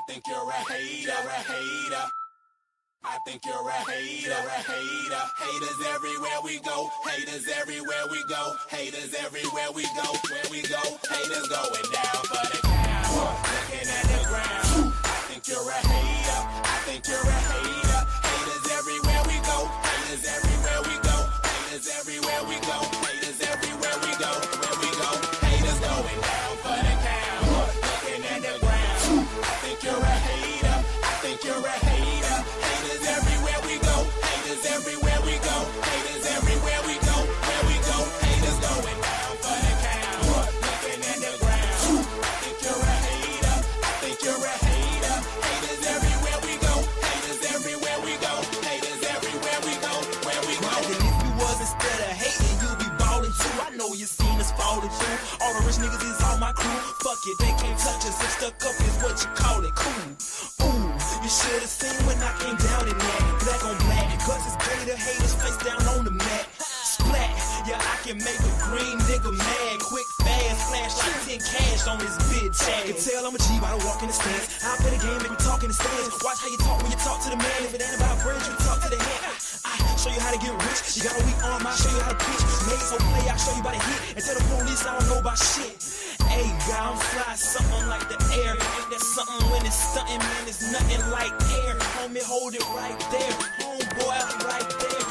think you're a hater. I think you're a hater. Haters everywhere we go. Haters everywhere we go. Haters everywhere we go. Where we go, haters going down for the count. Looking at the ground. I think you're a hater. I think you're a hater. Haters everywhere we go. Haters everywhere we go. Haters everywhere we go. Haters everywhere we go. Where we go, haters going down for the count. Looking at the ground. I think you're a hater. I think you're a hater. Haters everywhere we go. Haters everywhere we go. Haters everywhere we go. Where we go, haters going down for the count. Looking at the ground. I think you're a hater. I think you're a hater. Haters everywhere we go. Haters everywhere we go. Haters everywhere we go. Where we go. And if you was instead of hating, you'd be ballin' too. I know you seen us falling through. All the rich niggas is all my crew. Fuck it, they can't touch us. If stuck up is what you call it, cool. Ooh, you should've seen when I came down in that. Black on black, cause it's greater haters face down on the mat. Splat, yeah, I can make a green nigga mad. Quick, fast, flash like 10 cash on this bitch ass. You can tell I'm a G by the walk in the stands. I play the game, make me talk in the stands. Watch how you talk when you talk to the man. If it ain't about bread, you talk to the hand. I show you how to get rich. You got a weak arm, I'll show you how to pitch. Made so play, I'll show you about to hit. And tell the police I don't know about shit. Hey, guy, I'm fly, something like the air. Ain't that something when it's stunting, man? It's nothing like air. Homie, hold it right there. Homeboy, right there.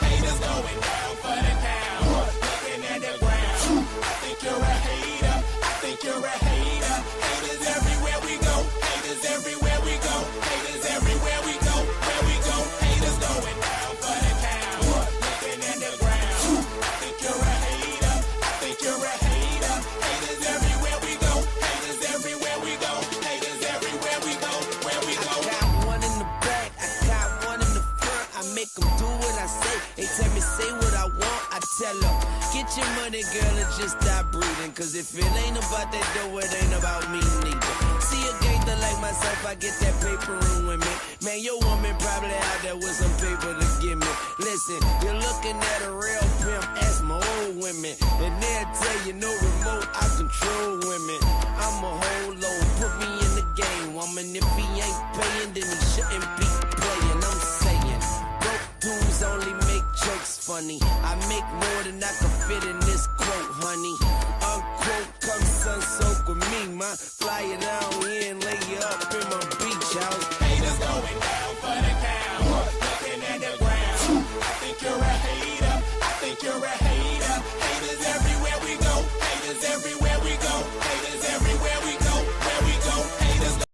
Haters going down for the count. Looking at the ground. I think you're a hater. I think you're a hater. Haters everywhere we go. Haters everywhere we go. Haters everywhere we go. Where we go, haters going down for the count. Looking at the ground. I think you're a hater. I think you're a hater. Haters everywhere we go. Haters everywhere we go. Haters everywhere we go. Where we go. I got one in the back, I got one in the front. I make them do what I say. They tell me say what I want, I tell them get your money, girl, and just stop breathing. Cause if it ain't about that dough, it ain't about me neither. See a gangster like myself, I get that paper and women. Man, your woman probably out there with some paper to give me. Listen, you're looking at a real pimp, ask my old women. And they'll tell you no remote, I control women. I'm a whole load, put me in the game, woman. If he ain't paying, then he shouldn't be playing. I'm saying, broke dudes only make jokes funny. I make more than I can fit in this quote, honey. Unquote, come sun soak with me, ma. Fly it down here and lay you up in my beach house. Haters going down for the count. Looking at the ground. I think you're a hater. I think you're a hater. Haters everywhere we go. Haters everywhere we go. Haters everywhere we go. Where we go, haters go.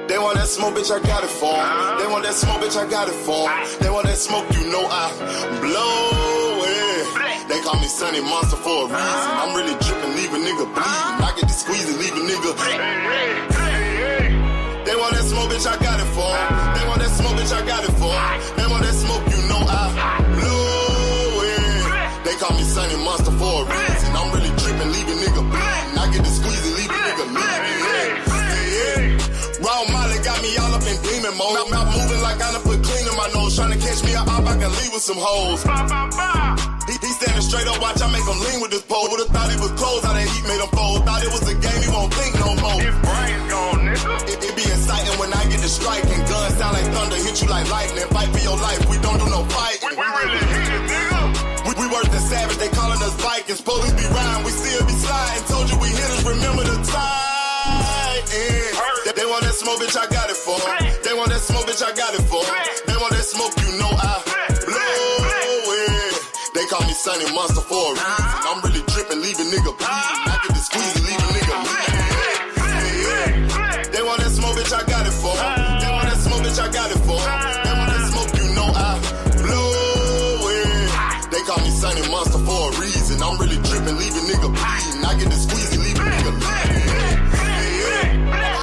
They want that smoke, bitch, I got it for 'em. They want that smoke, bitch, I got it for 'em. They want that smoke, you know I blow it. They call me Sunny Monster for a reason. I'm really drippin', leave a nigga bleeding. I get the squeeze and leave a nigga. They want that smoke, bitch, I got it for 'em. They want that smoke, bitch, I got it for 'em. They want that smoke, you know I blow it. They call me Sunny Monster for a reason. I'm really drippin', leave a nigga bleeding. I get the squeeze and leave a nigga bleeding. Raw Molly got me all up in demon mode. Mouth moving like I done put clean in my nose. Tryna catch me up, I can leave with some hoes. He standing straight up, watch I make him lean with this pole. Would've thought he was closed, how that heat made him fold. Thought it was a game, he won't think no more. His brain's gone, nigga. It be exciting when I get the strike. And guns sound like thunder, hit you like lightning. Fight for your life, we don't do no fighting. We really hit it, nigga. We worse than savage, they calling us Vikings. Police be riding, we still be sliding. Told you we hitters, remember the time. They want that smoke, bitch, I got it for 'em. They want that smoke, bitch, I got it for 'em. They want that smoke, you know I blow it. They call me Sunny Monster for a reason. I'm really drippin', leave a nigga bleeding. I get the squeeze and leave a nigga bleeding. They want that smoke, bitch, I got it for 'em. They want that smoke, bitch, I got it for 'em. They want that smoke, you know I blow it. They call me Sunny Monster for a reason. I'm really drippin', leave a nigga bleeding. I get the squeeze and leave a nigga bleeding.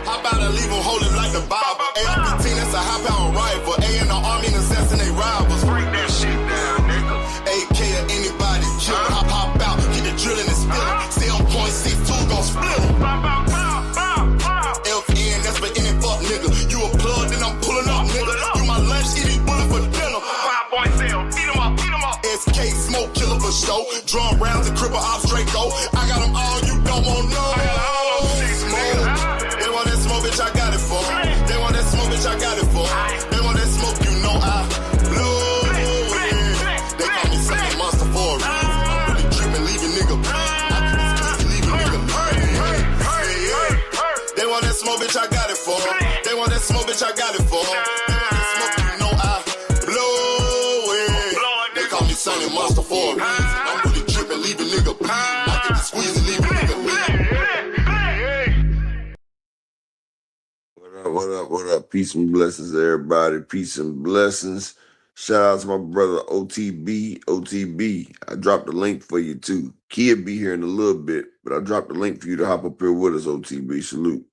How about I leave them holding like the Bible? AR-15, that's a high-power rifle. A in the army and assassinate rivals. Break that shit down, nigga. AK or anybody kill. Hop out, get the drilling and spilling. 7.62 gon' split 'em. FN, that's for any fuck nigga. You a plug, then I'm pulling up, nigga. You my lunch, eat these bullets for dinner. 5.0, eat 'em up, eat 'em up. SK, smoke killer for show. Drum rounds and cripple ops, Draco. I got them all, you don't want no. I got all those shit, nigga. They want that smoke, bitch, Peace and blessings, everybody. Peace and blessings. Shout out to my brother OTB. OTB, I dropped the link for you too. Kid be here in a little bit, but I dropped the link for you to hop up here with us, OTB. Salute.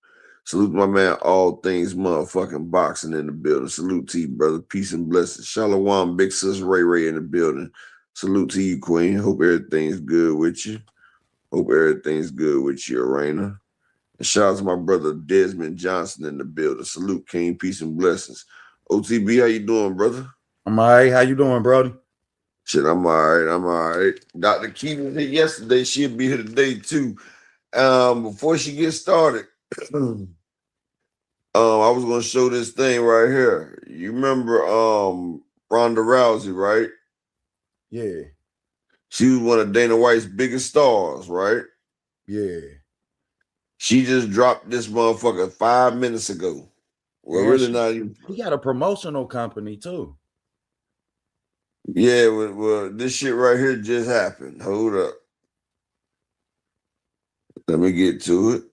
Salute my man, all things motherfucking boxing in the building. Salute to you, brother. Peace and blessings. Shalom, big sis Ray Ray in the building. Salute to you, Queen. Hope everything's good with you. Hope everything's good with you, Arena. And shout out to my brother Desmond Johnson in the building. Salute, King. Peace and blessings. OTB, how you doing, brother? I'm all right. How you doing, brody? Shit, I'm all right. I'm all right. Dr. Keaton was here yesterday. She'll be here today, too. Before she gets started, I was going to show this thing right here. You remember Ronda Rousey, right? Yeah. She was one of Dana White's biggest stars, right? Yeah. She just dropped this motherfucker 5 minutes ago. Well, And really not even. He got a promotional company too. Yeah, well, this shit right here just happened. Hold up. Let me get to it.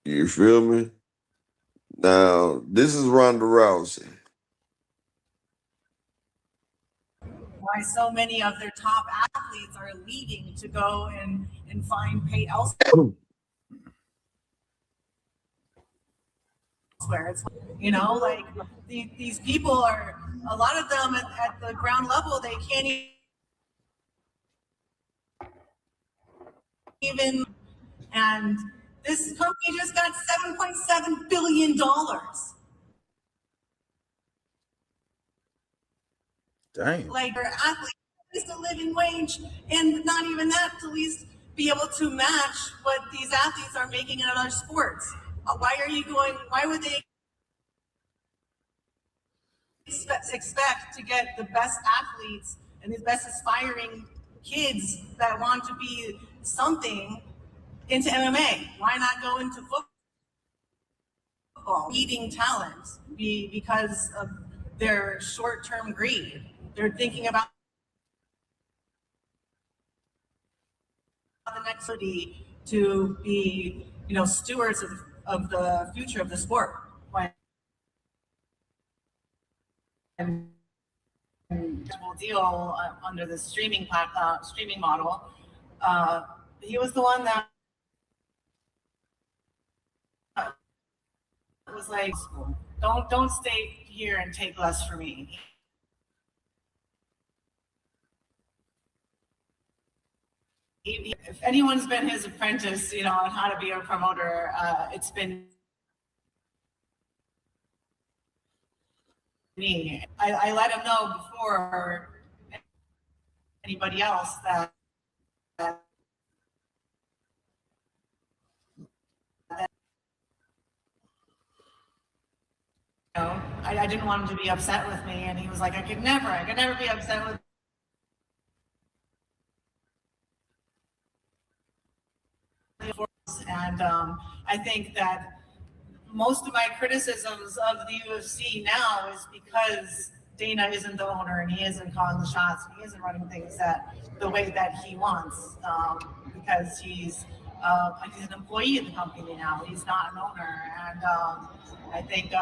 You feel me? Now, this is Ronda Rousey. Why so many of their top athletes are leaving to go and find pay elsewhere. It's, you know, like these people are, a lot of them at the ground level, they can't even, and this company just got $7.7 billion. Damn. Like their athletes, at least a living wage, and not even that, to at least be able to match what these athletes are making in other sports. Why would they expect to get the best athletes and the best aspiring kids that want to be something into MMA? Why not go into football, eating talent, because of their short-term greed? They're thinking about the next city to be, stewards of the future of the sport. And will deal under the streaming model. He was the one that was like, don't stay here and take less for me. If anyone's been his apprentice, on how to be a promoter, it's been me. I let him know before anybody else that I didn't want him to be upset with me, and he was like, I could never be upset with. And I think that most of my criticisms of the UFC now is because Dana isn't the owner, and he isn't calling the shots, and he isn't running things the way that he wants, because he's an employee of the company now. He's not an owner, and I think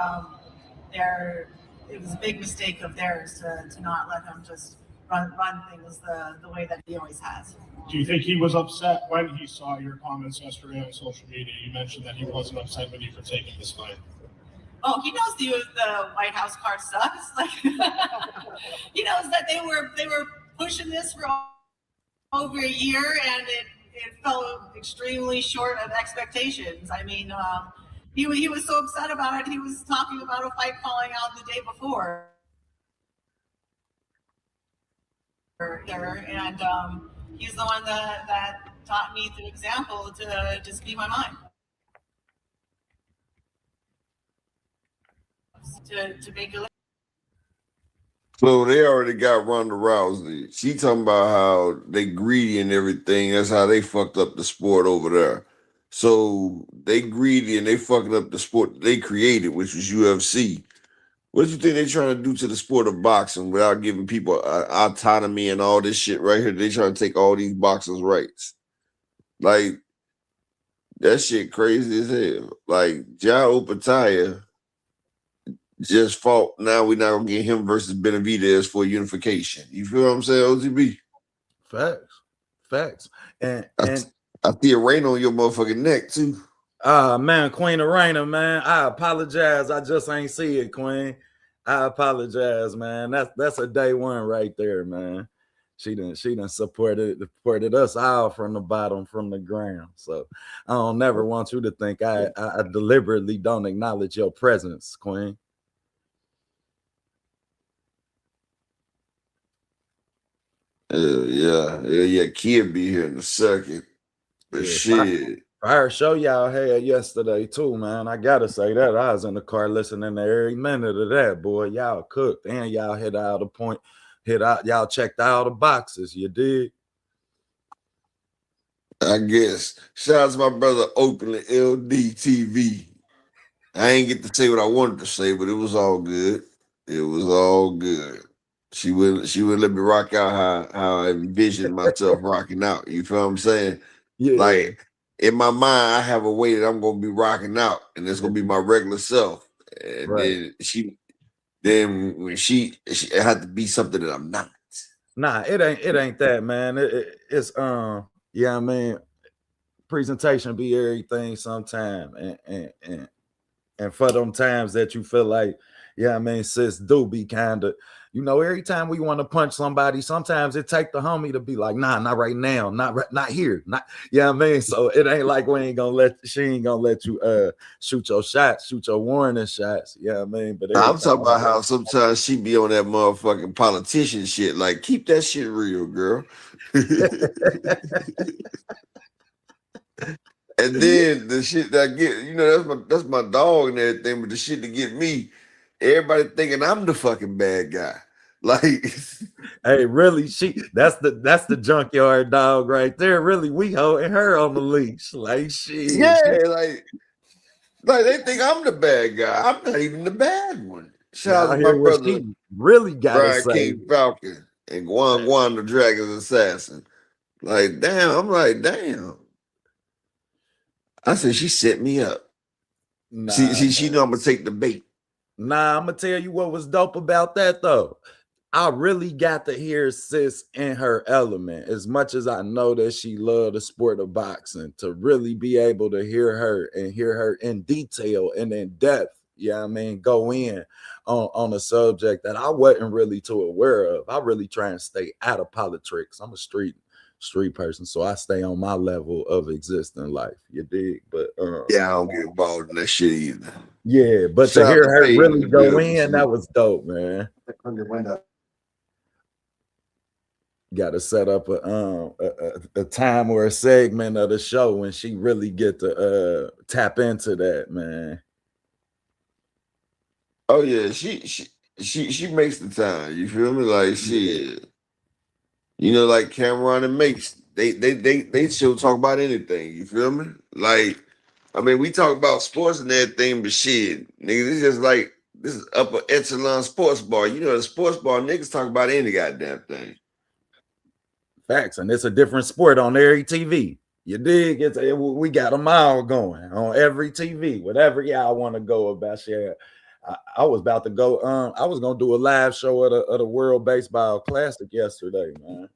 it was a big mistake of theirs to not let him just run things the way that he always has. Do you think he was upset when he saw your comments yesterday on social media? You mentioned that he wasn't upset with you for taking this fight. Oh, he knows the White House card sucks. Like he knows that they were pushing this for over a year, and it fell extremely short of expectations. I mean, he was so upset about it. He was talking about a fight falling out the day before. And he's the one that taught me through example to speak my mind. To make a. So they already got Ronda Rousey. She talking about how they greedy and everything. That's how they fucked up the sport over there. So they greedy and they fucking up the sport they created, which was UFC. What do you think they're trying to do to the sport of boxing without giving people autonomy and all this shit right here? They trying to take all these boxers' rights. Like, that shit crazy as hell. Like, Jai just fought. Now we're not gonna get him versus Benavidez for unification. You feel what I'm saying, OTB? Facts. And I see a rain on your motherfucking neck too. Man, Queen Arena, man. I apologize. I just ain't see it, Queen. I apologize, man. That's a day one right there, man. She done supported us all from the bottom, from the ground. So I don't never want you to think I deliberately don't acknowledge your presence, Queen. Yeah. Kid be here in a second. But Yeah, shit. Fire show y'all had yesterday too, man. I gotta say that. I was in the car listening to every minute of that, boy. Y'all cooked and y'all hit out the point, y'all checked all the boxes. You did. I guess. Shout out to my brother Oakland LDTV. I ain't get to say what I wanted to say, but it was all good. It was all good. She would let me rock out how I envisioned myself rocking out. You feel what I'm saying? Yeah. Like in my mind, I have a way that I'm gonna be rocking out, and it's gonna be my regular self. And Right. then when she it had to be something that I'm not. Nah, it ain't that, man. It's yeah, I mean, presentation be everything sometime, and for them times that you feel like, yeah, I mean, sis do be kind of, every time we want to punch somebody, sometimes it take the homie to be like, nah, not right now, not here, not, I mean, so it ain't like she ain't gonna let you shoot your shots, shoot your warning shots, I mean, but I'm talking about how sometimes she be on that motherfucking politician shit. Like, keep that shit real, girl. And then the shit that I get, that's my dog and everything, but the shit to get me, everybody thinking I'm the fucking bad guy. Like, hey, really, that's the junkyard dog right there. Really, we holding her on the leash. Like, shit. Yeah, like they think I'm the bad guy. I'm not even the bad one. Shout out to my brother, really got Brian King Falcon and Guan the Dragon's assassin. Like, damn, I'm like, damn. I said she set me up. Nah, she know I'm gonna take the bait. Nah, I'm gonna tell you what was dope about that though. I really got to hear sis in her element. As much as I know that she loved the sport of boxing, to really be able to hear her in detail and in depth, I mean, go in on a subject that I wasn't really too aware of. I really try and stay out of politics. I'm a street person, so I stay on my level of existing life. You dig? But I don't get involved in that shit either. Yeah, but to hear her really go in, that was dope, man. Got to set up a time or a segment of the show when she really get to tap into that, man. Oh yeah, she makes the time. You feel me? Like shit. Like Cameron and Mace, they still talk about anything. You feel me? Like, I mean, we talk about sports and everything, but shit, niggas, it's just like this is upper echelon sports bar. The sports bar niggas talk about any goddamn thing. Facts, and it's a different sport on every TV. You dig? We got them all going on every TV. Whatever y'all want to go about, shit. I was about to go. I was gonna do a live show of the World Baseball Classic yesterday, man.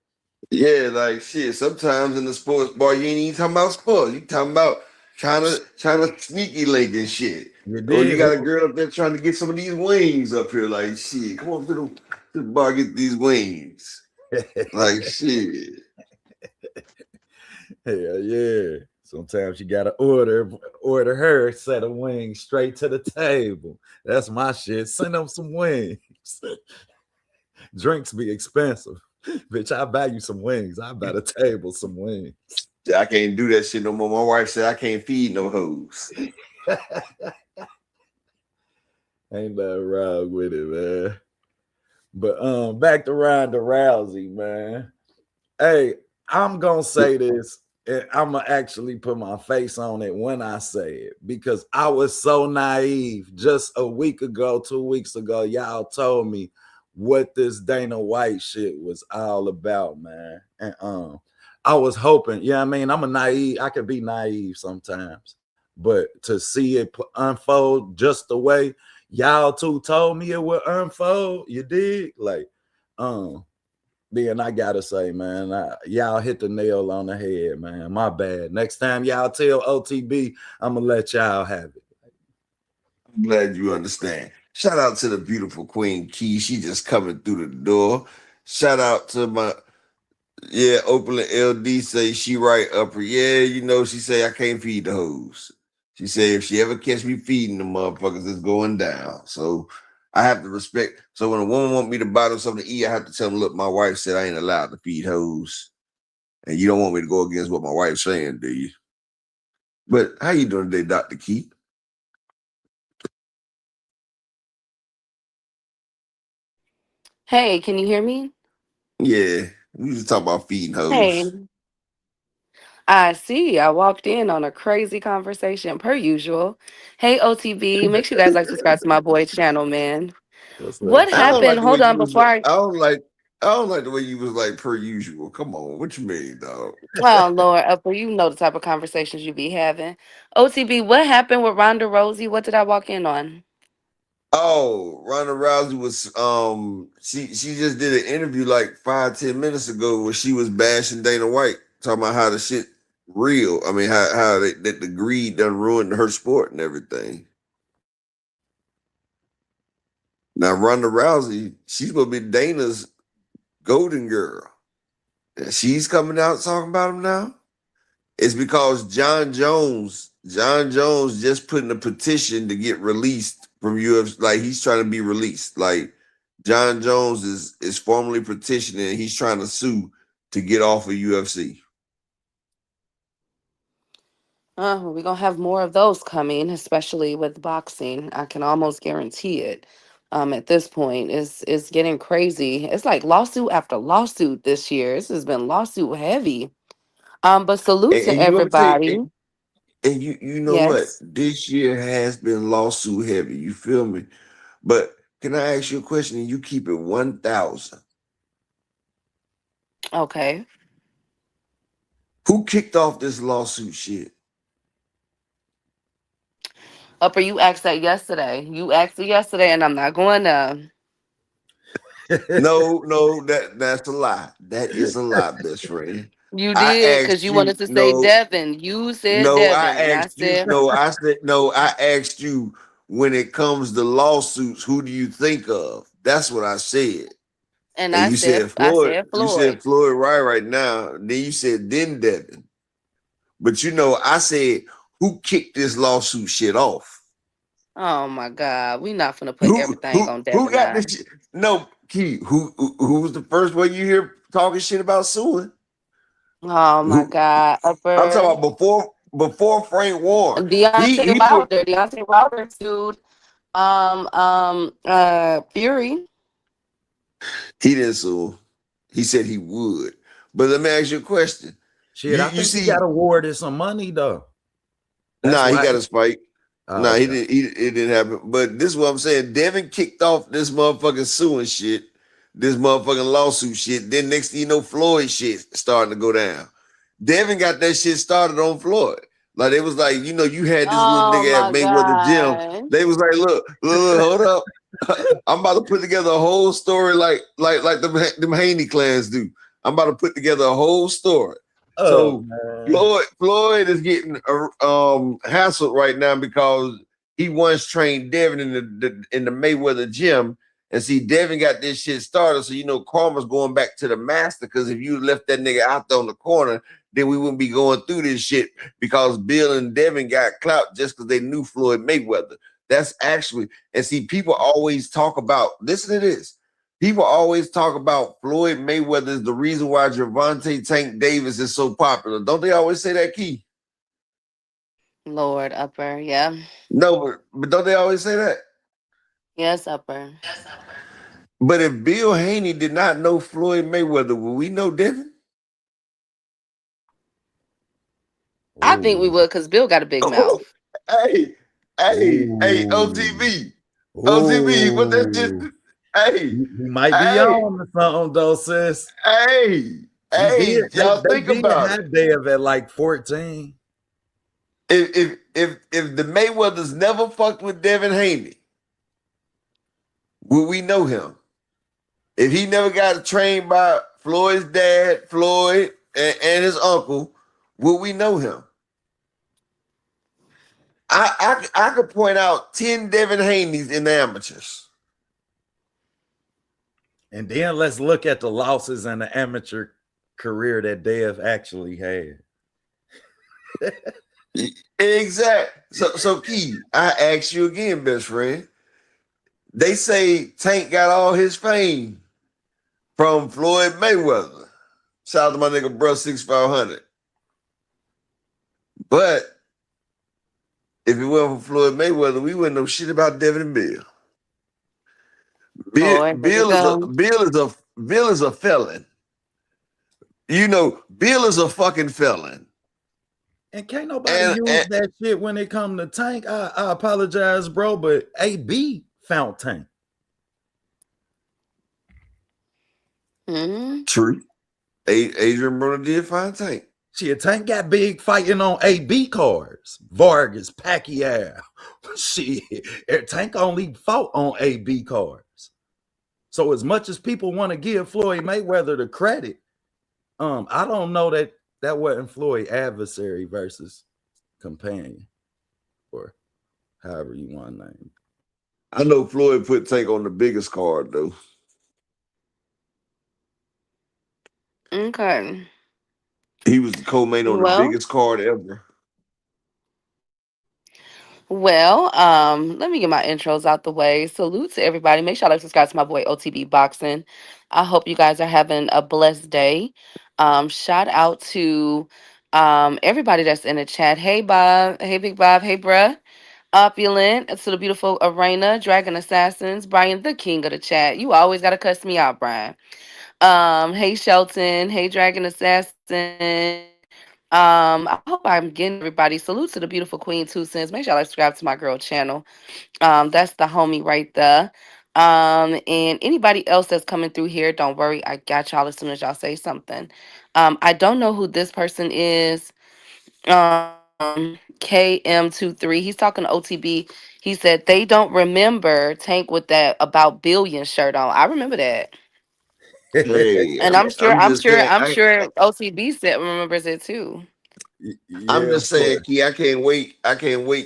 Yeah, like shit. Sometimes in the sports bar, you ain't even talking about sports. You talking about trying to sneaky link and shit. Or you got a girl up there trying to get some of these wings up here. Like shit, come on to the bar, get these wings. Like shit. Hell yeah. Sometimes you gotta order her a set of wings straight to the table. That's my shit. Send them some wings. Drinks be expensive. Bitch, I buy you some wings. I buy the table some wings. I can't do that shit no more. My wife said I can't feed no hoes. Ain't nothing wrong with it, man. But back to Ronda Rousey, man. Hey, I'm gonna say this, and I'm gonna actually put my face on it when I say it, because I was so naive. Just a week ago, 2 weeks ago, y'all told me what this Dana White shit was all about, man. And I was hoping, I mean, I'm a naive, I can be naive sometimes, but to see it unfold just the way, y'all two told me it would unfold. You dig? Like, then I gotta say, man, y'all hit the nail on the head, man. My bad. Next time y'all tell OTB, I'm gonna let y'all have it. I'm glad you understand. Shout out to the beautiful Queen Key. She just coming through the door. Shout out to my Oakland LD say she right upper. Yeah, she say I can't feed the hoes. She say if she ever catch me feeding the motherfuckers, it's going down. So I have to respect. So when a woman want me to buy them something to eat, I have to tell them, look, my wife said I ain't allowed to feed hoes. And you don't want me to go against what my wife's saying, do you? But how you doing today, Dr. Keith? Hey, can you hear me? Yeah, we just talk about feeding Hey, hoes. I see. I walked in on a crazy conversation per usual. Hey, OTB, make sure you guys like subscribe to my boy's channel, man. What's up, What I don't sis? like happened? the way Hold you on, was. before I. I don't like the way you was like per usual. Come on, what you mean, dog? Oh, Lord, Upper, you know the type of conversations you be having. OTB, what happened with Ronda Rousey? What did I walk in on? Oh, Ronda Rousey was she just did an interview like 5-10 minutes ago where she was bashing Dana White, talking about how the shit real. I mean how that the greed done ruined her sport and everything. Now Ronda Rousey, she's gonna be Dana's golden girl. And she's coming out talking about him now. It's because John Jones just put in a petition to get released from UFC. Like he's trying to be released. Like John Jones is formally petitioning. He's trying to sue to get off of UFC. We're gonna have more of those coming, especially with boxing. I can almost guarantee it. At this point, it's getting crazy. It's like lawsuit after lawsuit this year. This has been lawsuit heavy. But salute to And you know what I'm everybody. and you know what? Yes. This year has been lawsuit heavy. You feel me? But can I ask you a question? And you keep it 1,000. Okay. Who kicked off this lawsuit shit? Upper, you asked that yesterday. You asked it yesterday, and I'm not going to. No, that's a lie. That is a lie, best friend. You I did because asked you you, wanted to say no, Devin. You said no, Devin, and I I asked you, said, no, I said, no, I asked you when it comes to lawsuits, who do you think of? That's what I said. and And I you said, said I Floyd, said you Floyd. said Floyd right now. Then you said then Devin. But I said, who kicked this lawsuit shit off? Oh my God, we not gonna put Who everything who on who Devin got now. this shit? No, Key, who was the first one you hear talking shit about suing? Oh my Who God, I'm talking Upper about before Frank Warren. Deontay He put Wilder. Deontay Wilder sued Fury. he didn't sue. He said he would. But let me ask you a question. Shit, I You think he see, got awarded some money though. That's nah, he why. got his fight. Oh, Nah, he okay. didn't. It didn't happen. But this is what I'm saying. Devin kicked off this motherfucking suing shit, this motherfucking lawsuit shit. Then next thing you know, Floyd shit starting to go down. Devin got that shit started on Floyd. Like it was like, you had this little Oh nigga at my Mayweather gym. God. They was like, look, hold up. I'm about to put together a whole story like them Haney clans do. I'm about to put together a whole story. Oh So man. Floyd is getting hassled right now because he once trained Devin in the Mayweather gym, and see Devin got this shit started. So karma's going back to the master, because if you left that nigga out there on the corner, then we wouldn't be going through this shit, because Bill and Devin got clout just because they knew Floyd Mayweather. That's actually, and see, people always talk about, listen to this. People always talk about Floyd Mayweather is the reason why Gervonta Tank Davis is so popular. Don't they always say that, Key? Lord, Upper. Yeah. No, but don't they always say that? Yes, Upper. But if Bill Haney did not know Floyd Mayweather, would we know Devin? I think we Ooh. would because Bill got a big Oh, mouth. hey, hey, Ooh. OTB, what that just, Ooh. hey, He might be hey, on to something though, sis. hey, He did. y'all They think did about it. have Dev at like 14. If the Mayweathers never fucked with Devin Haney, Will we know him? If he never got trained by Floyd's dad, Floyd, and his uncle, will we know him? I could point out 10 Devin Haney's in the amateurs. And then let's look at the losses in the amateur career that Dev actually had. Exactly. So Key, I ask you again, best friend. They say Tank got all his fame from Floyd Mayweather. Shout out to my nigga bro 6500. But if it wasn't for Floyd Mayweather, we wouldn't know shit about Devin and Bill. Oh, here we go. Bill is a felon. You know, Bill is a fucking felon. And can't nobody use that shit when it come to Tank. I apologize, bro, but AB found Tank. True. Adrian Broner did find Tank. Shit, Tank got big fighting on AB cards. Vargas, Pacquiao. Shit, Tank only fought on AB cards. So as much as people want to give Floyd Mayweather the credit, I don't know that wasn't Floyd adversary versus companion, or however you want to name it. I know Floyd put Tank on the biggest card though. Okay. He was the co-main on the biggest card ever. Well, let me get my intros out the way. Salute to everybody. Make sure y'all like subscribe to my boy OTB Boxing. I hope you guys are having a blessed day. Shout out to everybody that's in the chat. Hey Bob, hey Big Bob, hey bruh. Opulent, to the beautiful Arena, Dragon Assassins, Brian, the king of the chat. You always gotta cuss me out, Brian. Hey Shelton, hey Dragon Assassin. I hope I'm getting everybody. Salute to the beautiful Queen 2 Cents. Make sure y'all subscribe to my girl channel. That's the homie right there. And anybody else that's coming through here, don't worry, I got y'all as soon as y'all say something. I don't know who this person is. KM23. He's talking to OTB. He said they don't remember Tank with that About Billion shirt on. I remember that. Hey, And I'm sure I'm OTB said remembers it too. I'm just saying, Key, I can't wait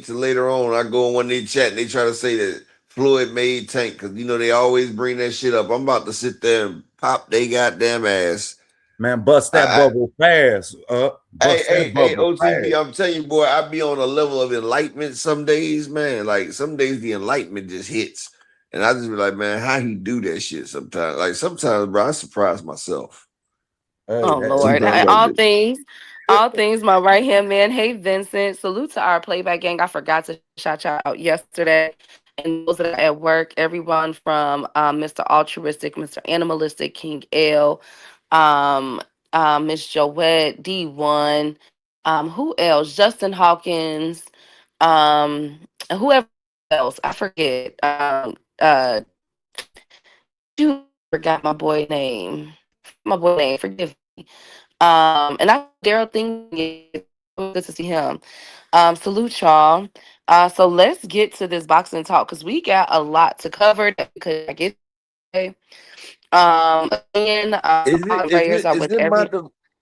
till later on. I go in one of their chat and they try to say that Floyd made Tank because you know they always bring that shit up. I'm about to sit there and pop they goddamn ass. Man, bust that bubble fast. Hey, OTB, I'm telling you, boy, I be on a level of enlightenment some days, man. Like some days the enlightenment just hits. And I just be like, man, how he do that shit sometimes? Like sometimes, bro, I surprise myself. Oh Lord. All things, my right hand man. Hey Vincent. Salute to our playback gang. I forgot to shout y'all out yesterday. And those that are at work, everyone from Mr. Altruistic, Mr. Animalistic, King L, Miss Joette, D1, who else? Justin Hawkins, whoever else. I forget. You forgot my boy name. Forgive me. And I Daryl thing good to see him. Salute y'all. So let's get to this boxing talk because we got a lot to cover that we could get today. Again, prayers are with every.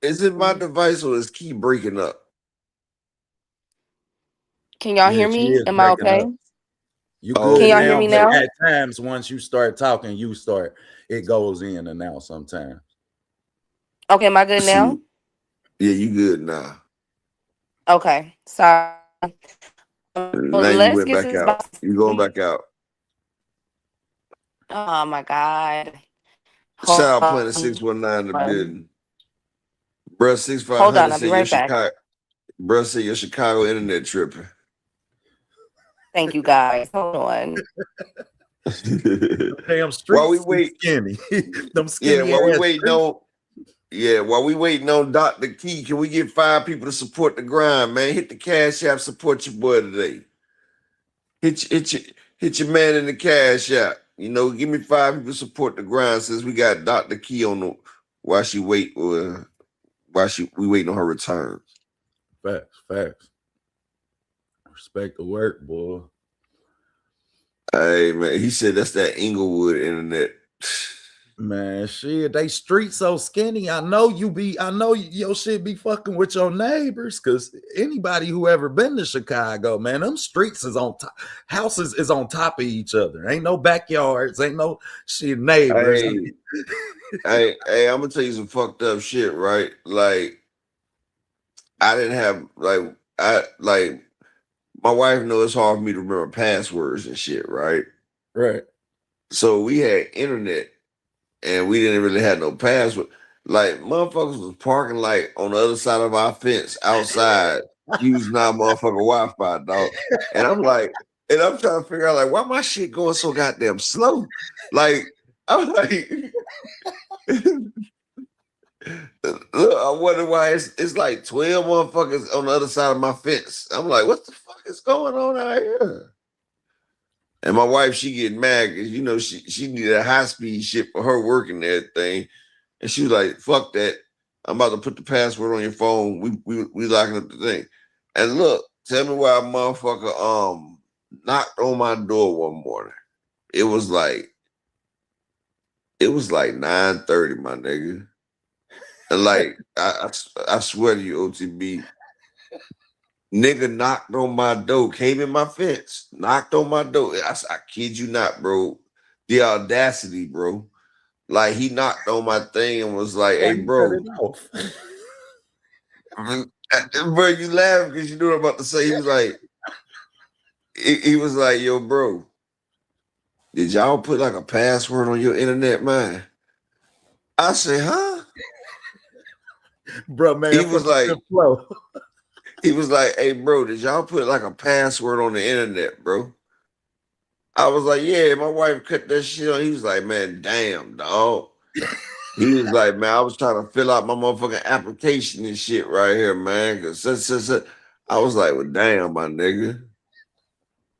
Is it my device or is Key breaking up? Can y'all hear me? Am I okay? You good? Can y'all hear me now? At times, once you start talking, it goes in and out sometimes. Okay, am I good now? Yeah, you good now. Okay, sorry. Now you went back out. You going back out. Oh my God. Shout out Planet 619 the building. Bruh 6500 said your Chicago. Bruh said your Chicago internet tripping. Thank you guys. Hold on. Damn streets while we wait, skinny. Them skinny while we waiting on Dr. Key, can we get 5 people to support the grind, man? Hit the Cash App, support your boy today. Hit your man in the Cash App. You know, give me 5 people to support the grind since we got Dr. Key on the while we waiting on her return. Facts. Respect the work, boy. Hey man, he said that's that Inglewood internet. Man, shit, they street so skinny. I know your shit be fucking with your neighbors. Cause anybody who ever been to Chicago, man, them streets is on top, houses is on top of each other. Ain't no backyards, ain't no shit neighbors. Hey, hey, I'm gonna tell you some fucked up shit, right? Like I didn't have like my wife knows it's hard for me to remember passwords and shit, right? Right. So we had internet and we didn't really have no password. Like motherfuckers was parking like on the other side of our fence outside using our motherfucking Wi-Fi, dog. And I'm like, and I'm trying to figure out like why my shit going so goddamn slow. Like I'm like, look, I wonder why it's like 12 motherfuckers on the other side of my fence. I'm like, what the fuck is going on out here? And my wife, she getting mad because you know she needed a high speed shit for her work and everything. And she was like, fuck that. I'm about to put the password on your phone. We locking up the thing. And look, tell me why a motherfucker knocked on my door one morning. It was like 9:30, my nigga. And like I swear to you, OTB, nigga knocked on my door, came in my fence, knocked on my door. I kid you not, bro. The audacity, bro. Like he knocked on my thing and was like, Why "Hey, you cut bro." it off? Bro, you laughing because you knew what I'm about to say. He was like, "Yo, bro, did y'all put like a password on your internet, man?" I said, "Huh?" Bro, man, He for was the like, good flow. he was like, "Hey, bro, did y'all put like a password on the internet, bro?" I was like, "Yeah." My wife cut that shit on. He was like, "Man, damn, dog." He was like, "Man, I was trying to fill out my motherfucking application and shit right here, man." Cause I was like, "Well, damn, my nigga."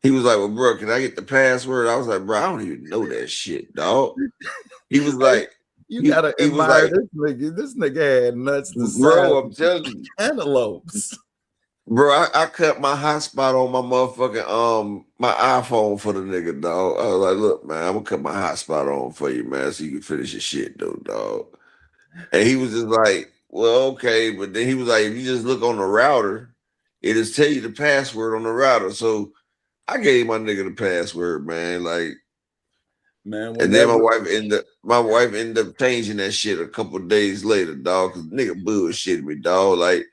He was like, "Well, bro, can I get the password?" I was like, "Bro, I don't even know that shit, dog." He was Hey, like, you he gotta he was admire like, this nigga. This nigga had nuts the size "Bro, I'm of telling you, cantaloupes. bro, I cut my hotspot on my motherfucking my iPhone for the nigga, dog." I was like, "Look, man, I'm gonna cut my hotspot on for you, man, so you can finish your shit, though, dog." And he was just like, "Well, okay," but then he was like, "If you just look on the router, it'll tell you the password on the router." So I gave my nigga the password, man. Like, Man, and then whenever my wife ended up changing that shit a couple of days later, dog, because nigga bullshitted me, dog. Like,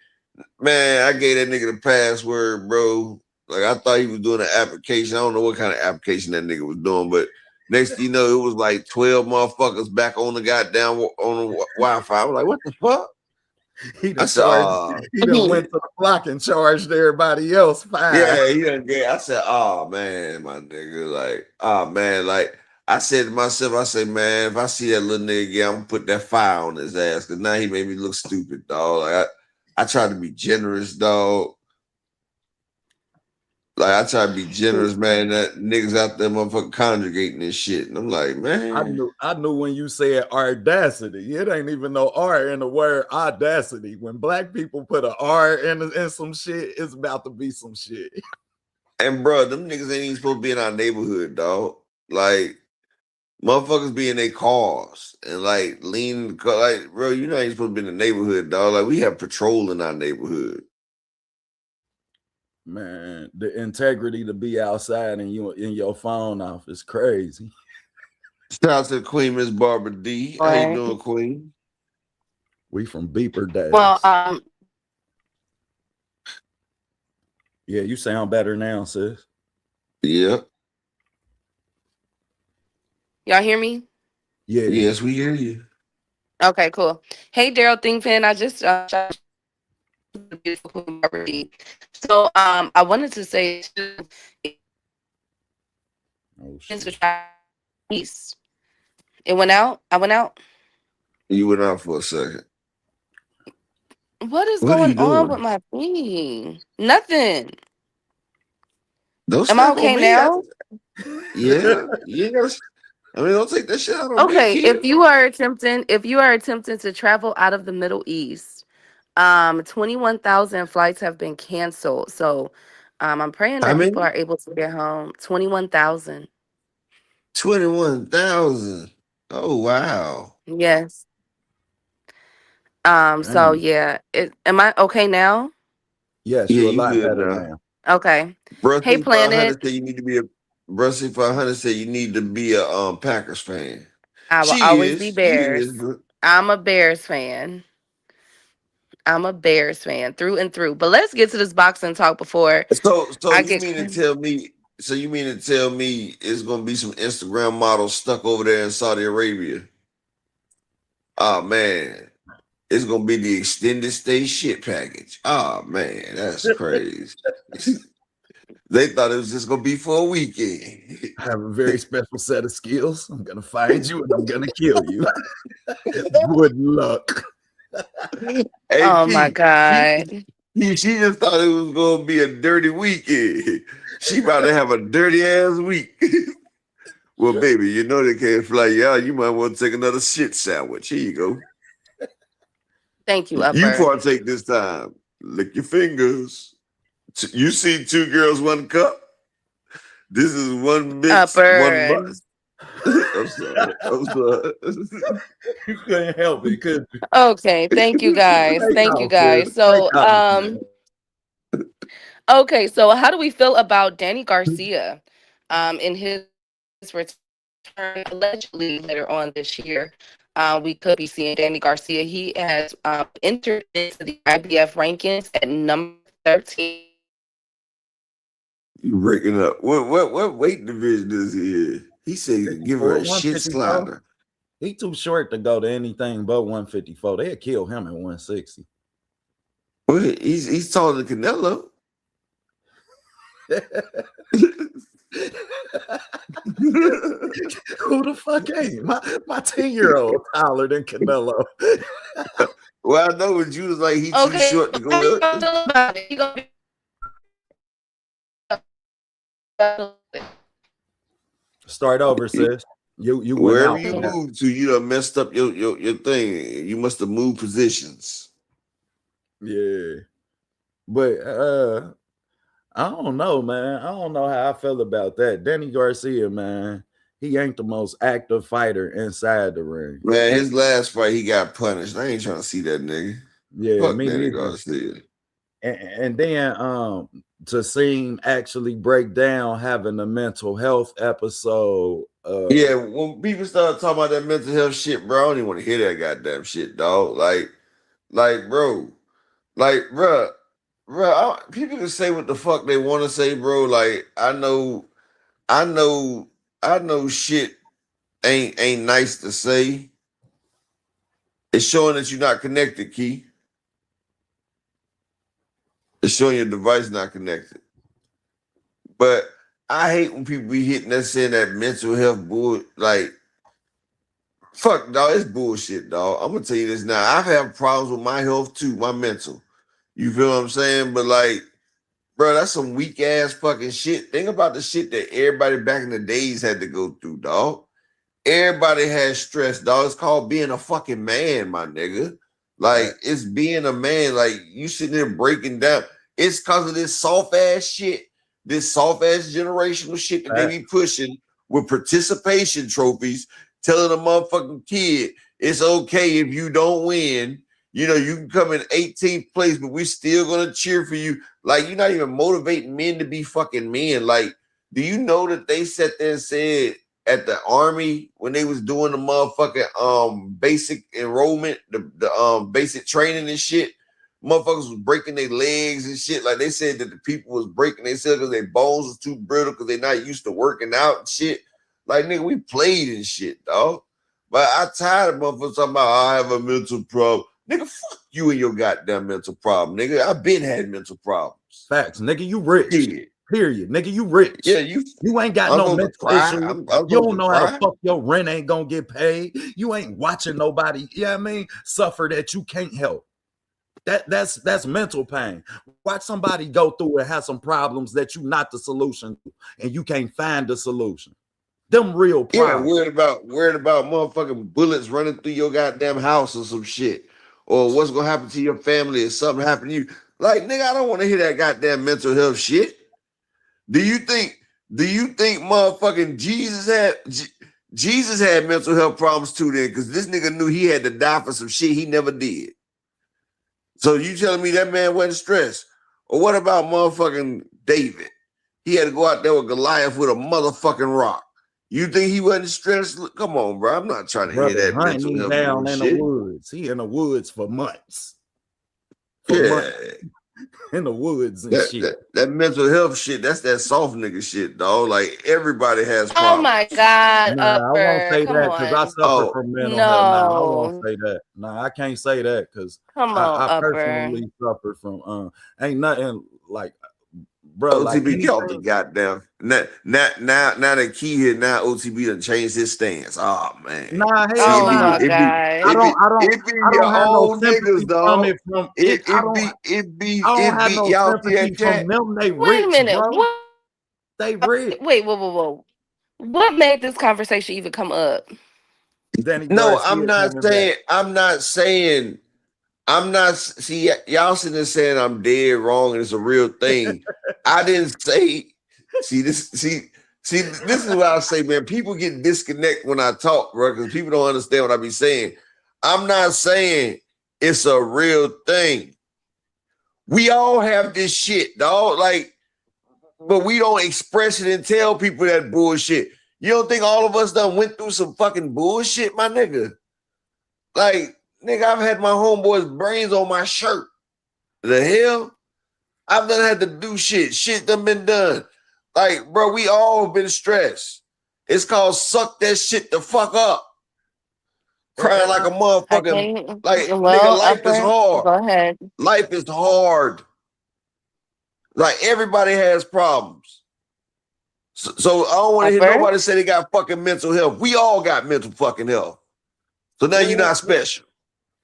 man, I gave that nigga the password, bro. Like, I thought he was doing an application. I don't know what kind of application that nigga was doing, but next thing you know, it was like 12 motherfuckers back on the goddamn on the Wi-Fi. I was like, what the fuck? he I done said, charged, he done went to the block and charged everybody else fine. yeah, he done get. I said, oh man, my nigga, like, oh man, like I said to myself, I said, man, if I see that little nigga again, I'm gonna put that fire on his ass because now he made me look stupid, dog. Like I try to be generous, dog. Like I try to be generous, man. That niggas out there motherfucking conjugating this shit. And I'm like, man. I knew when you said audacity. It ain't even no R in the word audacity. When black people put an R in some shit, it's about to be some shit. And bro, them niggas ain't even supposed to be in our neighborhood, dog. Like, motherfuckers be in their cars and like lean in the car. Like, bro, you not even supposed to be in the neighborhood, dog. Like, we have patrol in our neighborhood. Man, the integrity to be outside and you in your phone off is crazy. Shout out to the Queen, Miss Barbara D. How you Right. doing, Queen? We from beeper days. Well, Yeah, you sound better now, sis. Yeah. y'all hear me? Yeah. Yes, we hear you. Okay, cool. Hey, Daryl Thingfin, I just shot the beautiful Queen Barbara D. So, I wanted to say too, Oh shit. East. It went out. I went out. You went out for a second. What is What are you going on with doing? my thing? Nothing. Don't Am I snap on okay me. now? Yeah. You gotta, I mean, don't take that shit out on me, Okay. kid. If you are attempting to travel out of the Middle East, 21,000 flights have been canceled. So, I'm praying I that people mean, are able to get home. 21,000. 21,000. Oh wow. Yes. So Damn. yeah, am I okay now? Yes, Yeah, you're a you lot good better now. Okay. Hey Brusty 500 Planet, said you need to be a Brusty 500 said you need to be a Packers fan. I will She always be is. She is. Bears. I'm a Bears fan. I'm a Bears fan through and through. But let's get to this boxing talk before So I you get mean to tell me? So you mean to tell me it's gonna be some Instagram models stuck over there in Saudi Arabia? Oh man, it's gonna be the extended stay shit package. Oh man, that's crazy. They thought it was just gonna be for a weekend. I have a very special set of skills. I'm gonna find you and I'm gonna kill you. Good luck. Hey Oh my Key, she god. she just thought it was gonna be a dirty weekend. She about to have a dirty ass week. Well, baby, you know they can't fly you out. You might want to take another shit sandwich. Here you go. Thank you, You Upper. partake this time. Lick your fingers. You see two girls, one cup. This is one mix, one Upper. must. I'm sorry. I'm sorry. You couldn't help it, could you? Okay, thank you guys. Take Thank you off, sis. guys. Take So off, man. okay, so how do we feel about Danny Garcia in his return allegedly later on this year? We could be seeing Danny Garcia. He has entered into the IBF rankings at number 13. You breaking up. What weight division is he in? He said he could give her 54, a shit 154. slider. He too short to go to anything but 154. They'd kill him at 160. Well, he's taller than Canelo. Who the fuck ain't? My 10-year-old taller than Canelo. Well, I know, but you was like he too Okay, short to how you go. gonna feel about it? He gonna be Start over, sis. You went Wherever out. you For that. moved to, you done messed up your thing. You must have moved positions. Yeah. But I don't know, man. I don't know how I feel about that. Danny Garcia, man, he ain't the most active fighter inside the ring. Man, his last fight, he got punished. I ain't trying to see that nigga. Yeah, Fuck me Danny neither. Garcia. And then to see him actually break down having a mental health episode. Yeah, when people start talking about that mental health shit, bro, I don't even want to hear that goddamn shit, dog. Bro, people can say what the fuck they want to say, bro. Like, I know shit ain't nice to say. It's showing that you're not connected, Key. It's showing your device not connected. But I hate when people be hitting that saying that mental health bull. Like, fuck, dog, it's bullshit, dog. I'm gonna tell you this now. I've had problems with my health too, my mental. You feel what I'm saying? But like, bro, that's some weak ass fucking shit. Think about the shit that everybody back in the days had to go through, dog. Everybody has stress, dog. It's called being a fucking man, my nigga. Like, it's being a man. Like, you sitting there breaking down. It's because of this soft ass shit, this soft ass generational shit that they be pushing with participation trophies, telling a motherfucking kid it's okay if you don't win. You know, you can come in 18th place, but we still gonna cheer for you. Like, you're not even motivating men to be fucking men. Like, do you know that they sat there and said at the army when they was doing the motherfucking basic enrollment, the basic training and shit, motherfuckers was breaking their legs and shit. Like, they said that the people was breaking themselves because their bones was too brittle because they not used to working out and shit. Like, nigga, we played and shit, dog. But I tired of motherfuckers talking about I have a mental problem. Nigga, fuck you and your goddamn mental problem, nigga. I've been had mental problems. Facts, nigga, you rich. Yeah. Period. Nigga, you rich. Yeah, you ain't got I'm no supposed to mental cry. issues. I'm You supposed don't to know how cry. the fuck your rent ain't gonna get paid. You ain't watching nobody, you know what I mean, suffer that you can't help. That's mental pain. Watch somebody go through and have some problems that you not the solution to, and you can't find the solution. Them real problems. Yeah, worried about motherfucking bullets running through your goddamn house or some shit. Or what's gonna happen to your family if something happened to you. Like, nigga, I don't want to hear that goddamn mental health shit. Do you think Do you think motherfucking Jesus had mental health problems too then? Because this nigga knew he had to die for some shit he never did. So you telling me that man wasn't stressed? Or what about motherfucking David? He had to go out there with Goliath with a motherfucking rock. You think he wasn't stressed? Look, come on, bro. I'm not trying to hear Brother that hunting mental him health down in the bullshit. woods. He in the woods for months. For Yeah. months in the woods and shit. That mental health shit, that's that soft nigga shit, dog. Like everybody has Oh my problems. God, Nah, I won't Upper. say Come that because I on. suffer Oh, from mental health. Nah, I won't No. say that. Nah, I can't say that because Come on, I Upper. personally suffer from ain't nothing like bro, like OTB get off the anything. goddamn. Now that Key here, now OTB done changed his stance. Oh man. Nah, See, hell Oh nah. my God. it be I don't your have no own niggas, sympathy from dog. it from it. I don't It have be no y'all see sympathy that from chat? them. They Wait a rich, minute. bro. What? They rich. Wait, whoa. What made this conversation even come up? Danny No, Garcia coming back. I'm not. See, y'all sitting there saying I'm dead wrong and it's a real thing. I didn't say. See this. See. This is what I say, man. People get disconnected when I talk, bro, because people don't understand what I be saying. I'm not saying it's a real thing. We all have this shit, dog. Like, but we don't express it and tell people that bullshit. You don't think all of us done went through some fucking bullshit, my nigga? Like, nigga, I've had my homeboy's brains on my shirt. The hell? I've done had to do shit. Shit done been done. Like, bro, we all been stressed. It's called suck that shit the fuck up. Crying like a I motherfucking, can't. like, nigga, Well, life is Upper, hard. go ahead. Life is hard. Like, everybody has problems. So I don't want to hear Upper. nobody say they got fucking mental health. We all got mental fucking health. So now you're not special.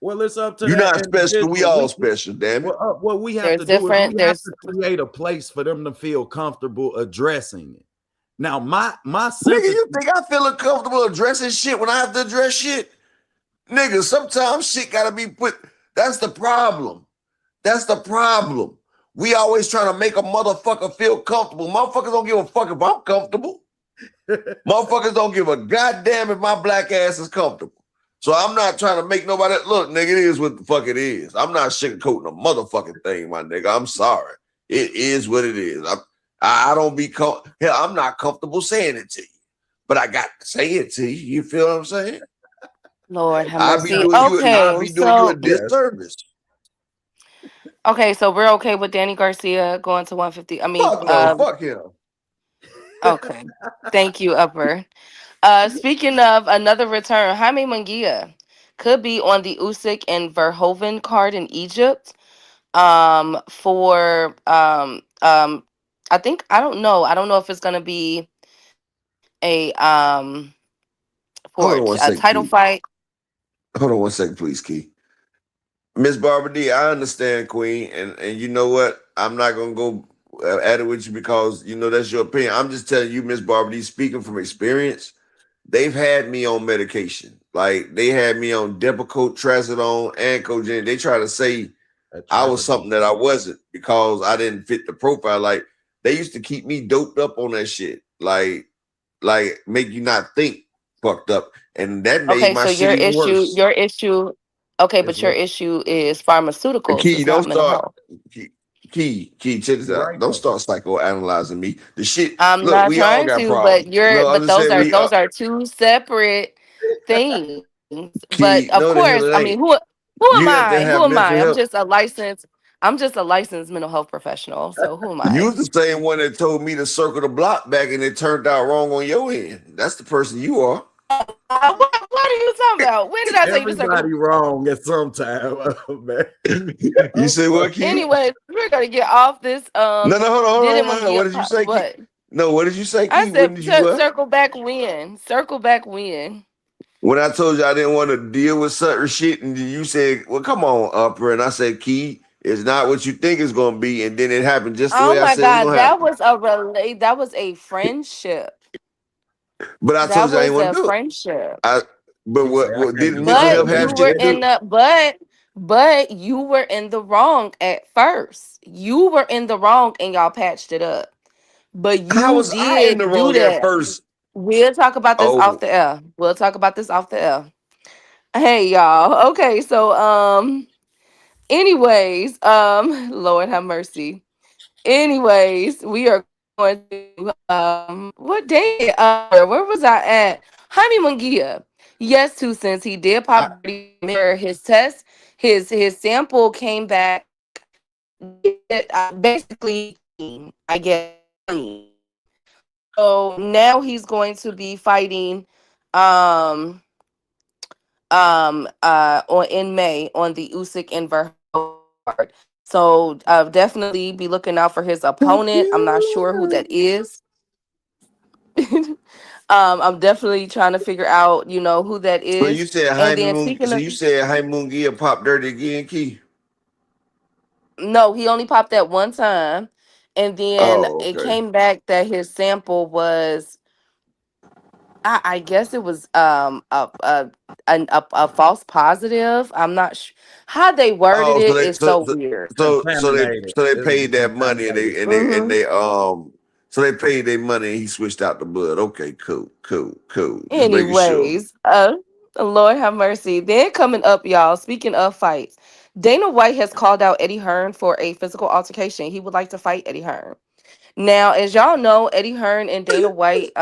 Well, it's up to You're that not special. We individual. all special, damn it. What we have There's to do is different. we have There's to create a place for them to feel comfortable addressing it. Now, my Nigga, sympathy. you think I feel uncomfortable addressing shit when I have to address shit? Nigga, sometimes shit gotta be put. That's the problem. That's the problem. We always trying to make a motherfucker feel comfortable. Motherfuckers don't give a fuck if I'm comfortable. Motherfuckers don't give a goddamn if my black ass is comfortable. So I'm not trying to make nobody look, nigga. It is what the fuck it is. I'm not sugarcoating a motherfucking thing, my nigga. I'm sorry. It is what it is. I don't be hell. I'm not comfortable saying it to you, but I got to say it to you. You feel what I'm saying? Lord have I'll be mercy. doing you. I'll Okay, be doing you a so disservice. so we're okay with Danny Garcia going to 150. I mean, Fuck no. Fuck him. okay. Thank you, Upper. Speaking of another return, Jaime Munguia could be on the Usyk and Verhoeven card in Egypt. For I think I don't know. I don't know if it's gonna be a Hold for on one a second, title Key. fight. Hold on one second, please, Key. Miss Barbara D, I understand, Queen, and you know what? I'm not gonna go at it with you because you know that's your opinion. I'm just telling you, Miss Barbara D, speaking from experience, they've had me on medication. Like they had me on Depakote, Trazodone, and Cogen. They try to say I was something that I wasn't because I didn't fit the profile. Like they used to keep me doped up on that shit. Like make you not think fucked up. And that made Okay, my so shit even worse. okay, Is but your what issue is pharmaceuticals. Key, It's don't not mental start. health. Key, check this you out. right Don't though. start psychoanalyzing me. The shit, I'm look, not we all trying got to, but problems. No, I'm just those saying are we two separate things. But Key, of no, the course, hell it I mean, ain't. who am You have to I? have Who am I? mental health. I'm just a licensed mental health professional. So who am You I? was the same one that told me to circle the block back and it turned out wrong on your end. That's the person you are. What are you talking about? When did I tell you to circle Everybody wrong at some time, man. You say what, Key? Anyways, we're gonna get off this. No, hold on. What Munguia did you say, Key? what? No, what did you say, I Key? When said did you what? circle back when. Circle back when. When I told you I didn't want to deal with certain shit, and you said, "Well, come on, Upper," and I said, "Key, it's not what you think it's gonna be," and then it happened just the Oh way I my said it was god, gonna happen. that was a friendship. But I told That you I was didn't want a to do it. friendship. I, but He say I what can't didn't do mental nothing health But but have you shit were to do? in the but you were in the wrong at first. You were in the wrong and y'all patched it up. But How you was I in the did do wrong at that. first? We'll talk about this off Oh, the air. We'll talk about this off the air. Hey y'all. Okay, so anyways, Lord have mercy. Anyways, we are going to what day where was I at? Honey Mungia. Yes, 2 cents. He did I, pop dirty mirror his test. His sample came back basically clean, I guess clean. So now he's going to be fighting um on in May on the Usyk and Verho card. So definitely be looking out for his opponent. I'm not sure who that is. I'm definitely trying to figure out, who that so you is. said And Jaime then Moon, speaking so of, you said Jaime Mungia pop dirty again, Key? no, he only popped that one time, and then Oh, it okay. came back that his sample was, I guess it was a false positive. I'm not sure how they worded Oh, it is so weird. Contaminated. so they It was paid that money and contaminated. Hmm. they paid their money and he switched out the blood. Okay, cool, cool, cool. Just making sure. Anyways, Lord have mercy. Then coming up, y'all. Speaking of fights, Dana White has called out Eddie Hearn for a physical altercation. He would like to fight Eddie Hearn. Now, as y'all know, Eddie Hearn and Dana White,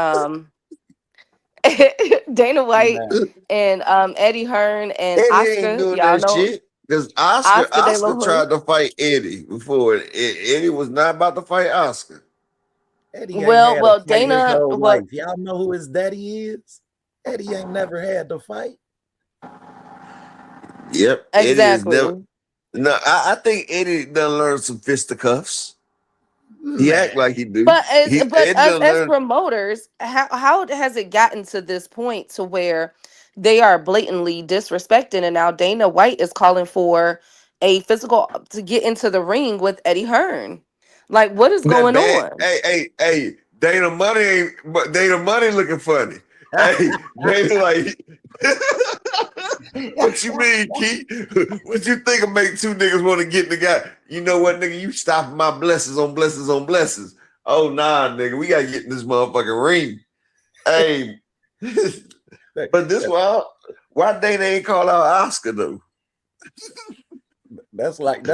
Dana White Nah. and Eddie Hearn and Eddie ain't Oscar, doing y'all that know shit. Because Oscar Oscar De La Oscar Hoya. tried to fight Eddie before. Eddie was not about to fight Oscar. Eddie ain't Well, had a well, fight his Dana, whole well, life. Y'all know who his daddy is? Eddie ain't never had to fight. Yep, Eddie is never. exactly. No, I think Eddie done learned some fisticuffs. He Man, act like he do. But as He but Eddie us done as learned. promoters, how has it gotten to this point to where they are blatantly disrespecting, and now Dana White is calling for a physical to get into the ring with Eddie Hearn? Like, what is That going bad. on? Hey. Dana Money ain't, but Dana Money looking funny. Hey, Dana like, what you mean, Keith? What you think of make two niggas want to get in the guy? You know what, nigga? You stopping my blessings on blessings on blessings. Oh nah, nigga, we gotta get in this motherfucking ring. Hey, but this why Dana ain't call out Oscar though? that's like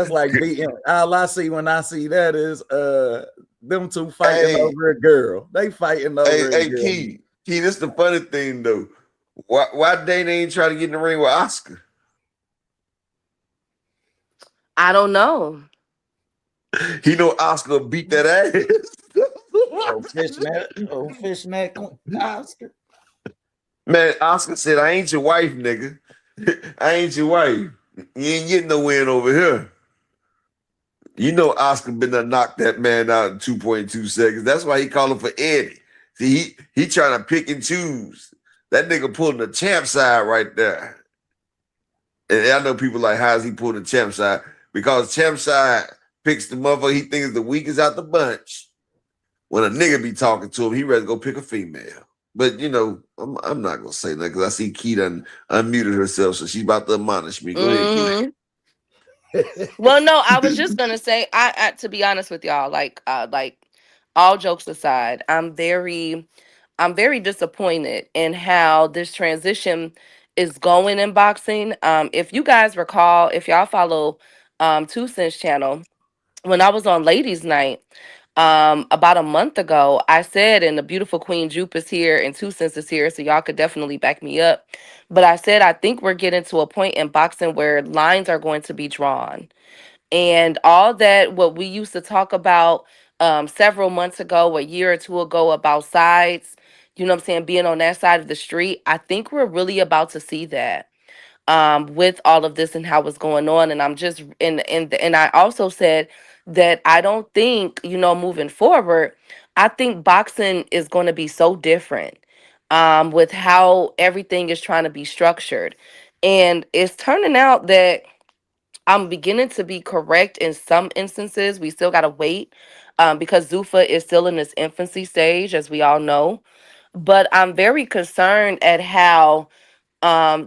beating. All I see when I see that is them two fighting Hey, over a girl. They fighting over a girl. Key, this the funny thing though. Why Dana ain't try to get in the ring with Oscar? I don't know. He know Oscar beat that ass. Oh, fishnet, Oscar. Man, Oscar said, I ain't your wife, nigga. I ain't your wife. You ain't getting no win over here. You know Oscar been to knock that man out in 2.2 seconds. That's why he calling for Eddie. See, he trying to pick and choose. That nigga pulling the champ side right there. And I know people like, how's he pulling the champ side? Because champ side picks the motherfucker he thinks is the weakest out the bunch. When a nigga be talking to him, he rather go pick a female. But I'm not gonna say that because I see Keita unmuted herself, so she's about to admonish me. Go ahead, Keita. Hmm. Well, no, I was just gonna say, I to be honest with y'all, like all jokes aside, I'm very disappointed in how this transition is going in boxing. If you guys recall, if y'all follow 2 Cents channel, when I was on Ladies Night about a month ago, I said, and the beautiful Queen Jupe is here and 2 Cents is here, so y'all could definitely back me up. But I said I think we're getting to a point in boxing where lines are going to be drawn, and all that what we used to talk about several months ago, a year or two ago, about sides, you know what I'm saying, being on that side of the street. I think we're really about to see that with all of this and how it's going on. And I'm just and I also said that I don't think, moving forward, I think boxing is going to be so different with how everything is trying to be structured. And it's turning out that I'm beginning to be correct in some instances. We still got to wait because Zufa is still in its infancy stage, as we all know. But I'm very concerned at how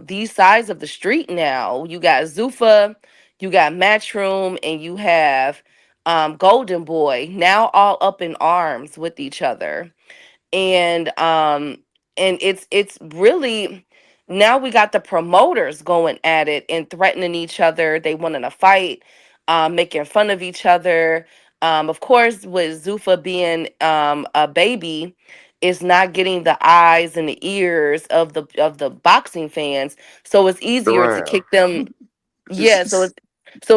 these sides of the street now, you got Zufa, you got Matchroom, and you have Golden Boy, now all up in arms with each other. And it's really, now we got the promoters going at it and threatening each other. They wanting to fight, making fun of each other. Of course, with Zufa being a baby, is not getting the eyes and the ears of the boxing fans, so it's easier to Around. kick them. Yeah, so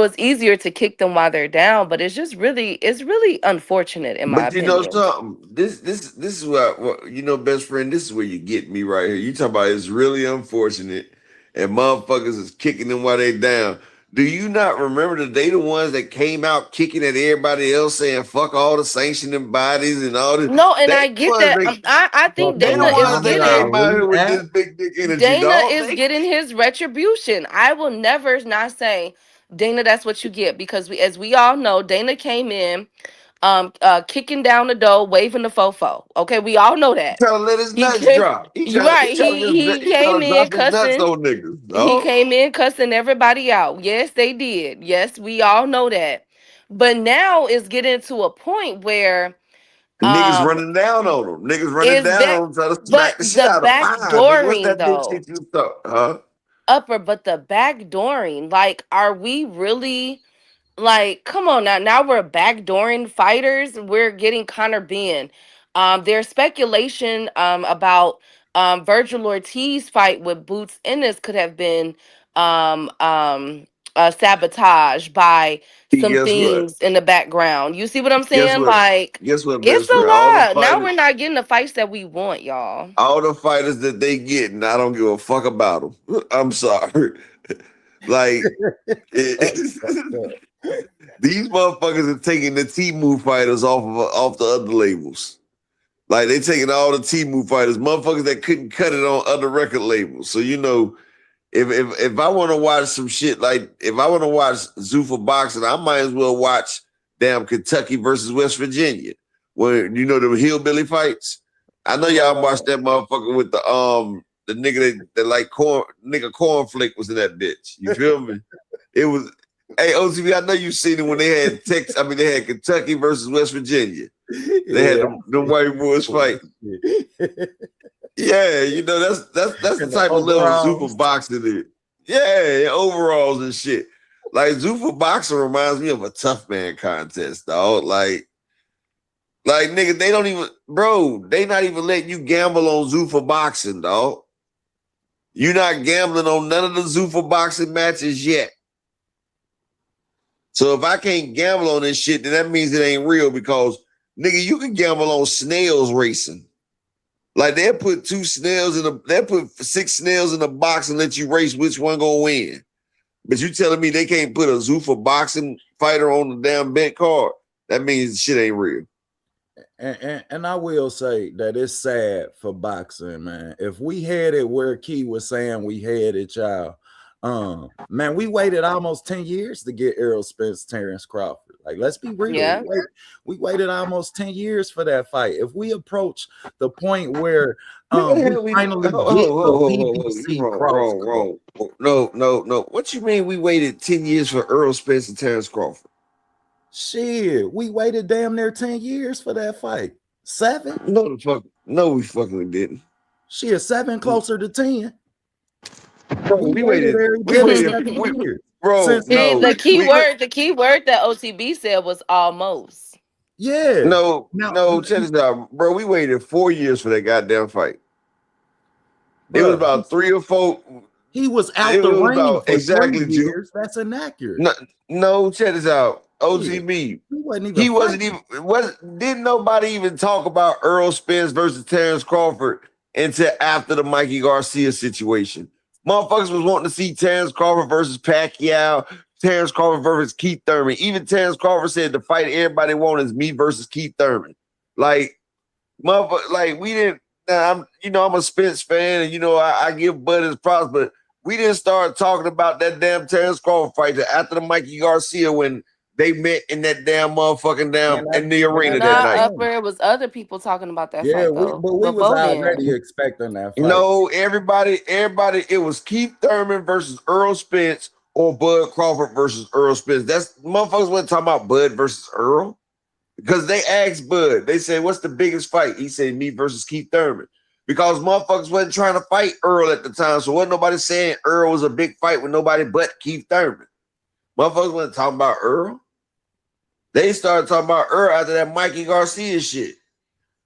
it's easier to kick them while they're down, but it's really unfortunate in my But you know opinion. something, this is what you know, best friend. This is where you get me right here. You talk about it's really unfortunate, and motherfuckers is kicking them while they down. Do you not remember that they the ones that came out kicking at everybody else, saying "fuck all the sanctioning bodies" and all this? No, and They I the get ones that. that I But think they the Dana is ones that getting came out here with React. this big dick energy, Dana dog. is They getting his retribution. I will never not say, Dana, that's what you get, because as we all know, Dana came in kicking down the door, waving the fofo. Okay, we all know that. trying to let his He nuts came, drop. you're right. He He trying came to in drop his nuts cussing. on niggas, He dog. came in cussing everybody out. Yes, they did. Yes, we all know that. But now it's getting to a point where Niggas um running down on him. Niggas running is down that, on him, trying to but smack the shit the out of him. Ah, nigga, what's backdooring that bitch though, shit you thought? Huh? but the backdooring, like, are we really, like, come on now. Now we're backdooring fighters. We're getting Conor Ben. There's speculation about Virgil Ortiz fight with Boots Ennis could have been um um sabotage by See, some guess what? things in the background. You see what I'm Guess saying? what? Like, Guess what, it's best friend? a lot. Now we're not getting the fights that we want, y'all. All the fighters that they get, and I don't give a fuck about them. I'm sorry. Like, these motherfuckers are taking the T-Move fighters off the other labels. Like, they taking all the T-Move fighters, motherfuckers that couldn't cut it on other record labels. So, you know, if I want to watch some shit, like if I want to watch Zuffa boxing, I might as well watch damn Kentucky versus West Virginia, where you know the hillbilly fights. I know y'all watched that motherfucker with the nigga that like cornflake was in that bitch. You feel me? It was. Hey, OTV, I know you seen it when they had they had Kentucky versus West Virginia. They had them white boys fight. Yeah, you know that's the type of level Zuffa boxing is. Yeah, overalls and shit. Like Zuffa boxing reminds me of a tough man contest, dog. Like nigga, they don't even, bro. They not even letting you gamble on Zuffa boxing, dog. You not gambling on none of the Zuffa boxing matches yet. So if I can't gamble on this shit, then that means it ain't real because nigga, you can gamble on snails racing. Like they'll put they'll put 6 snails in a box and let you race which one gonna win. But you telling me they can't put a Zuffa boxing fighter on the damn bet card? That means shit ain't real. And I will say that it's sad for boxing, man. If we had it where Key was saying we had it, y'all, man, we waited almost 10 years to get Errol Spence, Terrence Crawford. Like, let's be real. Yeah. We waited almost 10 years for that fight. If we approach the point where we finally get the BBC wrong. No. What you mean we waited 10 years for Errol Spence and Terrence Crawford? Shit, we waited damn near 10 years for that fight. 7? No, we fucking didn't. Shit, 7 closer to 10. Bro, we waited 7 years. Bro, no. The key word that OTB said was almost. Yeah. No, check this out, bro. We waited 4 years for that goddamn fight. Bro, it was about 3 or 4. He was out the ring for exactly 3 years. That's inaccurate. No, check this out. OTB. He wasn't even. Didn't nobody even talk about Errol Spence versus Terrence Crawford until after the Mikey Garcia situation. Motherfuckers was wanting to see Terrence Crawford versus Pacquiao, Terrence Crawford versus Keith Thurman. Even Terrence Crawford said the fight everybody wanted is me versus Keith Thurman. Like, motherfucker, like we didn't. I'm a Spence fan, and I give Bud his props, but we didn't start talking about that damn Terrence Crawford fight after the Mikey Garcia when they met in that damn motherfucking in the arena that night. It was other people talking about that fight, though. But we was already expecting that fight. No, everybody, it was Keith Thurman versus Errol Spence or Bud Crawford versus Earl Spence. That's motherfuckers wasn't talking about Bud versus Earl because they asked Bud. They said, "What's the biggest fight?" He said, "Me versus Keith Thurman." Because motherfuckers wasn't trying to fight Earl at the time, so wasn't nobody saying Earl was a big fight with nobody but Keith Thurman. Motherfuckers wasn't talking about Earl. They started talking about Earl after that Mikey Garcia shit.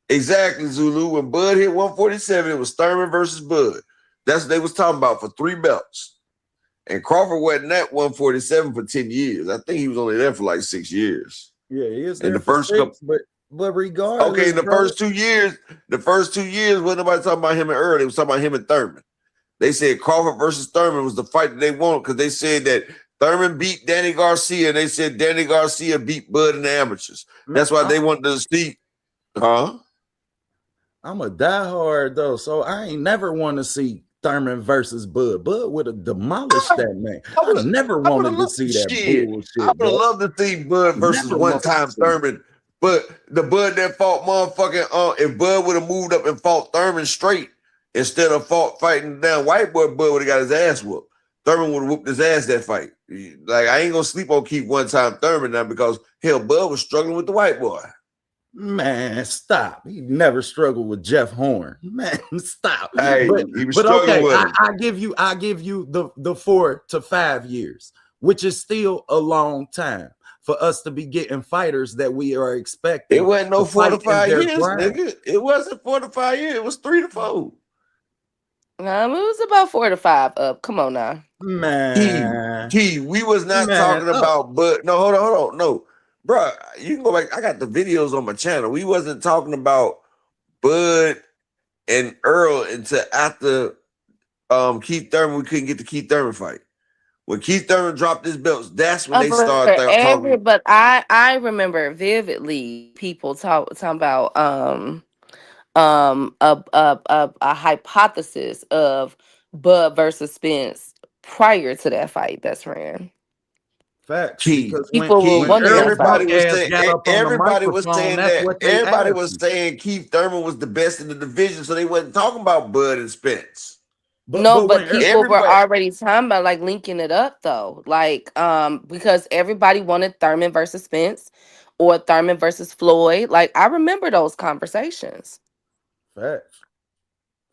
Exactly, Zulu. When Bud hit 147, it was Thurman versus Bud. That's what they was talking about for 3 belts. And Crawford wasn't at 147 for 10 years. I think he was only there for like 6 years. Yeah, he is In there the for first 6, couple. but Okay, regardless, in the bro. first 2 years, wasn't nobody talking about him and Earl. They was talking about him and Thurman. They said Crawford versus Thurman was the fight that they wanted because they said that Thurman beat Danny Garcia, and they said Danny Garcia beat Bud in the amateurs. That's why they wanted to see, huh? I'm a diehard though, so I ain't never want to see Thurman versus Bud. Bud would have demolished that man. I never I would wanted have to loved see that shit. I bullshit, would have bro. loved to see Bud versus Never one wanted to time see. Thurman. But the Bud that fought motherfucking if Bud would have moved up and fought Thurman straight instead of fighting down white boy, Bud would have got his ass whooped. Thurman would have whooped his ass that fight. Like I ain't gonna sleep on keep one time Thurman now because hell, Bud was struggling with the white boy. Man, stop. He never struggled with Jeff Horn. Man, stop. Hey, he was But struggling okay, with him. I give you the 4 to 5 years, which is still a long time for us to be getting fighters that we are expecting. It wasn't no to 4 to fight in 5 their years, prime. nigga. It wasn't 4 to 5 years. It was 3 to 4. It was about 4 to 5 up. Come on now. Man, we was not man, talking about, but no, hold on, no, bro. You can go back. I got the videos on my channel. We wasn't talking about Bud and Earl until after Keith Thurman. We couldn't get the Keith Thurman fight. When Keith Thurman dropped his belts, that's when they started talking. But I remember vividly people talking about a hypothesis of Bud versus Spence prior to that fight that's ran. facts. Key, Because People were when wondering Earl that everybody stuff. punk was ass saying, got up on the everybody was microphone, saying that's that. what they Everybody asked was him. saying Keith Thurman was the best in the division, so they wasn't talking about Bud and Spence. No, But when but people were Everybody, already talking about like linking it up though. Like because everybody wanted Thurman versus Spence or Thurman versus Floyd. Like I remember those conversations. facts.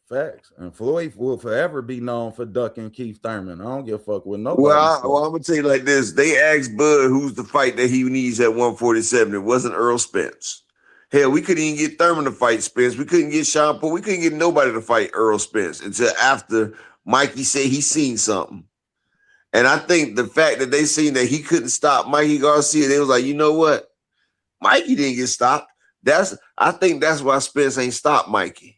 Facts. And Floyd will forever be known for ducking Keith Thurman. I don't give a fuck what nobody says. well, I'm gonna tell you like this: they asked Bud who's the fight that he needs at 147. It wasn't Earl Spence. Hell, we couldn't even get Thurman to fight Spence. We couldn't get Sean Paul. We couldn't get nobody to fight Earl Spence until after Mikey said he seen something. And I think the fact that they seen that he couldn't stop Mikey Garcia, they was like, you know what? Mikey didn't get stopped. I think that's why Spence ain't stopped Mikey.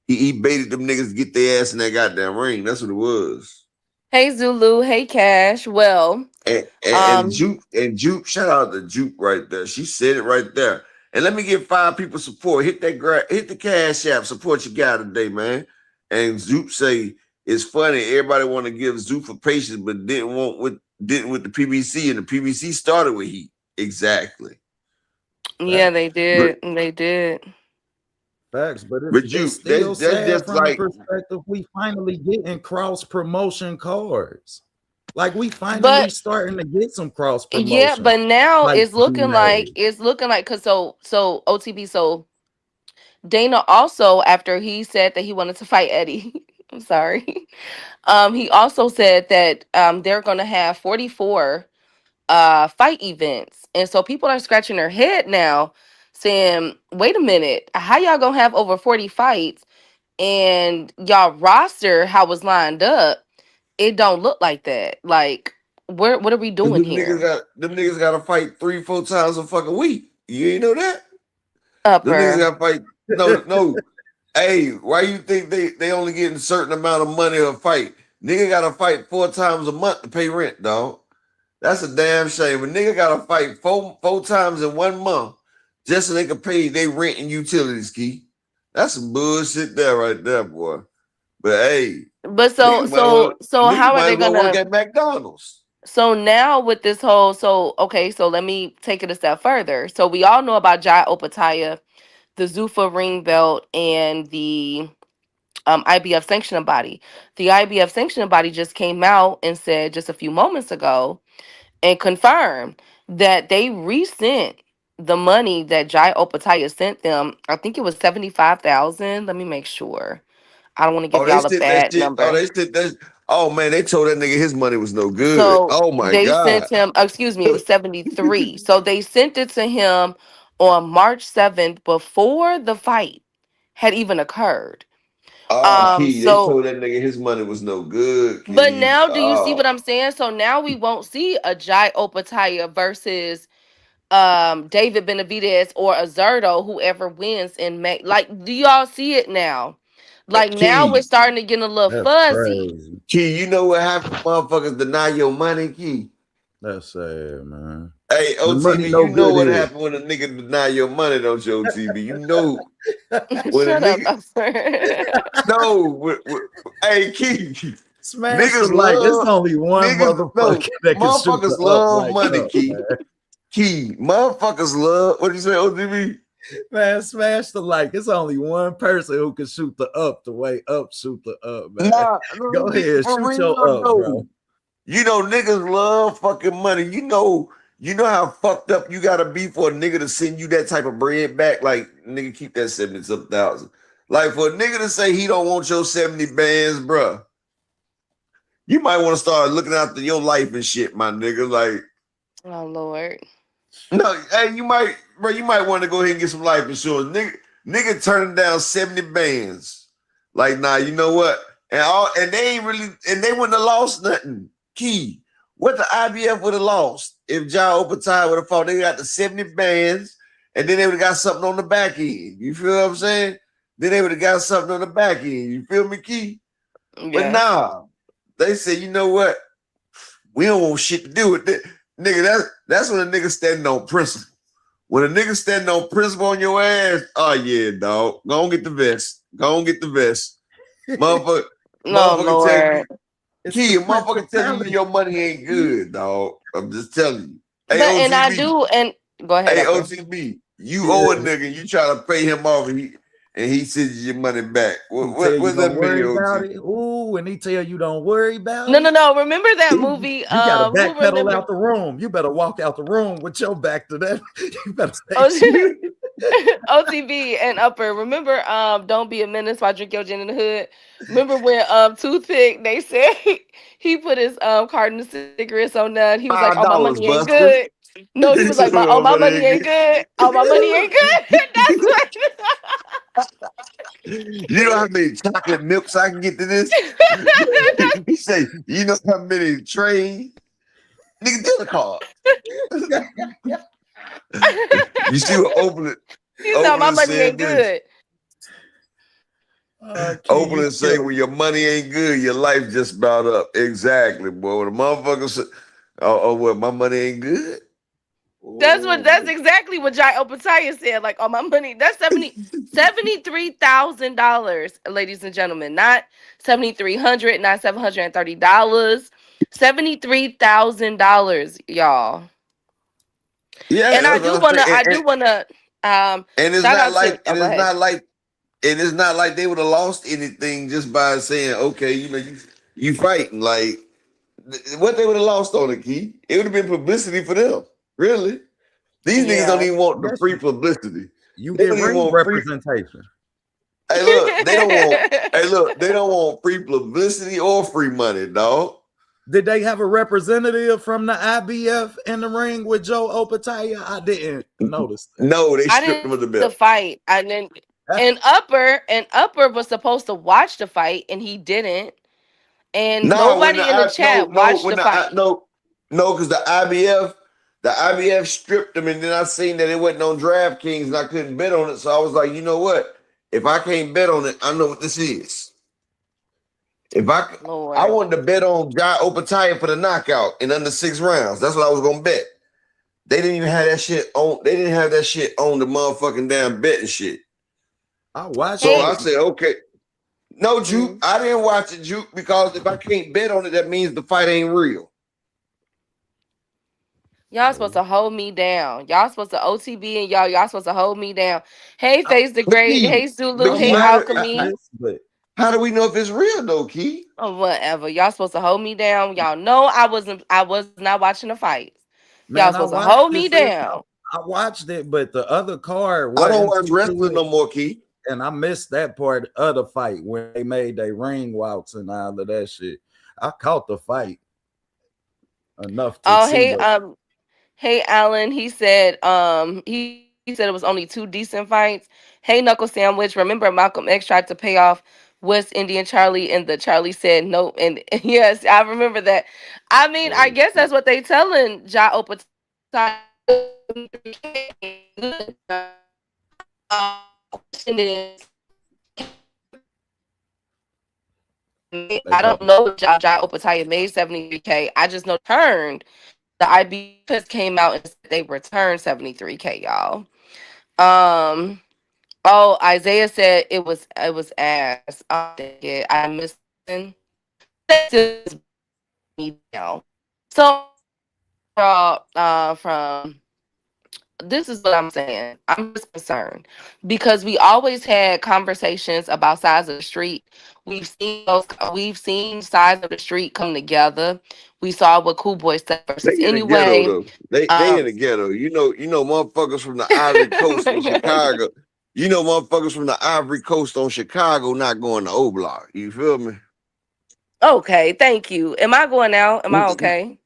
He baited them niggas to get their ass in that goddamn ring. That's what it was. Hey Zulu, hey Cash. Well, And Jupe, shout out to Jupe right there. She said it right there. And let me give 5 people support. Hit the Cash App. Support your guy today, man. And Jupe say it's funny. Everybody want to give Zoop for patience, but didn't with the PBC, and the PBC started with Heat. Exactly. yeah, they But did. They did. Facts, but Jupe, it's still that's sad just from the like perspective we finally getting cross promotion cards. Like we finally But starting to get some cross yeah, promotion but now fights it's be looking like made. cause so OTB so Dana also after he said that he wanted to fight Eddie. I'm sorry. He also said that they're gonna have 44 fight events. And so people are scratching their head now saying, wait a minute, how y'all gonna have over 40 fights and y'all roster how it's lined up? It don't look like that. Like, what are we doing here? them niggas got to fight 3-4 times a fucking week. You ain't know that? Them niggas Upper. got to fight. No. Hey, why you think they only getting a certain amount of money a fight? Nigga got to fight 4 times a month to pay rent, dog. That's a damn shame. A nigga got to fight four times in 1 month just so they can pay their rent and utilities, Key. That's some bullshit there right there, boy. But hey, But so niggas how are might they as well work gonna at McDonald's. so now with this whole okay, so let me take it a step further. So we all know about Jai Opataya, the Zufa ring belt, and the IBF sanctioning body. The IBF sanctioning body just came out and said just a few moments ago and confirmed that they resent the money that Jai Opataya sent them. I think it was 75,000. Let me make sure. I don't want to give Oh, they y'all a said that bad shit. Oh, number. they said that. Oh man, they told that nigga his money was no good. So Oh my they god. sent him, excuse me, it was 73. So they sent it to him on March 7th before the fight had even occurred. Oh, Key, they So told that nigga his money was no good, but Key. now do you see Oh, what I'm saying? So now we won't see a Jai Opataya versus David Benavidez or Azerto, whoever wins in May. Like, do y'all see it now? Like now we're Key, starting to get a little That's fuzzy. crazy. Key, you know what happened? Motherfuckers deny your money, Key. That's sad, man. Hey, The money OTB, no you know good what here. happened when a nigga deny your money, don't you, OTB? You know when a Shut up, nigga. Upper. No, hey, Key, Smash the niggas like. It's love only one niggas. motherfucker No, that can shoot the motherfuckers up love like money, up, Key. man. Key, motherfuckers love. What do you say, OTB? Man, smash the like. It's only one person who can shoot the up the way up shoot the up, man. Nah, no, Go ahead, for shoot real your up, though. bro. You know, niggas love fucking money. You know how fucked up you gotta be for a nigga to send you that type of bread back. Like, nigga, keep that 70-something thousand. Like, for a nigga to say he don't want your 70 bands, bruh, you might want to start looking after your life and shit, my nigga. Like, Oh Lord. no, hey, you might want to go ahead and get some life insurance. Nigga turning down 70 bands. Like, nah, you know what? And they ain't really, and they wouldn't have lost nothing. Key. What the IBF would have lost if John Opataya would have fought. They got the 70 bands, and then they would have got something on the back end. You feel what I'm saying? Then they would have got something on the back end. You feel me, Key? But Yes. nah, they said, you know what? We don't want shit to do with that. Nigga, that's when a nigga standing on principle. When a nigga standing on principle on your ass, oh yeah, dog. Go on get the vest. Go on get the vest. Motherfucker, No motherfucker tell you, Lord. It's the Key, a motherfucker telling you principality. your money ain't good, dog. I'm just telling you. Hey, But and I OTB. do and go ahead, Hey, Upper. OTB. You owe a Yeah. nigga, you try to pay him off and he sends you your money back. He tell you What's that don't worry video, about OTB? it. Ooh, and he tell you don't worry about No, no, it. no. Remember that Ooh, movie? you got to Who backpedal remember? out the room. You better walk out the room with your back to that. You better say Oh, OTB and Upper. Remember, Don't Be a Menace while Drink Your Gin in the Hood. Remember when Toothpick they said he put his carton of cigarettes on that. He was like, "Oh, my money $5, ain't Buster. good." No, he was like, "Oh, my money ain't good. Oh, my money ain't good." That's what. You know how many chocolate milks I can get to this? He say, you know how many trays? Nigga, deal the card. You see what He said, "My Oakland money said ain't this? good." Key, you Oakland say killed when your money ain't good, your life just about up. Exactly, boy. When a motherfucker say, oh, well, my money ain't good? That's Ooh. exactly what Jai Opataya said. Like, oh, my money, that's $73,000, ladies and gentlemen. Not 7,300, not $730. $73,000, y'all. Yeah, And that's what I'm saying. I do wanna And it's shout not out to like, oh and go it's ahead. not like, and it's not like they would have lost anything just by saying, okay, you fighting. Like, what they would have lost on it, Key? It would have been publicity for them. Really? These niggas don't Yeah. even want the yes, free publicity. you They get don't even ring want free. representation. Hey, look, they don't want. Hey, look, they don't want free publicity or free money, dog. Did they have a representative from the IBF in the ring with Joe Opataya? I didn't notice No, they I stripped didn't them of the see the belt. fight. And then that. and Upper was supposed to watch the fight and he didn't. And No, when the nobody in the I no chat no watched when the the I fight. no because the IBF stripped them, and then I seen that it wasn't on DraftKings, and I couldn't bet on it, so I was like, you know what? If I can't bet on it, I know what this is. If I Lord. wanted to bet on Jai Opataya for the knockout in under 6 rounds. That's what I was gonna bet. They didn't even have that shit on. They didn't have that shit on the motherfucking damn betting shit. I watched So Hey, I it. said, okay, no, Juke, mm, I didn't watch it, Juke, because if I can't bet on it, that means the fight ain't real. y'all supposed to hold me down. Y'all supposed to OTB and y'all supposed to hold me down. Hey, I, Face the But Great. Key, Hey, Zulu. I but Hey, Key, watched what? it, Alchemy. sis, but How do we know if it's real though, Key? Oh, whatever. Y'all supposed to hold me down. Y'all know I was not watching the fights. Y'all Man, I supposed to watched hold this. me down. I watched it, but the other card I don't wasn't watch into wrestling it. no more, Key. And I missed that part of the fight when they made their ring walks and all of that shit. I caught the fight enough to Oh, see hey, the hey, Alan. He said it was only two decent fights. Hey, Knuckle Sandwich. Remember, Malcolm X tried to pay off West Indian Charlie, and the Charlie said no. And yes, I remember that. I mean, I Oh, guess shit. that's what they telling Ja Opatai. Question is, they I cut. don't know if Ja Opatai made 73K. I just know turned. The IB just came out and said they returned 73K, y'all. Um. Oh, Isaiah said it was ass. I think it. I missed it. This is me now. So, from this is what I'm saying. I'm just concerned because we always had conversations about size of the street. We've seen those. We've seen size of the street come together. We saw what Cool Boy said They versus in the ghetto anyway. though. They in Um, the ghetto. Motherfuckers from the Ivory Coast in Chicago. Motherfuckers from the Ivory Coast on Chicago not going to O Block. You feel me? okay, thank you. Am I going out? Am I okay?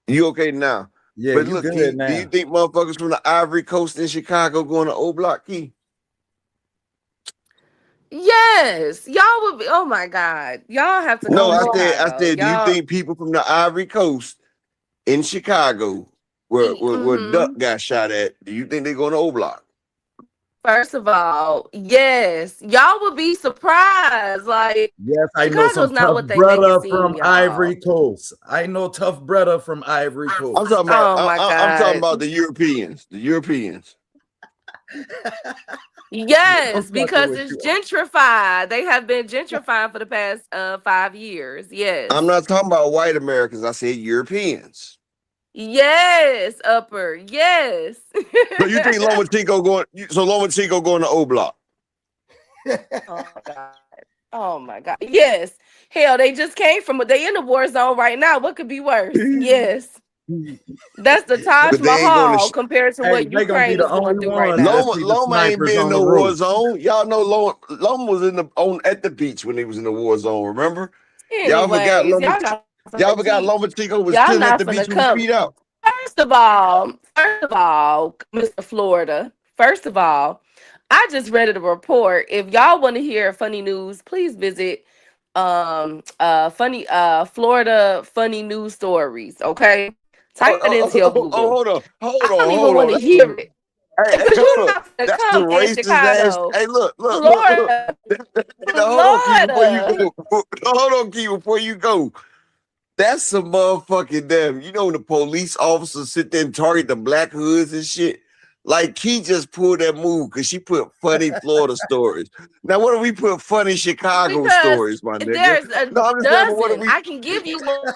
You okay now? Yeah, But you look, good Key, do you now. think motherfuckers from the Ivory Coast in Chicago going to O Block, Key? Yes, y'all would be. Oh my God, y'all have to No, come to I Chicago. said, do you Y'all, think people from the Ivory Coast in Chicago, where Duck mm-hmm. got shot at, do you think they going to O Block? First of all, yes, y'all would be surprised. Like Yes, I know Chicago's some not tough what they make it brother seem, from y'all. Ivory Coast. I know tough brother from Ivory I'm Coast. talking about, Oh my I'm talking God. about the Europeans, the Europeans. I'm Yes, fucking because with it's you. gentrified. They have been gentrifying for the past 5 years. I'm Yes. not talking about white Americans. I said Europeans. Yes, upper. Yes. So you think Lomachenko going? So Lomachenko going to O Block? Oh my God. Oh my God. Yes. Hell, they just came from they in the war zone right now. What could be worse? Yes. That's the Taj But they ain't going to. Mahal compared to Hey, what they gonna be Ukraine the is going only through right ones that now. see the Loma ain't snipers been in on the no war roof. zone. Y'all know Loma was in the on at the beach when he was in the war zone. Remember? Y'all forgot Anyways, Loma. y'all not Y'all finna forgot keep Lomachenko was y'all chilling at not the beach finna with his come. feet out. First of all, Mr. Florida. First of all, I just read a report. If y'all want to hear funny news, please visit funny Florida funny news stories. Okay, Oh, type it into your Google. hold on, I don't even want to That's hear it because hold you're on. not gonna That's the come in racist ass. Chicago, Hey, look. Florida, Now, hold on, Key, before you Florida. go. Hold on, Key, before you go. That's some motherfucking damn. When the police officers sit there and target the black hoods and shit. Like Key just pulled that move because she put funny Florida stories. Now, what if we put funny Chicago Because stories, my nigga? there's a No, I'm just saying, but what if dozen. we? I can give you one.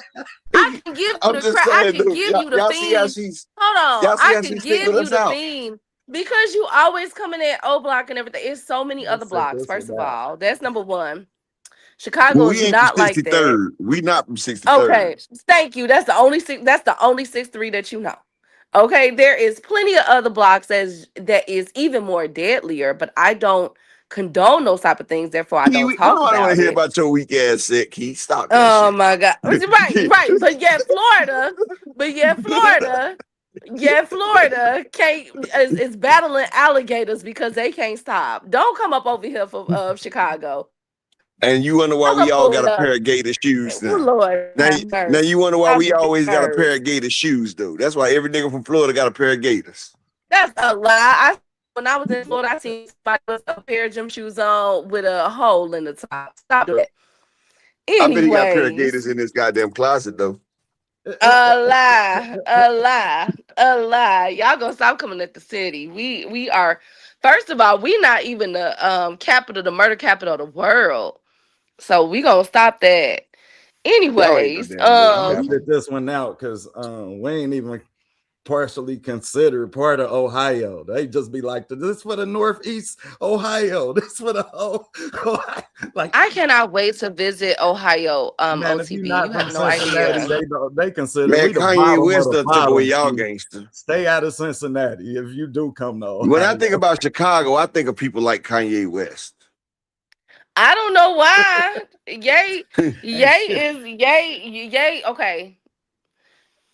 I can give you I'm the just crack. I saying, can dude. give you the Y'all see how bean. she's Hold on. y'all see I how can she's give singling you us the out. bean because you always coming at O Block and everything. It's so many other Let's set blocks. this First one of out. all, that's number one. Well, Chicago is we ain't from not like that. 63rd. We not from 63rd. Okay, thank you. That's the only 6'3" that you know. Okay, there is plenty of other blocks that is even more deadlier, but I don't condone those type of things. Therefore, I Key, don't talk nobody want about to hear it. about your weak ass set, Key. Stop that Oh shit. my God. Right, right. But Florida can't is battling alligators because they can't stop. Don't come up over here for Chicago. And you wonder why Come we up all over got a here. pair of gator shoes Oh, now. Lord, Now, have now mercy. you wonder why we Have always got a pair mercy. of gator shoes, though. That's why every nigga from Florida got a pair of gators. That's a lie. When I was in Florida, I seen somebody with a pair of gym shoes on with a hole in the top. Stop it. I bet he got a pair of Anyways. gators in his goddamn closet, though. A lie, a lie, a lie. Y'all gonna stop coming at the city. We are first of all, we not even the capital, the murder capital of the world. So we gonna stop that. Y'all ain't no Anyways, damn murder I'm gonna capital. sit this one out because we ain't even partially considered part of Ohio. They just be like, this for the Northeast Ohio. This for the whole Ohio. Like, I cannot wait to visit Ohio. man, if you're OTB, you not from have no Cincinnati, idea. they consider Man, we the Kanye bottom of West the done took away bottom. y'all G. gangster. Stay out of Cincinnati if you do come to Ohio. When I think about Chicago, I think of people like Kanye West. I don't know why. Yay shit. Yay. Okay,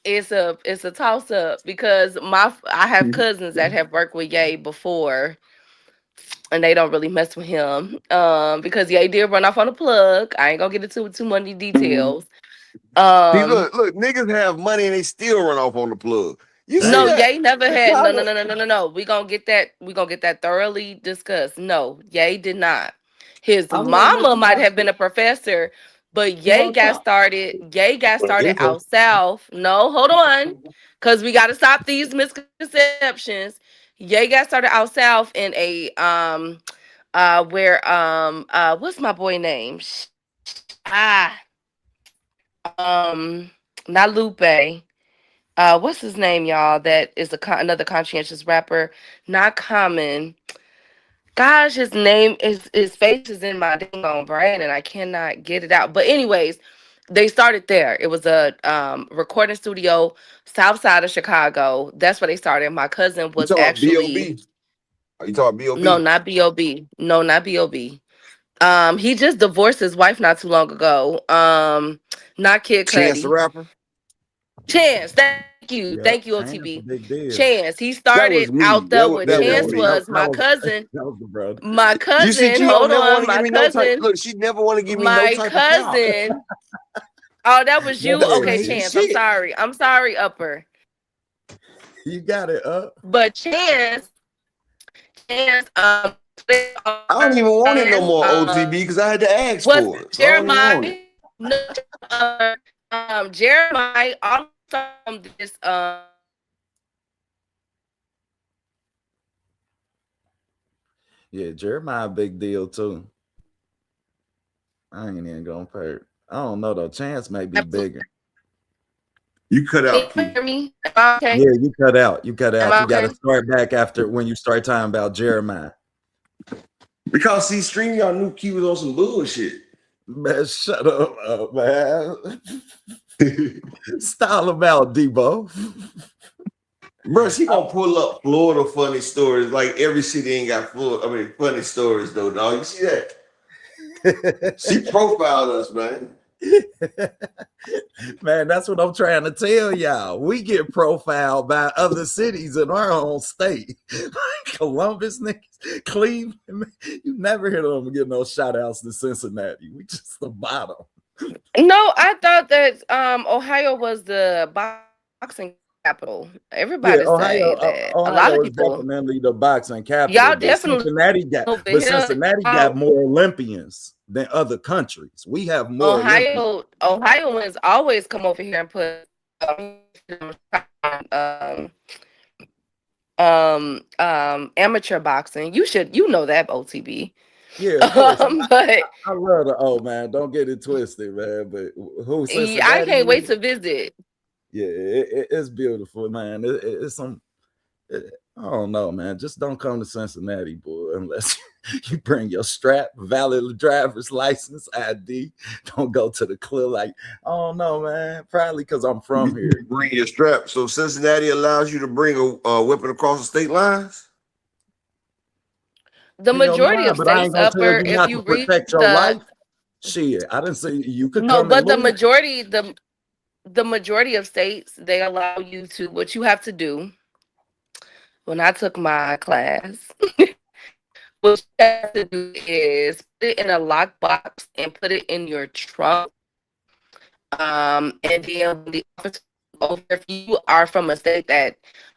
it's a toss up because I have cousins that have worked with Yay before, and they don't really mess with him. Because Ye did run off on a plug. I ain't gonna get into too many details. See, Um, look, niggas have money and they still run off on the plug. You see no, Damn. that? Ye never had Chicago. no. We gonna get that. We gonna get that thoroughly discussed. No, Ye did not. His I mean, but mama you might got have been a professor, but you Ye on got top. started. Ye got Well, started info. out south. No, hold on, because we got to stop these misconceptions. Ye got started out south in a where what's my boy name? Ah um not Lupe. What's his name, y'all? That is another conscientious rapper. Not Common. Gosh, his face is in my dang on brain, and I cannot get it out. But anyways, they started there. It was a recording studio south side of Chicago. That's where they started. My cousin You was talking about actually B.O.B.? Are you talking no, B.O.B.? not B.O.B. No, not B.O.B. He just divorced his wife not too long ago. Not Kid Chance the Cudi. Rapper? Chance, Yeah, thank you, Chance a OTB. big deal. Chance. He That started was me. out there where Yeah, That was Chance me. was my cousin. that was the brother. My You see, cousin, Gio hold never want on, to give my me no type. cousin, Look, she never want to give me no my type of clout. cousin. Oh, that was That's you. all Okay, right. Chance. I'm Shit. sorry. I'm sorry, Upper. You got it up. But Chance, I don't even want it no more OTB because I had to ask was for it. So I don't even want it. Jeremiah. No, Jeremiah also from this Yeah, Jeremiah big deal too. I ain't even gonna pay. I don't know though. Chance may be bigger. You cut Can you out, Key. hear me? Am I okay? Yeah, you cut out. You cut Am out. I You got to okay? start back after when you start talking about Jeremiah. Because see, Stream, y'all knew Key was on some bullshit. Man, shut up, man. Style him out, Debo. Bro, she gonna pull up Florida funny stories. Like every city ain't got funny stories though, dog. You see that? She profiled us, man. Man, that's what I'm trying to tell y'all. We get profiled by other cities in our own state. Columbus, niggas, Cleveland. You never hear them get no shout outs to Cincinnati. We just the bottom. No, I thought that Ohio was the boxing capital. Yeah, Everybody say that. A lot of Ohio is people, definitely the boxing capital, y'all but definitely over here. Cincinnati got more Olympians than other countries. We have more Olympians. Ohioans always come over here and put um, amateur boxing. You know that OTB. Yeah, of course. But I love the old man. Don't get it twisted, man. But who I Cincinnati can't wait is? to visit. Yeah, it's beautiful, man. It's some. I don't know, man. Just don't come to Cincinnati, boy, unless you bring your strap, valid driver's license, ID. Don't go to the club like, I don't know, man. Probably because I'm from here. You bring your strap. So Cincinnati allows you to bring a weapon across the state lines? The Hell majority nah, of but I states, ain't gonna tell upper, you if not to you read protect your the life. Shit, I didn't say you could no, come and but the loot. majority, the majority of states, they allow you to, what you have to do when I took my class, what you have to do is put it in a lockbox and put it in your trunk. And then when the officer over, if you are from a state that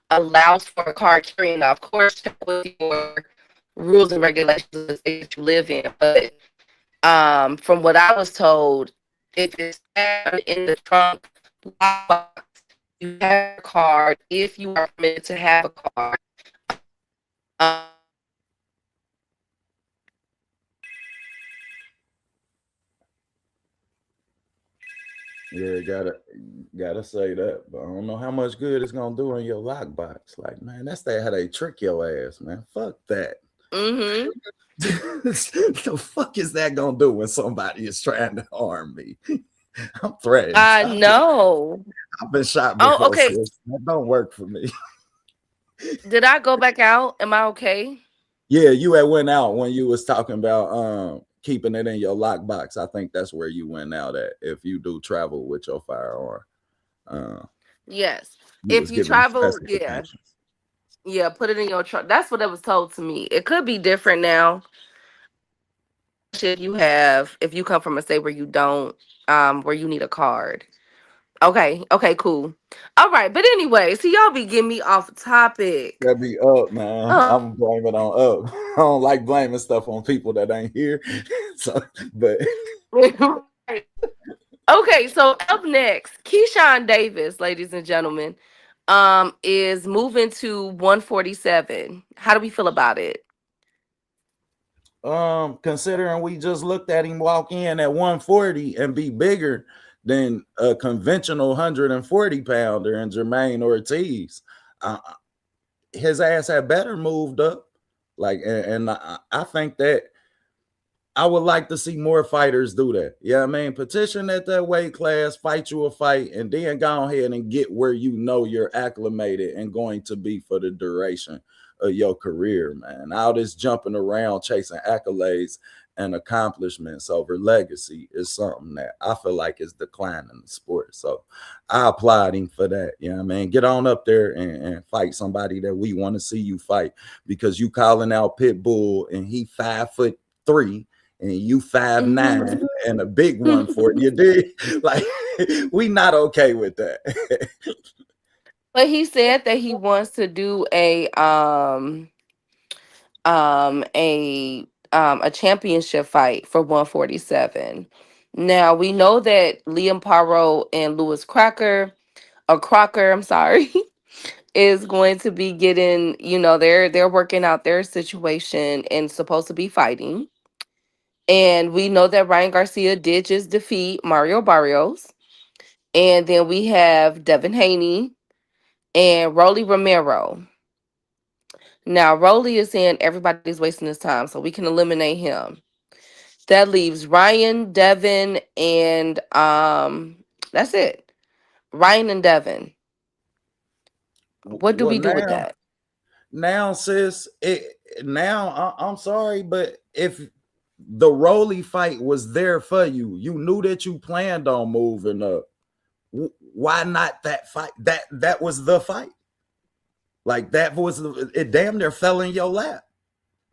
allows for a car carrying, of course, check with your rules and regulations of the state that you live in. But from what I was told, if it's in the trunk lockbox, you have a card. If you are permitted to have a card, um, Yeah, gotta say that, but I don't know how much good it's gonna do in your lockbox. Like, man, that's how they trick your ass, man. Fuck that. Mm-hmm. The fuck is that gonna do when somebody is trying to harm me? I'm threatened. I know. I've been shot Oh, before, okay. sis. That don't work for me. Did I go back out? Am I okay? Yeah, you had went out when you was talking about keeping it in your lockbox. I think that's where you went out at if you do travel with your firearm. Uh, Yes. you If was you giving travel, yeah. specifications. Yeah, put it in your truck. That's what it was told to me. It could be different now. If you come from a state where you don't, where you need a card. Okay, cool. All right, but anyway, so y'all be getting me off topic. That be up, man. Oh, I'm blaming it on up. I don't like blaming stuff on people that ain't here. So, but right. Okay, so up next, Keyshawn Davis, ladies and gentlemen, is moving to 147. How do we feel about it? considering we just looked at him walk in at 140 and be bigger than a conventional 140 pounder and Jermaine Ortiz, uh, his ass had better moved up. Like, and I think that I would like to see more fighters do that. Yeah, I mean, petition at that weight class, fight you a fight, and then go ahead and get where you know you're acclimated and going to be for the duration of your career, man. All this jumping around, chasing accolades and accomplishments over legacy is something that I feel like is declining the sport. So I applaud him for that. You know what I mean? Get on up there and fight somebody that we want to see you fight, because you calling out Pitbull and he 5'3" and you 5'9" and a big one for it. You did, like, we not okay with that. But he said that he wants to do a championship fight for 147. Now we know that Liam Paro and Lewis Crocker, I'm sorry, is going to be getting, they're working out their situation and supposed to be fighting. And we know that Ryan Garcia did just defeat Mario Barrios. And then we have Devin Haney and Rolly Romero. Now, Rolly is saying everybody's wasting his time, so we can eliminate him. That leaves Ryan, Devin, and that's it. Ryan and Devin. What do Well, we do with that? now, sis, I'm sorry, but if the Rolly fight was there for you, you knew that you planned on moving up. Why not that fight? That was the fight. Like, that was it. Damn near fell in your lap.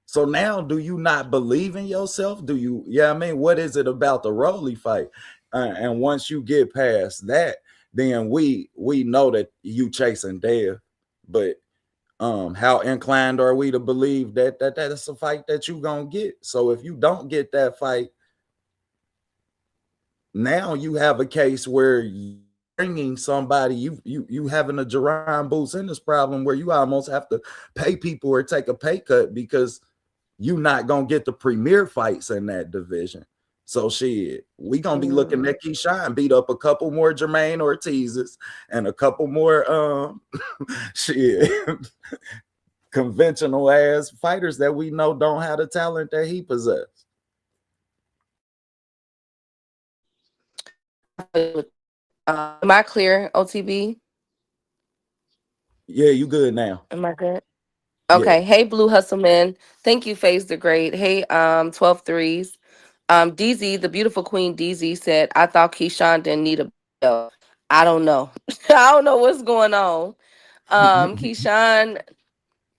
So now, do you not believe in yourself? Do you? Yeah, I mean, what is it about the Rolly fight? And once you get past that, then we know that you chasing Dev. But how inclined are we to believe that is a fight that you gonna get? So if you don't get that fight, now you have a case where you bringing somebody, you having a Jerron Boots in this problem where you almost have to pay people or take a pay cut because you not gonna get the premier fights in that division. So shit, we gonna be looking at Keyshawn beat up a couple more Jermaine Ortizes and a couple more shit conventional ass fighters that we know don't have the talent that he possesses. Am I clear, OTB? Yeah, you good now. Am I good? Yeah. Okay. Hey, Blue Hustle Man. Thank you, Phase the Great. Hey, 12 threes. DZ, the beautiful queen DZ said, I thought Keyshawn didn't need a belt. I don't know. I don't know what's going on. Keyshawn,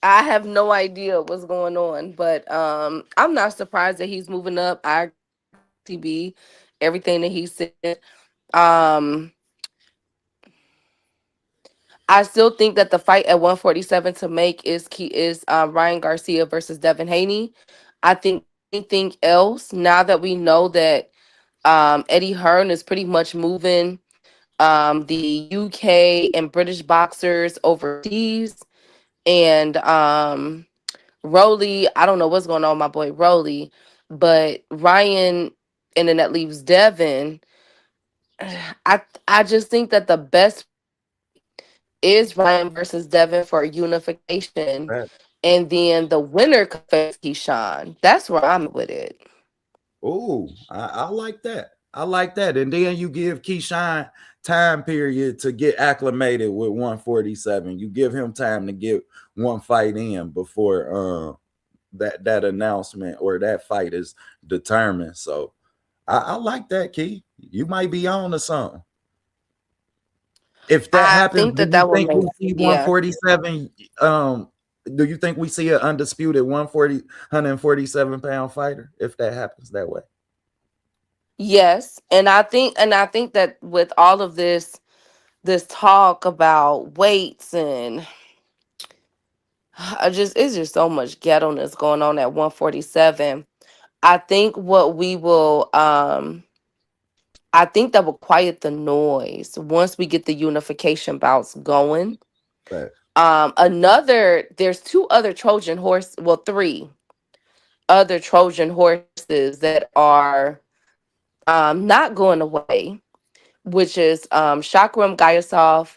I have no idea what's going on, but I'm not surprised that he's moving up. I TB everything that he said. Um, I still think that the fight at 147 to make is Ryan Garcia versus Devin Haney. I think anything else now that we know that Eddie Hearn is pretty much moving the UK and British boxers overseas, and Rolly, I don't know what's going on with my boy Rolly, but Ryan, and then that leaves Devin. I just think that the best is Ryan versus Devin for unification, and then the winner could face Keyshawn. That's where I'm with it. Oh, I like that. I like that. And then you give Keyshawn time period to get acclimated with 147. You give him time to get one fight in before that announcement or that fight is determined. So I like that, Key. You might be on to something. If that I happens, think do that you that will think make, we see yeah. 147? Do you think we see an undisputed 147 pound fighter if that happens that way? Yes, and I think that with all of this talk about weights and it's just so much ghetto-ness going on at 147. I think what we will I think that will quiet the noise once we get the unification bouts going. Right. There's two other Trojan horse, well, three other Trojan horses that are not going away, which is Shakram Gayasov,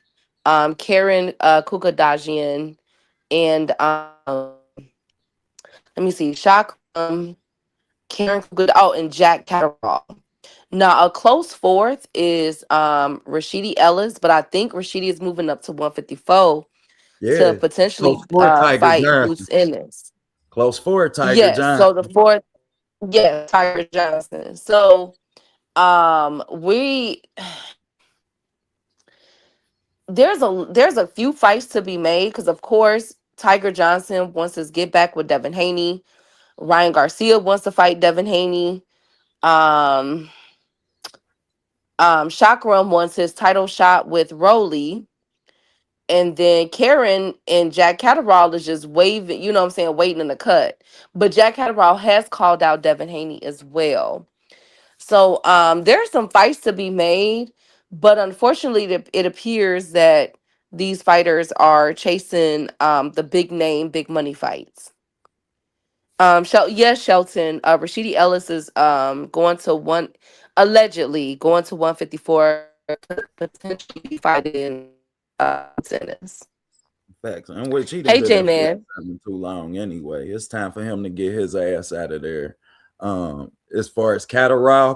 Karen Kukadajian, and let me see, Shakram, Karen Kukad, oh, and Jack Catterall. Now, a close fourth is Rashidi Ellis, but I think Rashidi is moving up to 154 to Yeah. Close potentially four, Tiger fight Johnson. Bruce Ennis. Close four, Tiger Yes, so the Johnson. fourth, yes, Tiger Johnson. So we there's a few fights to be made because of course Tiger Johnson wants to get back with Devin Haney. Ryan Garcia wants to fight Devin Haney. Um Chakram wants his title shot with Rolly. And then Karen and Jack Catterall is just waving, you know what I'm saying, waiting in the cut. But Jack Catterall has called out Devin Haney as well. So there's some fights to be made, but unfortunately, it appears that these fighters are chasing the big name, big money fights. Yes, Shelton. Rashidi Ellis is going to one, allegedly going to 154, potentially fighting tennis. Facts. And which he done Hey, been J at Man. 47 too long anyway. It's time for him to get his ass out of there. As far as Catterall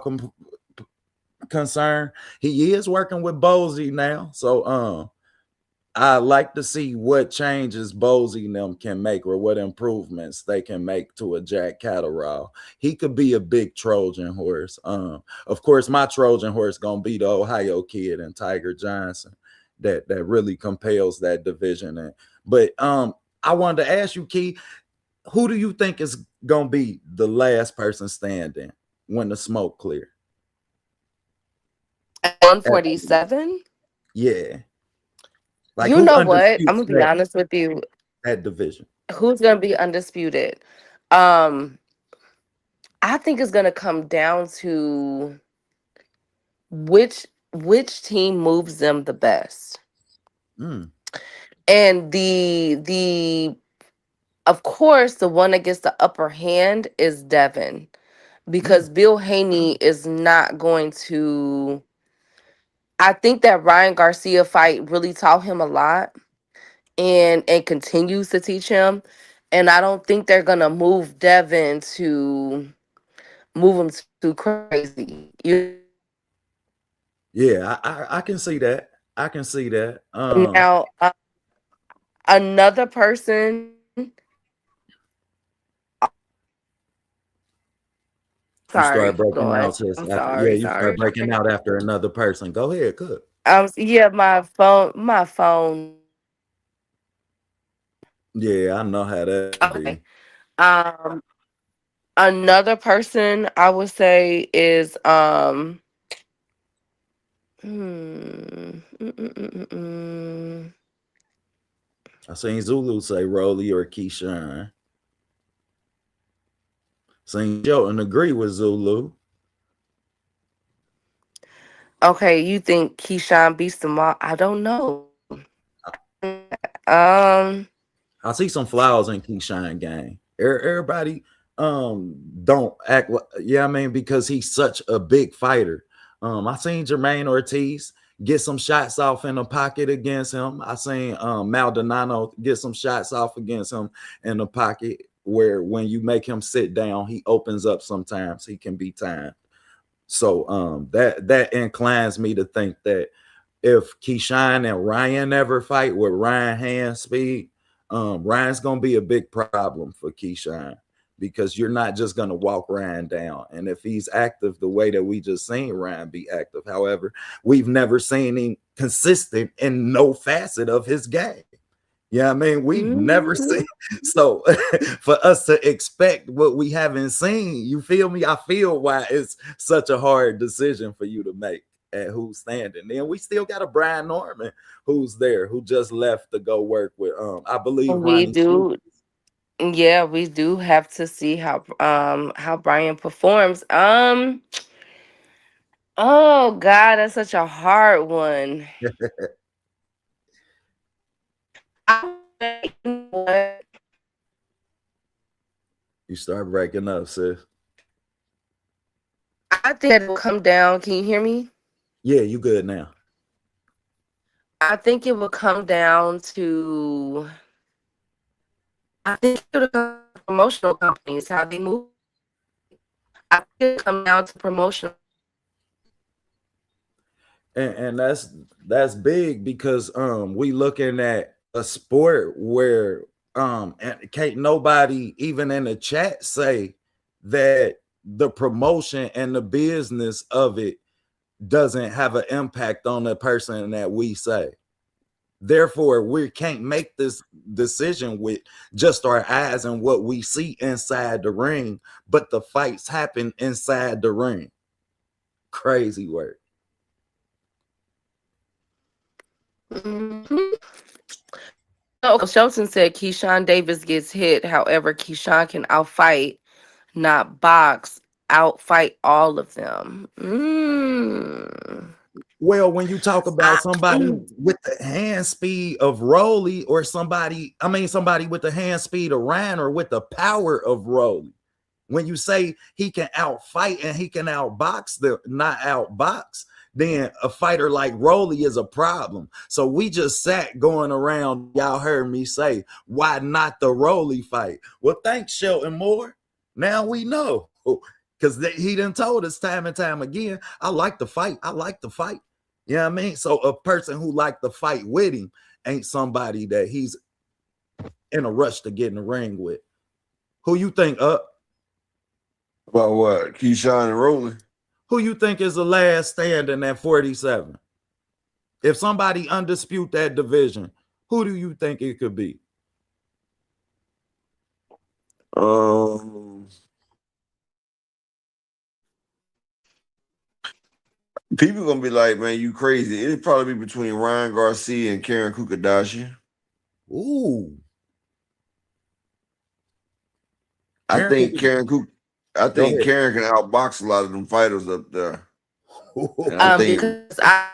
concerned, he is working with Bozy now. So I like to see what changes Bozy and them can make or what improvements they can make to a Jack Catterall. He could be a big Trojan horse. Of course, my Trojan horse gonna be the Ohio kid and Tiger Johnson. That really compels that division. But I wanted to ask you, Key, who do you think is gonna be the last person standing when the smoke clear? At 147. Yeah, like You who know what? I'm undisputed gonna be honest with you. that division? Who's gonna be undisputed? Um, I think it's gonna come down to which team moves them the best. Mm, And the of course the one that gets the upper hand is Devin mm, because Bill Haney is not going to. I think that Ryan Garcia fight really taught him a lot and continues to teach him. And I don't think they're gonna move Devin to move him too crazy. You know what I'm saying? yeah, I can see that. I can see that. Now, another person. You Sorry, start hold breaking on. out just I'm after, yeah, sorry, you start sorry. breaking out after another person. Go ahead, cook. Yeah, my phone. Yeah, I know how that be. Okay. Um, Another person I would say is mm, mm, mm, mm, mm. I seen Zulu say Rolly or Keyshawn. Seen Joe and agree with Zulu. Okay, you think Keyshawn beats them all? I don't know. Um, I see some flaws in Keyshawn game. Everybody don't act like, yeah, I mean, because he's such a big fighter. I seen Jermaine Ortiz get some shots off in the pocket against him. I seen Maldonado get some shots off against him in the pocket, where when you make him sit down, he opens up sometimes. He can be timed. So that inclines me to think that if Keyshawn and Ryan ever fight with Ryan hand speed, Ryan's gonna be a big problem for Keyshawn, because you're not just gonna walk Ryan down. And if he's active the way that we just seen Ryan be active, however, we've never seen him consistent in no facet of his game. Yeah, I mean, we've never seen. So for us to expect what we haven't seen, you feel me? I feel why it's such a hard decision for you to make at who's standing. Then we still got a Brian Norman who's there, who just left to go work with I believe We Ronnie. do, yeah, we do have to see how Brian performs. Oh God, that's such a hard one. I, you know what? You start breaking up, sis. I think it will come down. Can you hear me? Yeah, you good now. I think it will come down to. I think it will come to promotional companies how they move. I think it will come down to promotional. And that's big, because we looking at a sport where and can't nobody even in the chat say that the promotion and the business of it doesn't have an impact on the person that we say. Therefore, we can't make this decision with just our eyes and what we see inside the ring, but the fights happen inside the ring. Crazy work. Mm-hmm. So Shelton said Keyshawn Davis gets hit. However, Keyshawn can outfight, not box, outfight all of them. Well, when you talk about somebody Mm. with the hand speed of Rolly, or somebody with the hand speed of Ryan, or with the power of Rolly, when you say he can outfight and he can outbox, not outbox, then a fighter like Rolly is a problem. So we just sat going around, y'all heard me say, why not the Rolly fight? Well, thanks, Shelton Moore. Now we know, because he done told us time and time again, I like the fight. I like the fight. You know what I mean? So a person who like to fight with him ain't somebody that he's in a rush to get in the ring with. Who you think up? About what? Keyshawn and Rolling. Who you think is the last standing at 47? If somebody undispute that division, who do you think it could be? People gonna be like, man, you crazy. It'd probably be between Ryan Garcia and Karen Kukadashi. Ooh. I think Karen can outbox a lot of them fighters up there. And I think Because I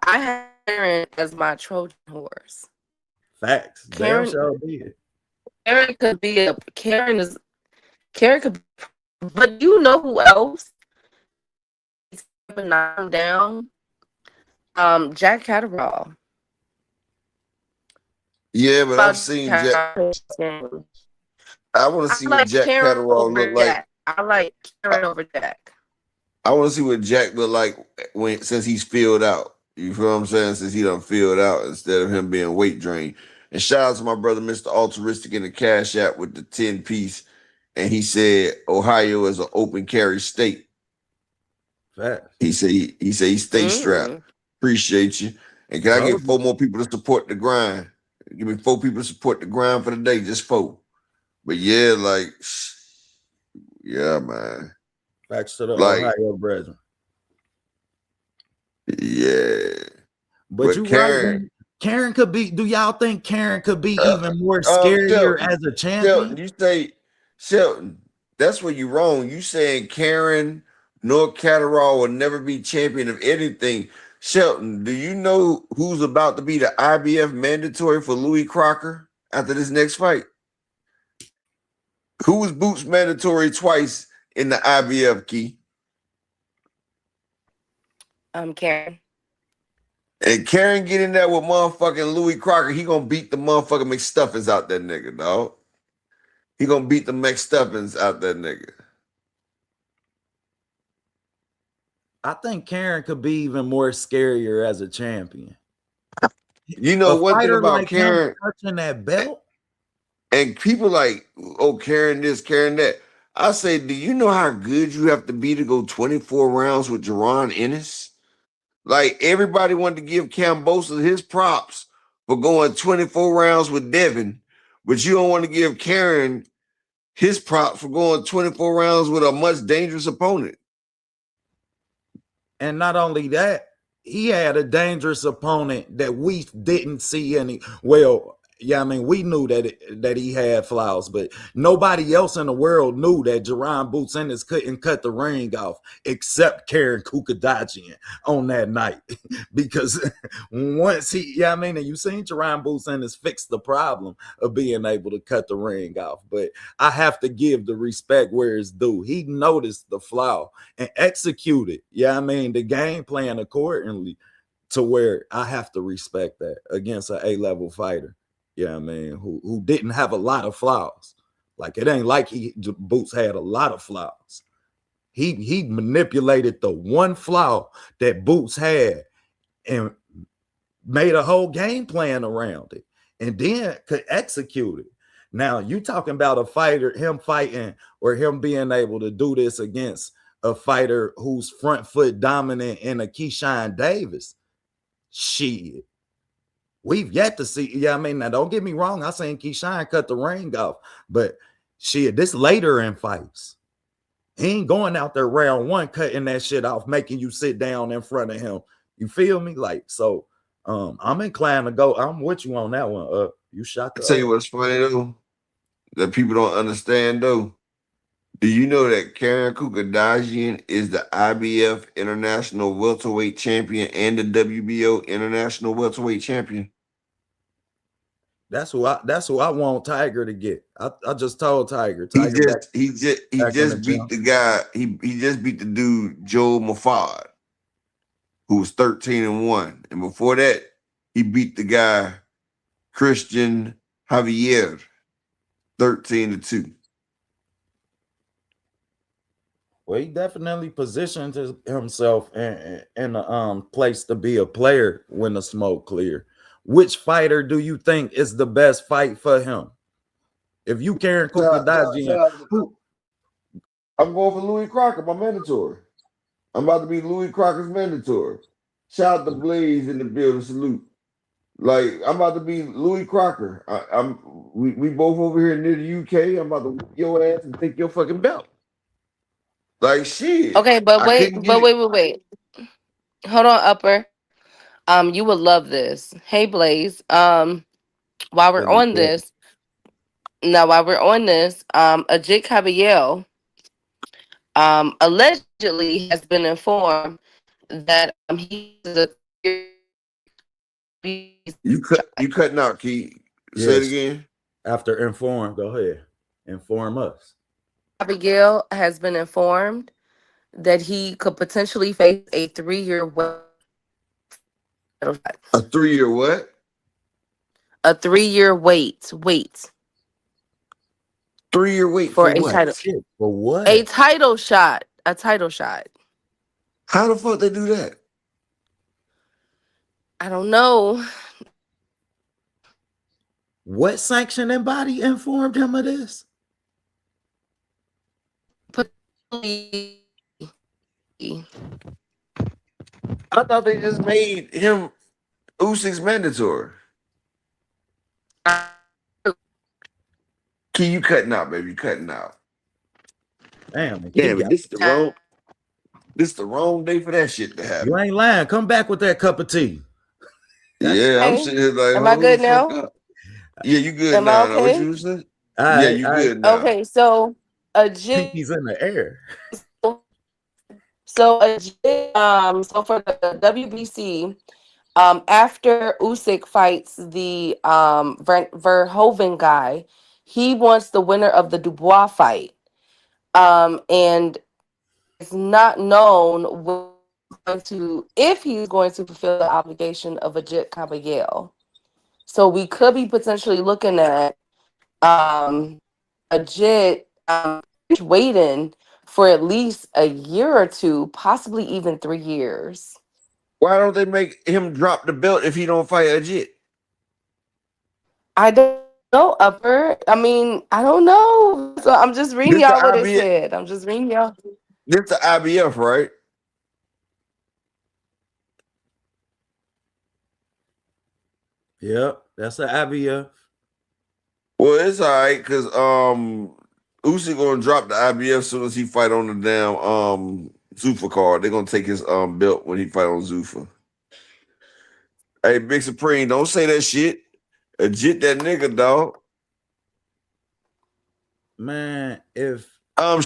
have Karen as my Trojan horse. Facts. Karen, Karen could be Karen could, but you know who else? Knock him down. Jack Catterall. Yeah, but I've seen Jack. I want to see what Jack Catterall look like. I like Karen over Jack. I want to see what Jack look like since he's filled out. You feel what I'm saying? Since he done filled out instead of him being weight drained. And shout out to my brother, Mr. Altruistic, in the Cash App with the 10-piece. And he said Ohio is an open carry state. Facts. He said he stay strapped. Appreciate you. And can I get 4 more people to support the grind? Give me 4 people to support the grind for the day, just 4. But yeah, like, yeah, man. Facts to the Ohio brethren. Yeah. But you Karen, right. Karen could be, do y'all think Karen could be even more scarier Shelton, as a champion? Shelton, you say, Shelton, that's where you're wrong. You saying Karen nor Catterall will never be champion of anything. Shelton, do you know who's about to be the IBF mandatory for Louis Crocker after this next fight? Who was Boots mandatory twice in the IBF, Key? Karen. And Karen get in there with motherfucking Louis Crocker, he gonna beat the motherfucking McStuffins out that nigga, dog. He gonna beat the McStuffins out that nigga. I think Karen could be even more scarier as a champion. You know A one thing fighter about like him Karen, touching that belt. and people like, oh, Karen this, Karen that. I say, do you know how good you have to be to go 24 rounds with Jerron Ennis? Like everybody wanted to give Cambosa his props for going 24 rounds with Devin, but you don't want to give Karen his props for going 24 rounds with a much dangerous opponent. And not only that, he had a dangerous opponent that we didn't see any. Well, yeah, I mean, we knew that he had flaws, but nobody else in the world knew that Jerron Boots Ennis couldn't cut the ring off except Karen Kukadajian on that night. Because once he, yeah, I mean, and you seen Jerron Boots Ennis fix the problem of being able to cut the ring off. But I have to give the respect where it's due. He noticed the flaw and executed, yeah, I mean, the game plan accordingly to where I have to respect that against an A-level fighter. Yeah, I mean, who didn't have a lot of flaws. Like it ain't like Boots had a lot of flaws. He manipulated the one flaw that Boots had and made a whole game plan around it, and then could execute it. Now you talking about a fighter, him fighting or him being able to do this against a fighter who's front foot dominant in a Keyshawn Davis. Shit. We've yet to see. Yeah, I mean, now don't get me wrong. I seen Keyshawn cut the ring off, but shit, this later in fights. He ain't going out there round one cutting that shit off, making you sit down in front of him. You feel me? Like, so I'm inclined to go. I'm with you on that one. You shot I the tell you what's funny though, that people don't understand though. Do you know that Karen Kukadajian is the IBF International Welterweight Champion and the WBO International Welterweight Champion? That's who I want Tiger to get. I just told Tiger. He Tiger back just he just he back in the just beat gym. the guy. He just beat the dude Joe Mafad, who was 13-1, and before that he beat the guy Christian Javier 13-2. Well, he definitely positioned himself in a place to be a player when the smoke clear. Which fighter do you think is the best fight for him? If you Karen Kukadajian, who I'm going for Louis Crocker, my mandatory. I'm about to be Louis Crocker's mandatory. Shout out to Blaze in the building. Salute. Like I'm about to be Louis Crocker. We both over here near the UK. I'm about to whip your ass and take your fucking belt. Like shit. Okay, but I wait, couldn't get but it. wait. Hold on, Upper. You would love this. Hey, Blaze. While we're let me on check. this, Ajit Caballero, allegedly has been informed that he is a You cutting out, Key. Say it Yes. again. After inform, go ahead. Inform us. Abigail has been informed that he could potentially face a 3-year wait. A 3-year what? A 3-year wait 3-year wait for for a what? title, Shit, for what? a title shot. How the fuck they do that? I don't know. What sanctioning body informed him of this? I thought they just made him Usyk's mandatory. Key, you cutting out, baby. You cutting out. Damn, and Damn Key it, got, this the wrong day for that shit to you happen. ain't lying. Come back with that cup of tea. Yeah, I'm Okay. sitting here like, Am I hold the good fuck now? up. Yeah, you good Am I now. Now what okay? you said? Yeah, I you I good now. Okay, so Ajit, pinkies in the air. so for the WBC, after Usyk fights the Verhoeven guy, he wants the winner of the Dubois fight. And it's not known if he's going to fulfill the obligation of a Jit Caballero. So we could be potentially looking at a Jit waiting for at least a year or two, possibly even 3 years. Why don't they make him drop the belt if he don't fight a Jit? I don't know, Upper. I mean, I don't know. So I'm just reading This the y'all what it IBF. said. I'm just reading y'all. This the IBF, right? Yep, that's an IBF. Well, it's all right because Usyk gonna drop the IBF as soon as he fight on the damn Zuffa card. They're gonna take his belt when he fight on Zuffa. Hey, Big Supreme, don't say that shit. Jit that nigga, dog. Man, if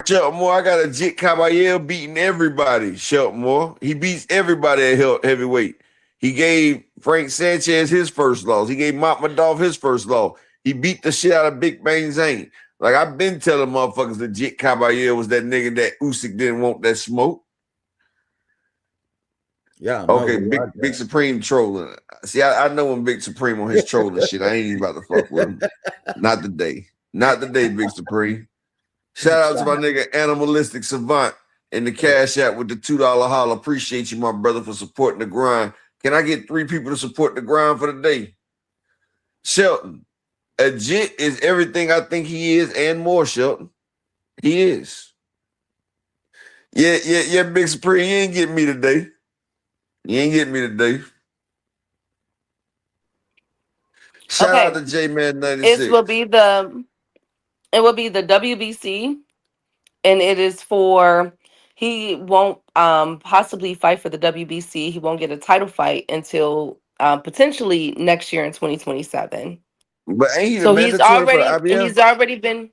Shelton Moore, I got a Jit Caballero beating everybody. Shelton Moore, he beats everybody at heavyweight. He gave Frank Sanchez his first loss. He gave Makhmudov his first loss. He beat the shit out of Big Bang Zane. Like, I've been telling motherfuckers that Jit Caballero was that nigga that Usyk didn't want that smoke. yeah, Okay, Big Supreme trolling. See, I know when Big Supreme on his trolling shit, I ain't even about to fuck with him. Not today. Not today, Big Supreme. Shout out to my nigga Animalistic Savant in the Cash App with the $2 holler. Appreciate you, my brother, for supporting the grind. Can I get 3 people to support the grind for the day? Shelton, a Jit is everything I think he is and more, Shelton. He is. Yeah, Big Supreme, you ain't getting me today. You ain't getting me today. Shout out to J-Man 96. It will be the WBC, and it is for he won't possibly fight for the WBC. He won't get a title fight until potentially next year in 2027. But ain't he the So mandatory for the IBF? he's already been.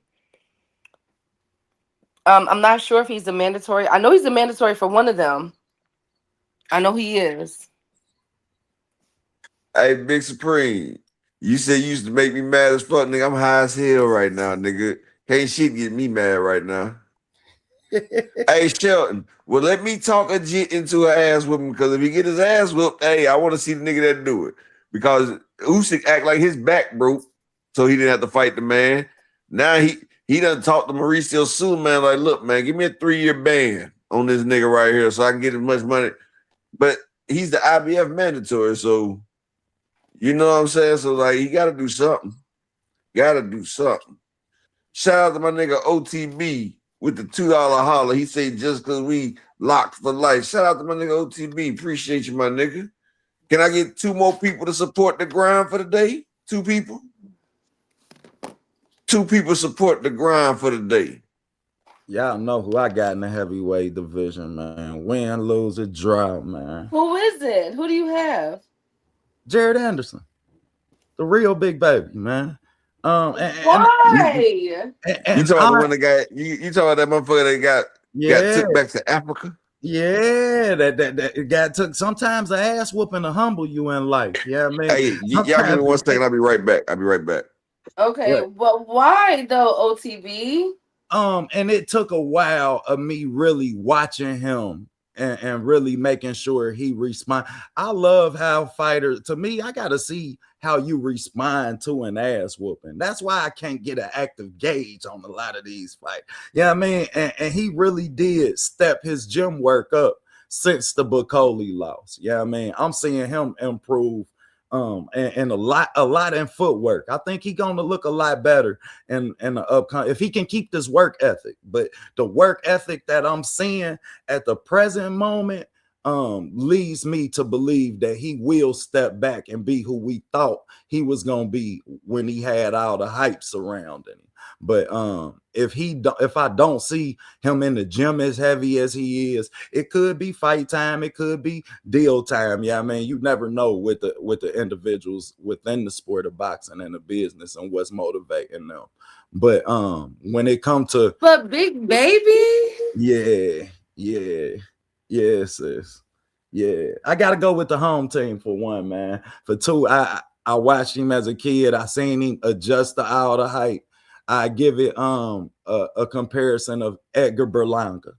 I'm not sure if he's a mandatory. I know he's a mandatory for one of them. I know he is. Hey, Big Supreme, you said you used to make me mad as fuck, nigga. I'm high as hell right now, nigga. Can't shit get me mad right now. Hey, Shelton, well, let me talk a Jit into her ass whooping because if he get his ass whooped, hey, I want to see the nigga that do it. Because Usyk act like his back broke, so he didn't have to fight the man. Now he done talked to Mauricio Suleiman like, look, man, give me a 3-year ban on this nigga right here so I can get as much money. But he's the IBF mandatory, so you know what I'm saying? So, like, he got to do something. Got to do something. Shout out to my nigga OTB with the $2 holler. He said just because we locked for life. Shout out to my nigga OTB. Appreciate you, my nigga. Can I get 2 more people to support the grind for the day? 2 people? 2 people support the grind for the day. Y'all know who I got in the heavyweight division, man. Win, lose, or draw, man. Who is it? Who do you have? Jared Anderson, the real big baby, man. Why? You talking about the one that got you talking about that motherfucker that got took back to Africa? Yeah, that got took. Sometimes the ass whooping to humble you in life. Yeah, man. Hey, y'all give me 1 second. I'll be right back. Okay, but why though, OTB? And it took a while of me really watching him and really making sure he respond. I love how fighters, to me, I gotta see how you respond to an ass whooping. That's why I can't get an active gauge on a lot of these fights. Yeah, I mean, and he really did step his gym work up since the Bacoli loss. Yeah, I mean, I'm seeing him improve and a lot in footwork. I think he's gonna look a lot better in the upcoming if he can keep this work ethic. But the work ethic that I'm seeing at the present moment leads me to believe that he will step back and be who we thought he was gonna be when he had all the hype surrounding him. But if I don't see him in the gym as heavy as he is, it could be fight time, it could be deal time. Yeah, I mean, you never know with the individuals within the sport of boxing and the business and what's motivating them. But when it comes to big baby, yeah, sis. Yeah, I gotta go with the home team for one, man. For two, I watched him as a kid. I seen him adjust to all the height. I give it a comparison of Edgar Berlanga.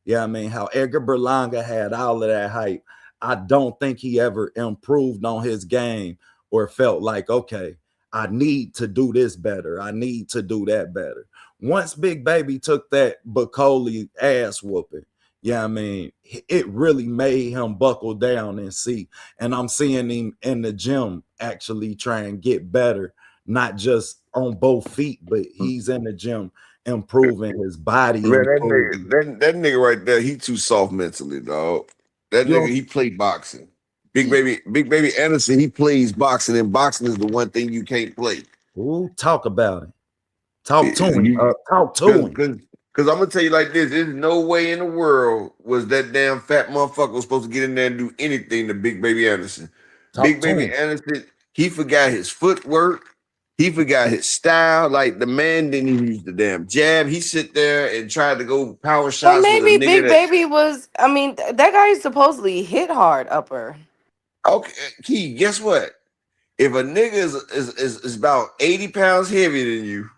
Yeah, I mean, how Edgar Berlanga had all of that hype. I don't think he ever improved on his game or felt like, okay, I need to do this better. I need to do that better. Once Big Baby took that Bacoli ass whooping, yeah, I mean, it really made him buckle down and see. And I'm seeing him in the gym actually try and get better, not just on both feet, but he's in the gym improving his body, Man, improving. that nigga right there, he too soft mentally, dog. That You nigga, don't he played boxing. Big baby Anderson, he plays boxing, and boxing is the one thing you can't play. ooh, talk about it. Talk to him. You, Talk to cause, him. cause, cause I'm gonna tell you like this: there's no way in the world was that damn fat motherfucker was supposed to get in there and do anything to Big Baby Anderson. Talk Big to Baby him. Anderson, he forgot his footwork. He forgot his style. Like the man didn't even use the damn jab. He sit there and tried to go power But shots with a maybe nigga Big that Baby was. I mean, that guy supposedly hit hard upper. okay, Key, guess what? If a nigga is about 80 pounds heavier than you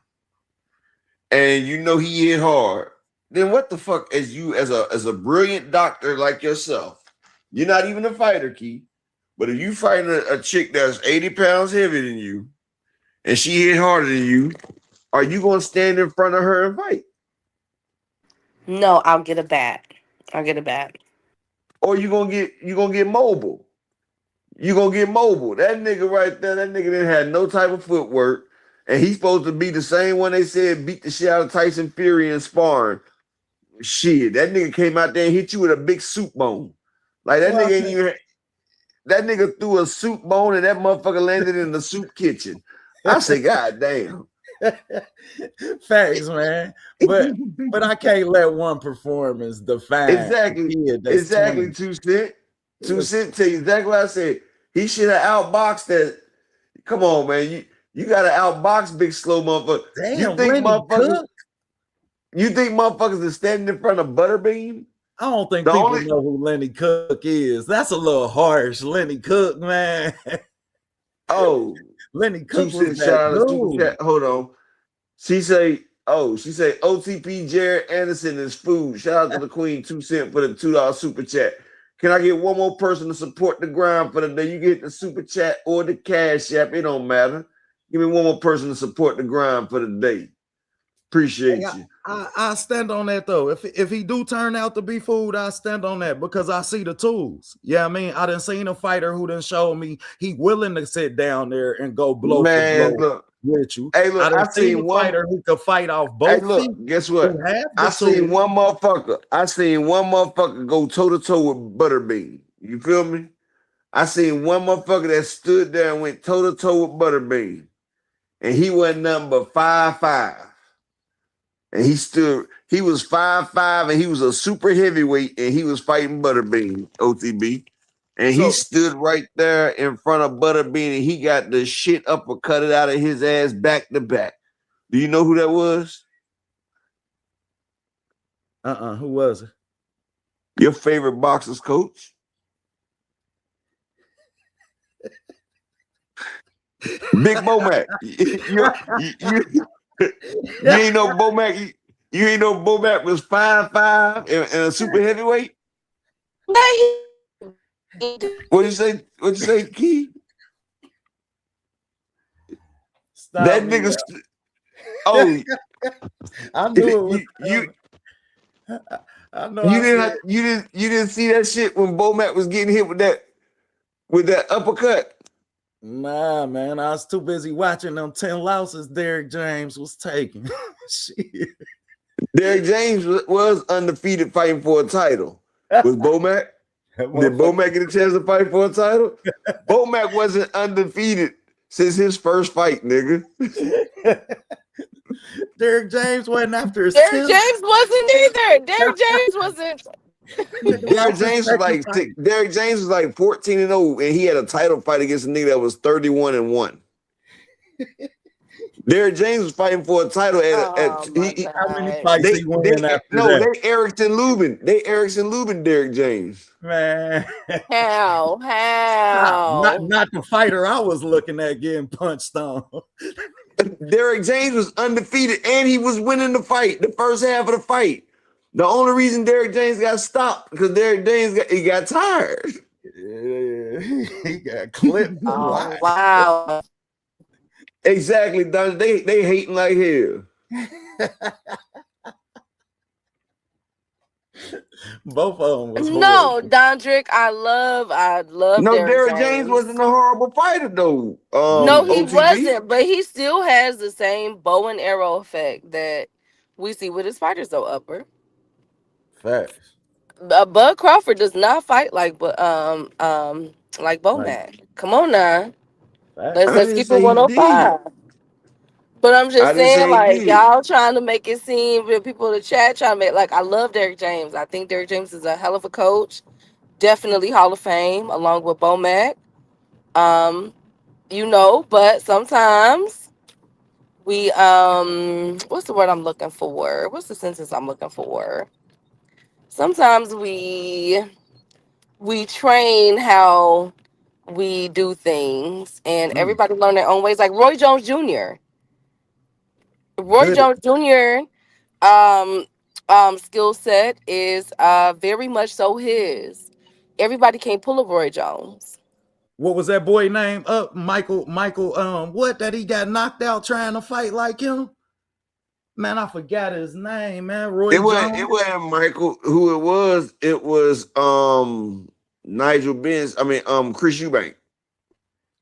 and you know he hit hard, then what the fuck as you as a brilliant doctor like yourself, you're not even a fighter, Key. But if you fighting a chick that's 80 pounds heavier than you and she hit harder than you, are you gonna stand in front of her and fight? No, I'll get a bat. I'll get a bat. Or you gonna get mobile? You gonna get mobile. That nigga right there, that nigga didn't have no type of footwork. And he's supposed to be the same one they said beat the shit out of Tyson Fury in sparring. Shit, that nigga came out there and hit you with a big soup bone. Like that Well, nigga ain't even that nigga threw a soup bone and that motherfucker landed in the soup kitchen. I say, God damn. facts, man. But I can't let one performance define a Exactly. kid that's Exactly, 20. 2 Cent. Two Listen, Cent tell you exactly what I said. He should have outboxed that. Come on, man. You gotta outbox big slow motherfucker. damn, Lenny Cook. You think motherfuckers is standing in front of Butterbean? I don't think The people only know who Lenny Cook is. That's a little harsh. Lenny Cook, man. oh Lenny Two Cook was Cent that shout out to Super dude. Chat. Hold on. She say OTP Jared Anderson is food. Shout out to the Queen 2 Cent for the $2 super chat. Can I get one more person to support the grind for the day? You get the super chat or the cash app. It don't matter. Give me one more person to support the grind for the day. Hey, Appreciate you. I stand on that though. If he do turn out to be food, I stand on that because I see the tools. Yeah, I mean, I done seen a fighter who done showed me he willing to sit down there and go blow for Man, blow look. with you. Hey, I look, done I seen seen a one. fighter who could fight off Hey, both look, feet, guess who what? have I the seen tools. one motherfucker. I seen one motherfucker go toe to toe with Butterbean. You feel me? I seen one motherfucker that stood there and went toe to toe with Butterbean. And he wasn't nothing but 5'5". And he was 5'5", and he was a super heavyweight, and he was fighting Butterbean, OTB. And he So stood right there in front of Butterbean, and he got the shit uppercutted out of his ass back to back. Do you know who that was? who was it? Your favorite boxer's coach? Big Bomac. You ain't know Bomac. You ain't know Bomac was 5'5" and a super heavyweight? What'd you say, Key? Stop That me. nigga. Oh, I knew it was you coming. I know I said, you didn't see that shit when Bomac was getting hit with that uppercut. nah, man. I was too busy watching them 10 losses Derrick James was taking. Shit. Derrick James was undefeated fighting for a title. Was Bomac? That Did motherfucker- Bomac get a chance to fight for a title? Bomac wasn't undefeated since his first fight, nigga. Derrick James wasn't after his Derrick 10th. James wasn't either. Derrick James wasn't. Derrick James was like 14-0, and he had a title fight against a nigga that was 31-1. Derrick James was fighting for a title Oh my How many God. fights he won after that? They Erickson Lubin Derrick James. Man, How? not the fighter I was looking at getting punched on. Derrick James was undefeated and he was winning the fight, the first half of the fight. The only reason Derrick James got stopped because Derrick James got tired. Yeah, he got clipped a Oh lot. wow. Exactly, Don. They hating like hell. Both of them was No, horrible. Dondrick, I love No, Derrick Derrick James wasn't James. a horrible fighter though. No, he OTB. wasn't, but he still has the same bow and arrow effect that we see with his fighters, though. Upper Facts. Bud Crawford does not fight like Like Bomac. Come on now, facts. let's I let's didn't keep it say he did. 105. But I'm I just didn't saying, say he like did. y'all trying to make it seem with people in the chat trying to make like I love Derrick James. I think Derrick James is a hell of a coach, definitely Hall of Fame along with Bomac. Um, but sometimes we what's the word I'm looking for? What's the sentence I'm looking for? Sometimes we train how we do things and Mm. everybody learn their own ways. Like Roy Jones Jr. Roy Could it? Jones Jr. um skill set is very much so his. Everybody can't pull a Roy Jones. What was that boy name? Michael. What that he got knocked out trying to fight like him? Man, I forgot his name. Man, Roy It Jones. wasn't Michael who it was. It was Nigel Benz. I mean Chris Eubank.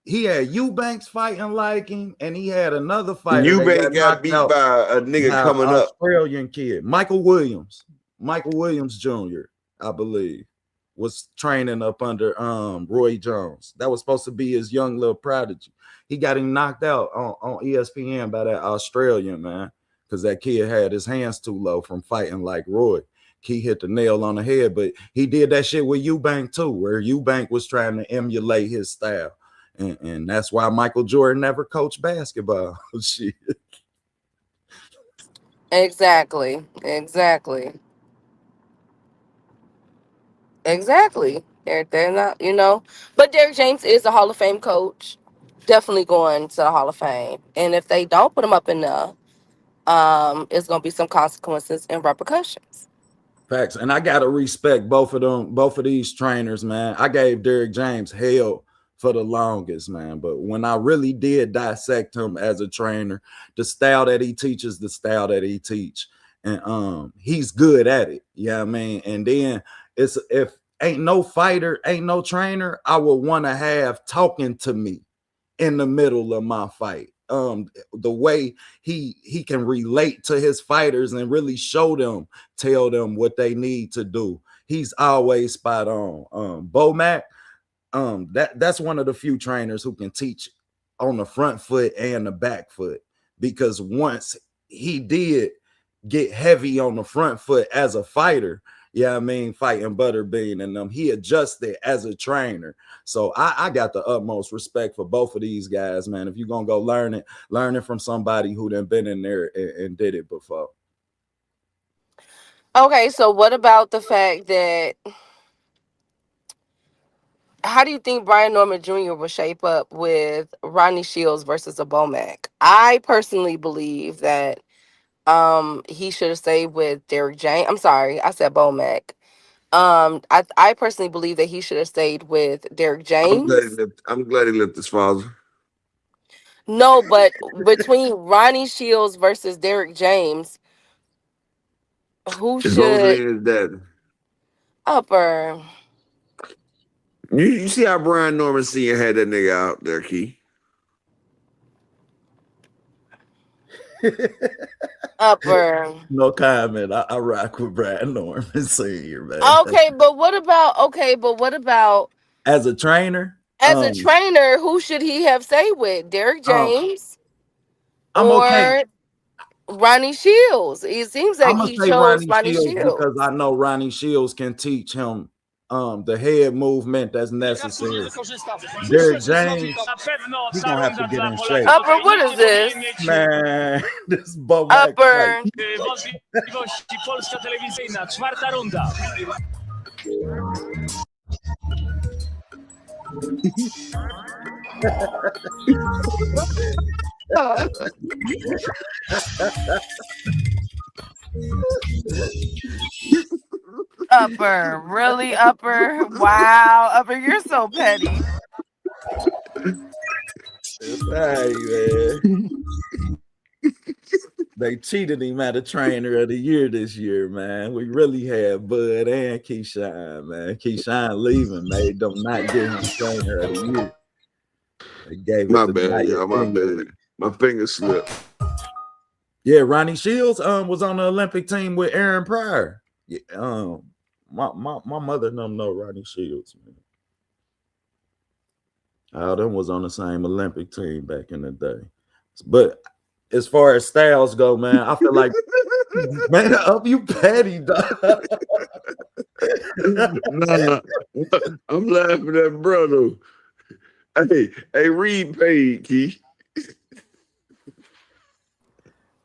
He had Eubanks fighting like him, and he had another And fighter that got Eubank got knocked beat out by a nigga by an coming up. Australian kid, Michael Williams. Michael Williams Jr., I believe, was training up under Roy Jones. That was supposed to be his young little prodigy. He got him knocked out on ESPN by that Australian man because that kid had his hands too low from fighting like Roy. He hit the nail on the head, but he did that shit with Eubank too, where Eubank was trying to emulate his style. And that's why Michael Jordan never coached basketball. Shit. Exactly. They're not, But Derrick James is a Hall of Fame coach. Definitely going to the Hall of Fame. And if they don't put him up in there, it's gonna be some consequences and repercussions. Facts. And I gotta respect both of them, both of these trainers, man. I gave Derrick James hell for the longest, man. But when I really did dissect him as a trainer, the style that he teaches, the style that he teach, and he's good at it. Yeah, I mean, and then it's if ain't no fighter, ain't no trainer, I would want to have talking to me in the middle of my fight. The way he can relate to his fighters and really tell them what they need to do. He's always spot on. Bomac, that's one of the few trainers who can teach on the front foot and the back foot, because once he did get heavy on the front foot as a fighter, yeah, I mean, fighting Butterbean and them, he adjusted as a trainer. So I got the utmost respect for both of these guys, man. If you're gonna go learn it from somebody who done been in there and did it before. Okay, so what about the fact that how do you think Brian Norman Jr. will shape up with Rodney Shields versus a Bomac? I personally believe that he should have stayed with Derrick James. I'm sorry, I said Bomac. I personally believe that he should have stayed with Derrick James. I'm glad he left his father. No, but between Ronnie Shields versus Derrick James, who It's mostly should his dad. upper You see how Brian Norman Sr. had that nigga out there, Key? upper? No comment. I rock with Brad Norman Sr., man. But what about As a trainer, as a trainer? Who should he have stayed with? Derrick James I'm okay. or Ronnie Shields? It seems like I'm gonna he say chose Ronnie Ronnie Shields because Shields. I know Ronnie Shields can teach him the head movement that's necessary. Derrick James, he gonna have to get in shape. Upper, what is this? Man, this Bomac fight. Upper. Polska telewizyjna, czwarta runda. Upper, really, Upper? Wow, Upper, you're so petty. It's all right, man. They cheated him at a trainer of the year this year, man. We really had Bud and Keyshawn, man. Keyshawn leaving made them not give him trainer of the year. They gave it My to bad, Naya y'all. My Dingley. bad. My finger slipped. Yeah, Ronnie Shields was on the Olympic team with Aaron Pryor. Yeah, my mother and them know Ronnie Shields, man. All them was on the same Olympic team back in the day. But as far as styles go, man, I feel like man, up you petty, dog. Nah, I'm laughing at brother. Hey, Reed paid, Key.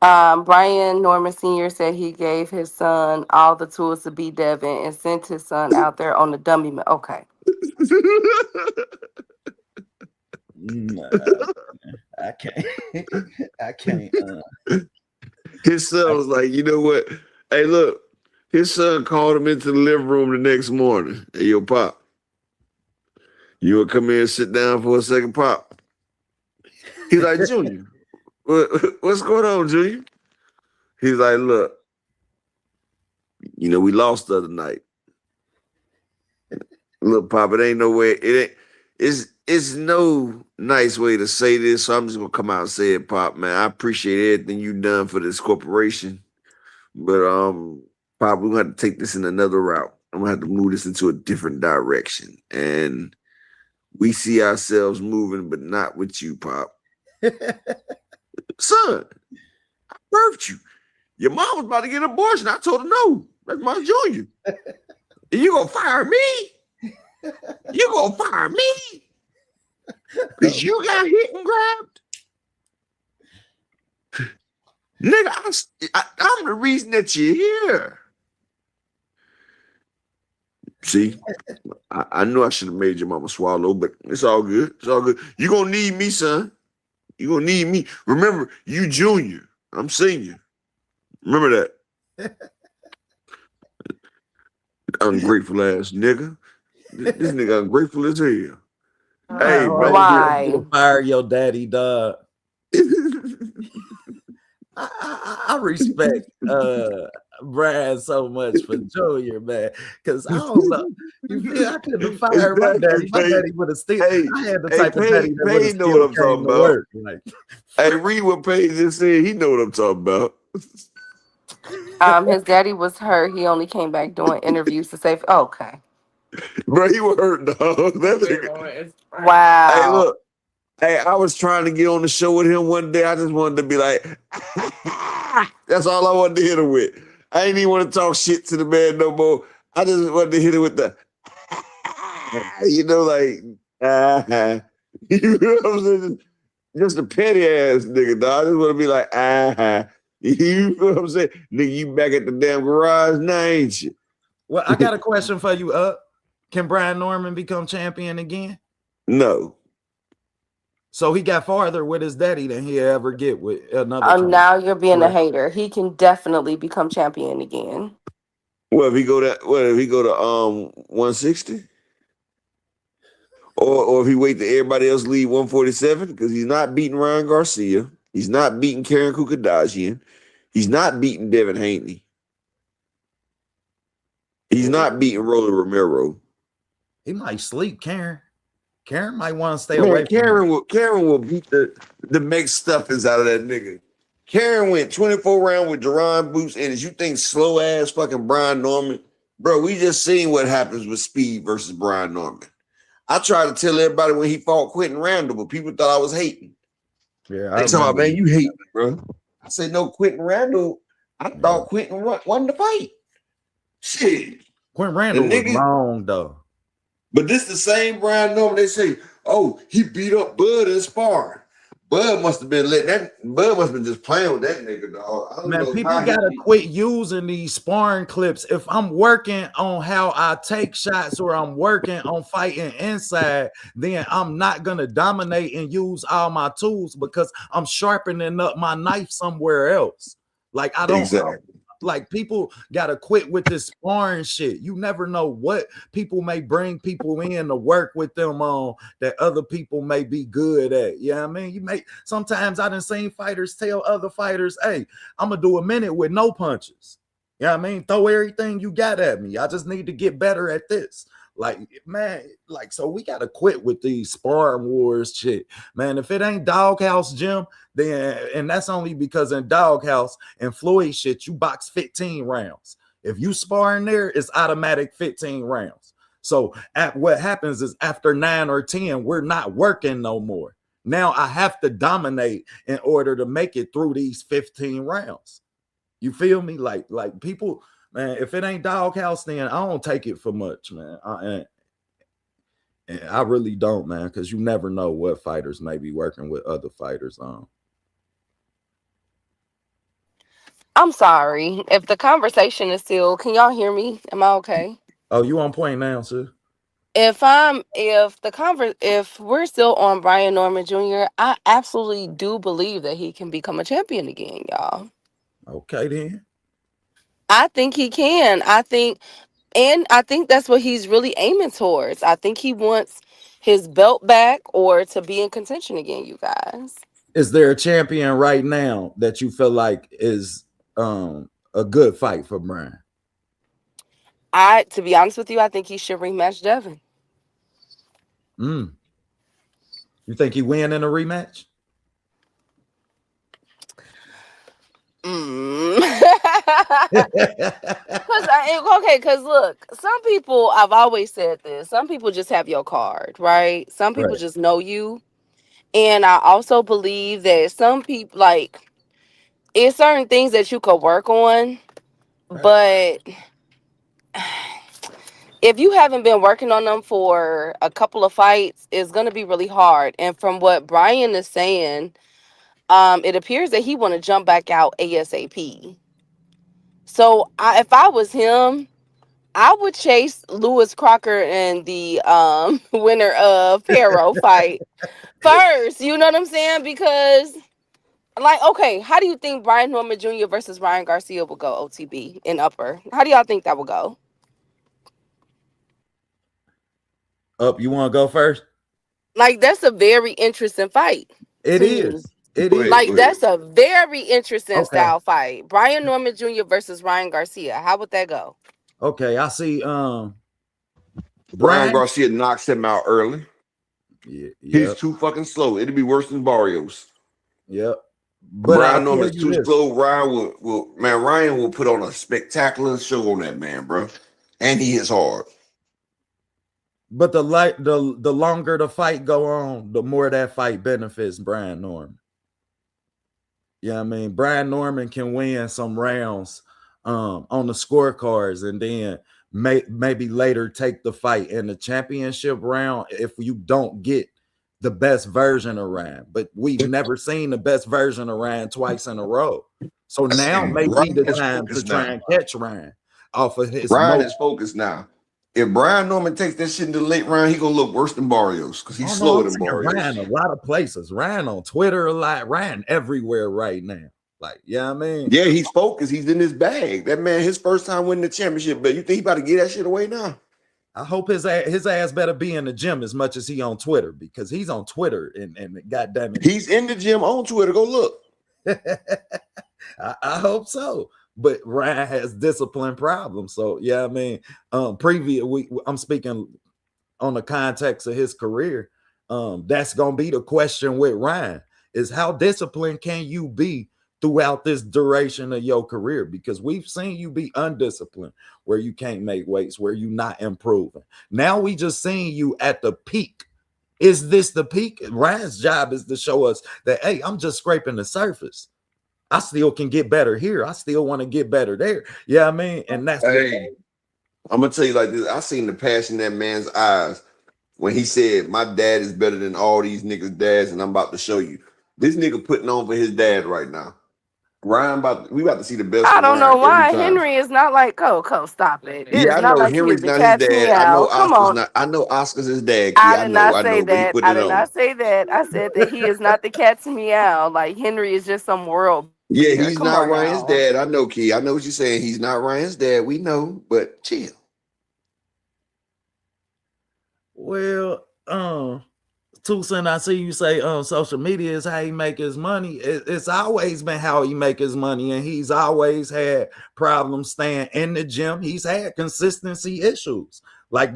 Brian Norman Sr. said he gave his son all the tools to be Devin and sent his son out there on the dummy. Okay. Nah, I can't. I can't. His son was like, you know what? Hey, look, his son called him into the living room the next morning. Hey, yo, Pop, you want to come in and sit down for a second, Pop? He's like, Junior, what's going on, Junior? He's like, look, you know, we lost the other night. Look, Pop, it ain't no way. It's no nice way to say this, so I'm just gonna come out and say it, Pop, man. I appreciate everything you done for this corporation. But Pop, we're gonna have to take this in another route. I'm gonna have to move this into a different direction. And we see ourselves moving, but not with you, Pop. Son, I birthed you. Your mom was about to get an abortion. I told her no. That's my junior. You gonna fire me? You gonna fire me? Because you got hit and grabbed? Nigga, I'm the reason that you're here. See, I knew I should have made your mama swallow, but it's all good. It's all good. You gonna need me, son. You gonna need me. Remember, you junior. I'm senior. Remember that. Ungrateful ass nigga. This nigga ungrateful as hell. Hey, man. Why? Fire your daddy, dog. I respect Brad so much for Junior, man. Because I don't know. You feel I couldn't have fired my daddy. My daddy would have still. I had the type of daddy that would have know what I'm still talking came to about. work. Like, hey, read what Paige just said. He know what I'm talking about. His daddy was hurt. He only came back doing interviews to say, okay. Bro, he was hurt, dog. That nigga. Wow. Hey, look. Hey, I was trying to get on the show with him one day. I just wanted to be like, that's all I wanted to hit him with. I ain't even want to talk shit to the man no more. I just wanted to hit him with the, you know, like, you know what I'm saying? Just a petty ass nigga, dog. I just want to be like, you know what I'm saying? Nigga, you back at the damn garage now, ain't you? well, I got a question for you. Can Brian Norman become champion again? No. So he got farther with his daddy than he ever get with another. Now you're being a hater. He can definitely become champion again. Well, if he go to 160? Or if he wait till everybody else leave 147, because he's not beating Ryan Garcia. He's not beating Karen Kukadashian. He's not beating Devin Haney. He's not beating Roland Romero. He might sleep Karen. Karen might want to stay away from Karen will beat the McStuffins out of that nigga. Karen went 24 rounds with Jerron Boots, and as you think slow ass fucking Brian Norman, bro, we just seen what happens with speed versus Brian Norman. I tried to tell everybody when he fought Quentin Randall, but people thought I was hating. Yeah, they talking about, man, you hate me, bro. I said, no, Quentin Randall. I thought Quentin won the fight. Shit. Quentin Randall was long though. But this the same Brian Norman. They say, oh, he beat up Bud in sparring. Bud must have been just playing with that nigga, dog. Man, people gotta quit using these sparring clips. If I'm working on how I take shots or I'm working on fighting inside, then I'm not gonna dominate and use all my tools because I'm sharpening up my knife somewhere else. Like I don't. Exactly. like people gotta quit with this sparring shit. You never know what people may bring people in to work with them on that other people may be good at. You know what I mean? You may sometimes I done seen fighters tell other fighters, hey, I'm gonna do a minute with no punches. You know what I mean? Throw everything you got at me. I just need to get better at this. Like, man, like, so we got to quit with these sparring wars shit. Man, if it ain't Doghouse Gym, then, and that's only because in Doghouse and Floyd shit, you box 15 rounds. If you sparring there, it's automatic 15 rounds. So what happens is after 9 or 10, we're not working no more. Now I have to dominate in order to make it through these 15 rounds. You feel me? Like people, man, if it ain't Doghouse, then I don't take it for much, man. I really don't, man, because you never know what fighters may be working with other fighters on. I'm sorry. If the conversation is still, can y'all hear me? Am I okay? Oh, you on point now, sir? If we're still on Brian Norman Jr., I absolutely do believe that he can become a champion again, y'all. Okay, then. I think he can. I think that's what he's really aiming towards. I think he wants his belt back or to be in contention again, you guys. Is there a champion right now that you feel like is a good fight for Brian? To be honest with you, I think he should rematch Devin. You think he win in a rematch? Because look, some people, I've always said this, some people just have your card, right? Some people Right. just know you. And I also believe that some people, like, it's certain things that you could work on, Right. but if you haven't been working on them for a couple of fights, it's going to be really hard. And from what Brian is saying, it appears that he want to jump back out ASAP. So if I was him, I would chase Lewis Crocker and the winner of Pero fight first. You know what I'm saying? Because, like, okay, how do you think Brian Norman Jr. versus Ryan Garcia will go, OTB, in upper? How do y'all think that will go? Up, you want to go first? Like, that's a very interesting fight It to me. is. It Go ahead, is. go Like, ahead. that's a very interesting Okay. style fight. Brian Norman Jr. versus Ryan Garcia. How would that go? Okay. I see Brian Brian. Garcia knocks him out early. Yeah, He's yep. too fucking slow. It'd be worse than Barrios. Yep. But I'll Brian tell Norman's you too this. slow. Ryan will put on a spectacular show on that man, bro. And he hits hard. But the longer the fight go on, the more that fight benefits Brian Norman. Yeah, I mean, Brian Norman can win some rounds on the scorecards and then maybe later take the fight in the championship round if you don't get the best version of Ryan. But we've never seen the best version of Ryan twice in a row. So now may be Ryan the is time to focused try now. and catch Ryan off of his Ryan most. is focused now. If Brian Norman takes that shit in the late round, he gonna look worse than Barrios because he's Oh no, slower I'm than saying Ryan Barrios. a lot of places. Ryan on Twitter a lot. Ryan everywhere right now. Like, yeah, I mean, Yeah, he's focused. He's in his bag. That man, his first time winning the championship, but you think he about to get that shit away now? I hope his ass better be in the gym as much as he on Twitter because he's on Twitter and goddamn it, He's in the gym on Twitter. Go look. I hope so. But Ryan has discipline problems. So yeah, I mean, I'm speaking on the context of his career. That's gonna be the question with Ryan is how disciplined can you be throughout this duration of your career? Because we've seen you be undisciplined, where you can't make weights, where you're not improving. Now we just seen you at the peak. Is this the peak? Ryan's job is to show us that, hey, I'm just scraping the surface. I still can get better here. I still want to get better there. Yeah, I mean, and that's what. Hey, I'm gonna tell you like this. I seen the passion in that man's eyes when he said, "My dad is better than all these niggas' dads," and I'm about to show you. This nigga putting on for his dad right now. We about to see the best I from don't know Ryan every why. time. Henry is not like Coco. Stop it. It Yeah, is I not know like he is Henry's to not his catch me dad. I know out. Come Oscar's on. not. I know Oscar's his dad. Key, I I did know. not I say know. But he that. putting I it did on. not say that. I said that he is not the cat to me out. Like, Henry is just some world Yeah, Here, he's come not on Ryan's now. dad. I know, Key. I know what you're saying. He's not Ryan's dad. We know, but chill. Well, Tucson, I see you say social media is how he make his money. It's always been how he make his money, and he's always had problems staying in the gym. He's had consistency issues. Like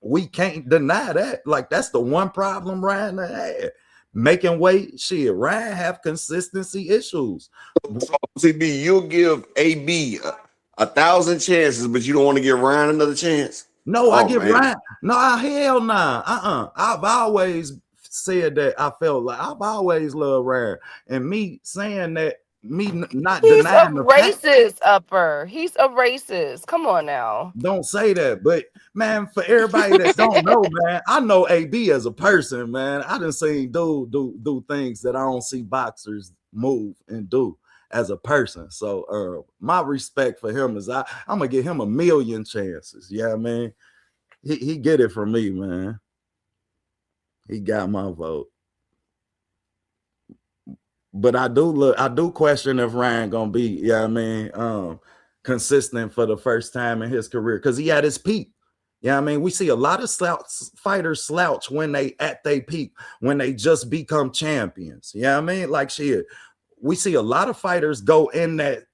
we can't deny that. Like that's the one problem Ryan had. Making weight, shit. Ryan have consistency issues. So, CB, you'll give AB a thousand chances, but you don't want to give Ryan another chance. No, I Oh give man, Ryan. No, hell nah. I've always said that I felt like I've always loved Ryan. And me saying that, not He's a denying the fact, racist, Upper. He's a racist. Come on now. don't say that. But man, for everybody that don't know, man, I know AB as a person, man. I done seen dude do things that I don't see boxers move and do as a person. So my respect for him is I'm gonna give him a million chances. Yeah, man. He get it from me, man. He got my vote. But I do question if Ryan gonna be, consistent for the first time in his career because he at his peak. Yeah, I mean, we see a lot of fighters slouch when they at their peak, when they just become champions. Yeah, I mean, like shit. We see a lot of fighters go in that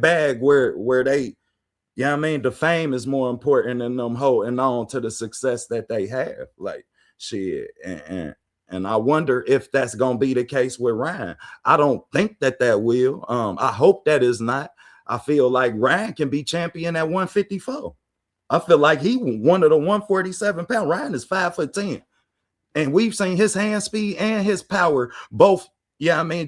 bag where they, I mean, the fame is more important than them holding on to the success that they have. Like shit, and I wonder if that's gonna be the case with Ryan. I don't think that will. I hope that is not. I feel like Ryan can be champion at 154. I feel like he one of the 147 pound. Ryan is 5'10", and we've seen his hand speed and his power both,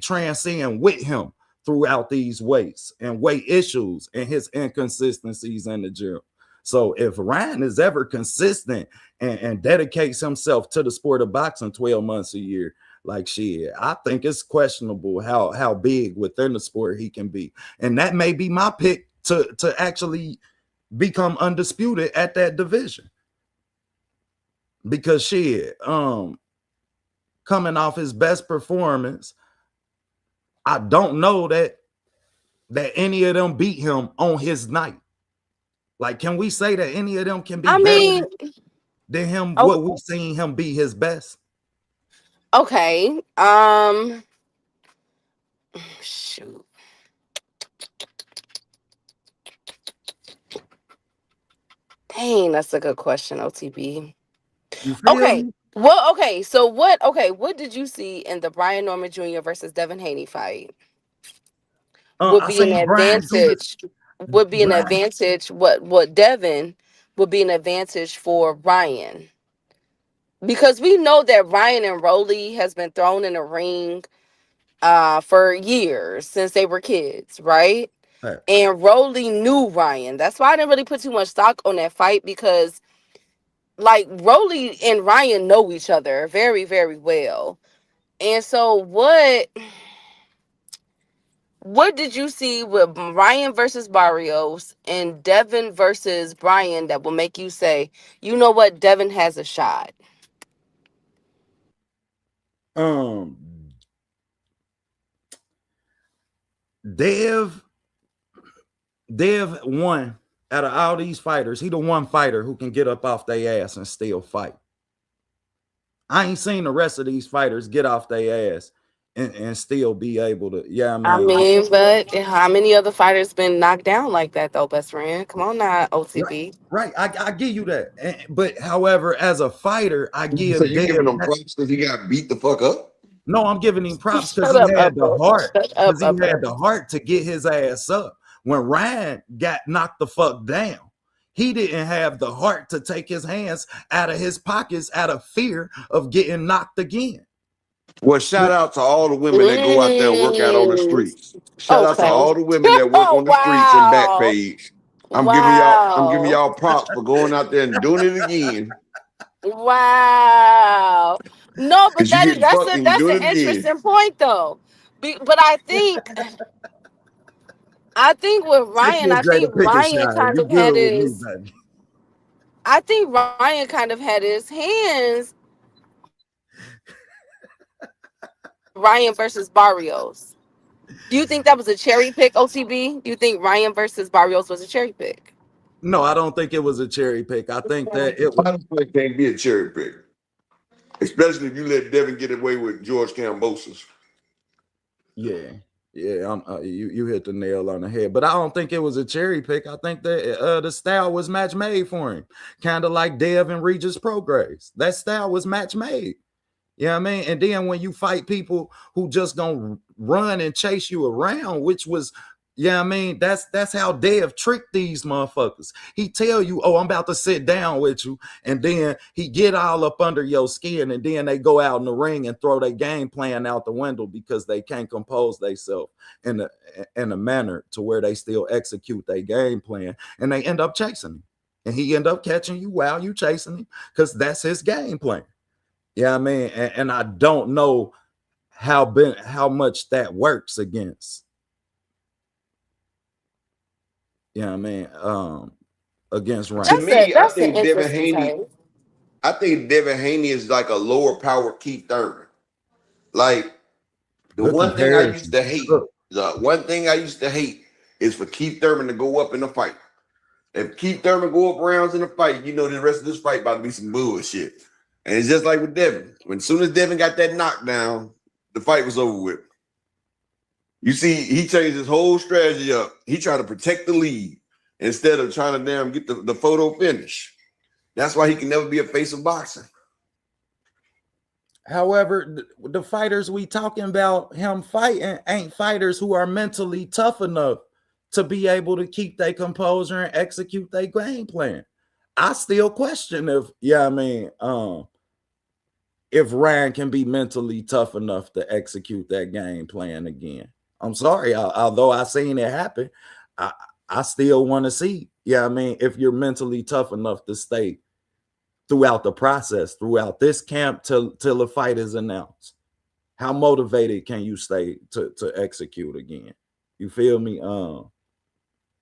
transcend with him throughout these weights and weight issues and his inconsistencies in the gym. So if Ryan is ever consistent and dedicates himself to the sport of boxing 12 months a year, like shit, I think it's questionable how big within the sport he can be. And that may be my pick to actually become undisputed at that division. Because shit, coming off his best performance, I don't know that any of them beat him on his night. Like, can we say that any of them can be I better mean, than him? oh, What we've seen him be his best? okay. Shoot. Dang, that's a good question, OTB. You feel Okay. me? Well, okay. So what? Okay, what did you see in the Brian Norman Jr. versus Devin Haney fight? Would I be an seen Brian do the advantage. Would be an Brian. advantage. What Devin would be an advantage for Ryan, because we know that Ryan and Rolly has been thrown in a ring for years since they were kids, right? Hey, And Rolly knew Ryan. That's why I didn't really put too much stock on that fight, because like Rolly and Ryan know each other very, very well. And so what did you see with Ryan versus Barrios and Devin versus Brian that will make you say, you know what, Devin has a shot? um, Dev, Dev won out of all these fighters. He the one fighter who can get up off their ass and still fight. I ain't seen the rest of these fighters get off their ass and still be able to. Yeah, I I mean, mean, but how many other fighters been knocked down like that though, best friend? Come on now, right, OTB. right. I give you that. But however, as a fighter, I so give you Dev giving him that. props because he got beat the fuck up? No, I'm giving him props because Shut he up, had the Upper. heart. Shut up, Because he had Upper. the heart to get his ass up. When Ryan got knocked the fuck down, he didn't have the heart to take his hands out of his pockets out of fear of getting knocked again. Well, shout out to all the women that go out there and work out on the Mm, streets. Shout out to okay. all the women that work Oh on the streets and back wow. page. I'm giving Wow. y'all props for going out there and doing it again. Wow. No, but Cause you getting fucked and you that's doing an it again. interesting point though. But I think with Take Ryan, me a I greater think picture Ryan shot. kind You of had good with me, his baby. I think Ryan kind of had his hands Ryan versus Barrios. Do you think that was a cherry pick, OTB? Do you think Ryan versus Barrios was a cherry pick? No, I don't think it was a cherry pick. I think that it was. Honestly, it can't be a cherry pick, especially if you let Devin get away with George Kambosos. Yeah, yeah. You hit the nail on the head. But I don't think it was a cherry pick. I think that the style was match made for him, kind of like Dev and Regis Prograis. That style was match made. You know what I mean? And then when you fight people who just gonna run and chase you around, which was, yeah, you know I mean, that's how Dev tricked these motherfuckers. He tell you, oh, I'm about to sit down with you, and then he get all up under your skin, and then they go out in the ring and throw their game plan out the window because they can't compose themselves in a manner to where they still execute their game plan, and they end up chasing him, and he end up catching you while you chasing him because that's his game plan. Yeah, I mean, and I don't know how much that works against. Yeah, I mean, against To Ryan. me, That's an interesting take. I think Devin Haney is like a lower power Keith Thurman. Like the Good one thing I used comparison. to hate, the one thing I used to hate is for Keith Thurman to go up in a fight. If Keith Thurman go up rounds in a fight, you know the rest of this fight about to be some bullshit. And it's just like with Devin. When soon as Devin got that knockdown, the fight was over with. You see, he changed his whole strategy up. He tried to protect the lead instead of trying to damn get the photo finish. That's why he can never be a face of boxing. However, the fighters we talking about him fighting ain't fighters who are mentally tough enough to be able to keep their composure and execute their game plan. I still question if, yeah, I mean, if Ryan can be mentally tough enough to execute that game plan again. I'm sorry, although I seen it happen, I still want to see, yeah, I mean, if you're mentally tough enough to stay throughout the process, throughout this camp till the fight is announced. How motivated can you stay to execute again? You feel me?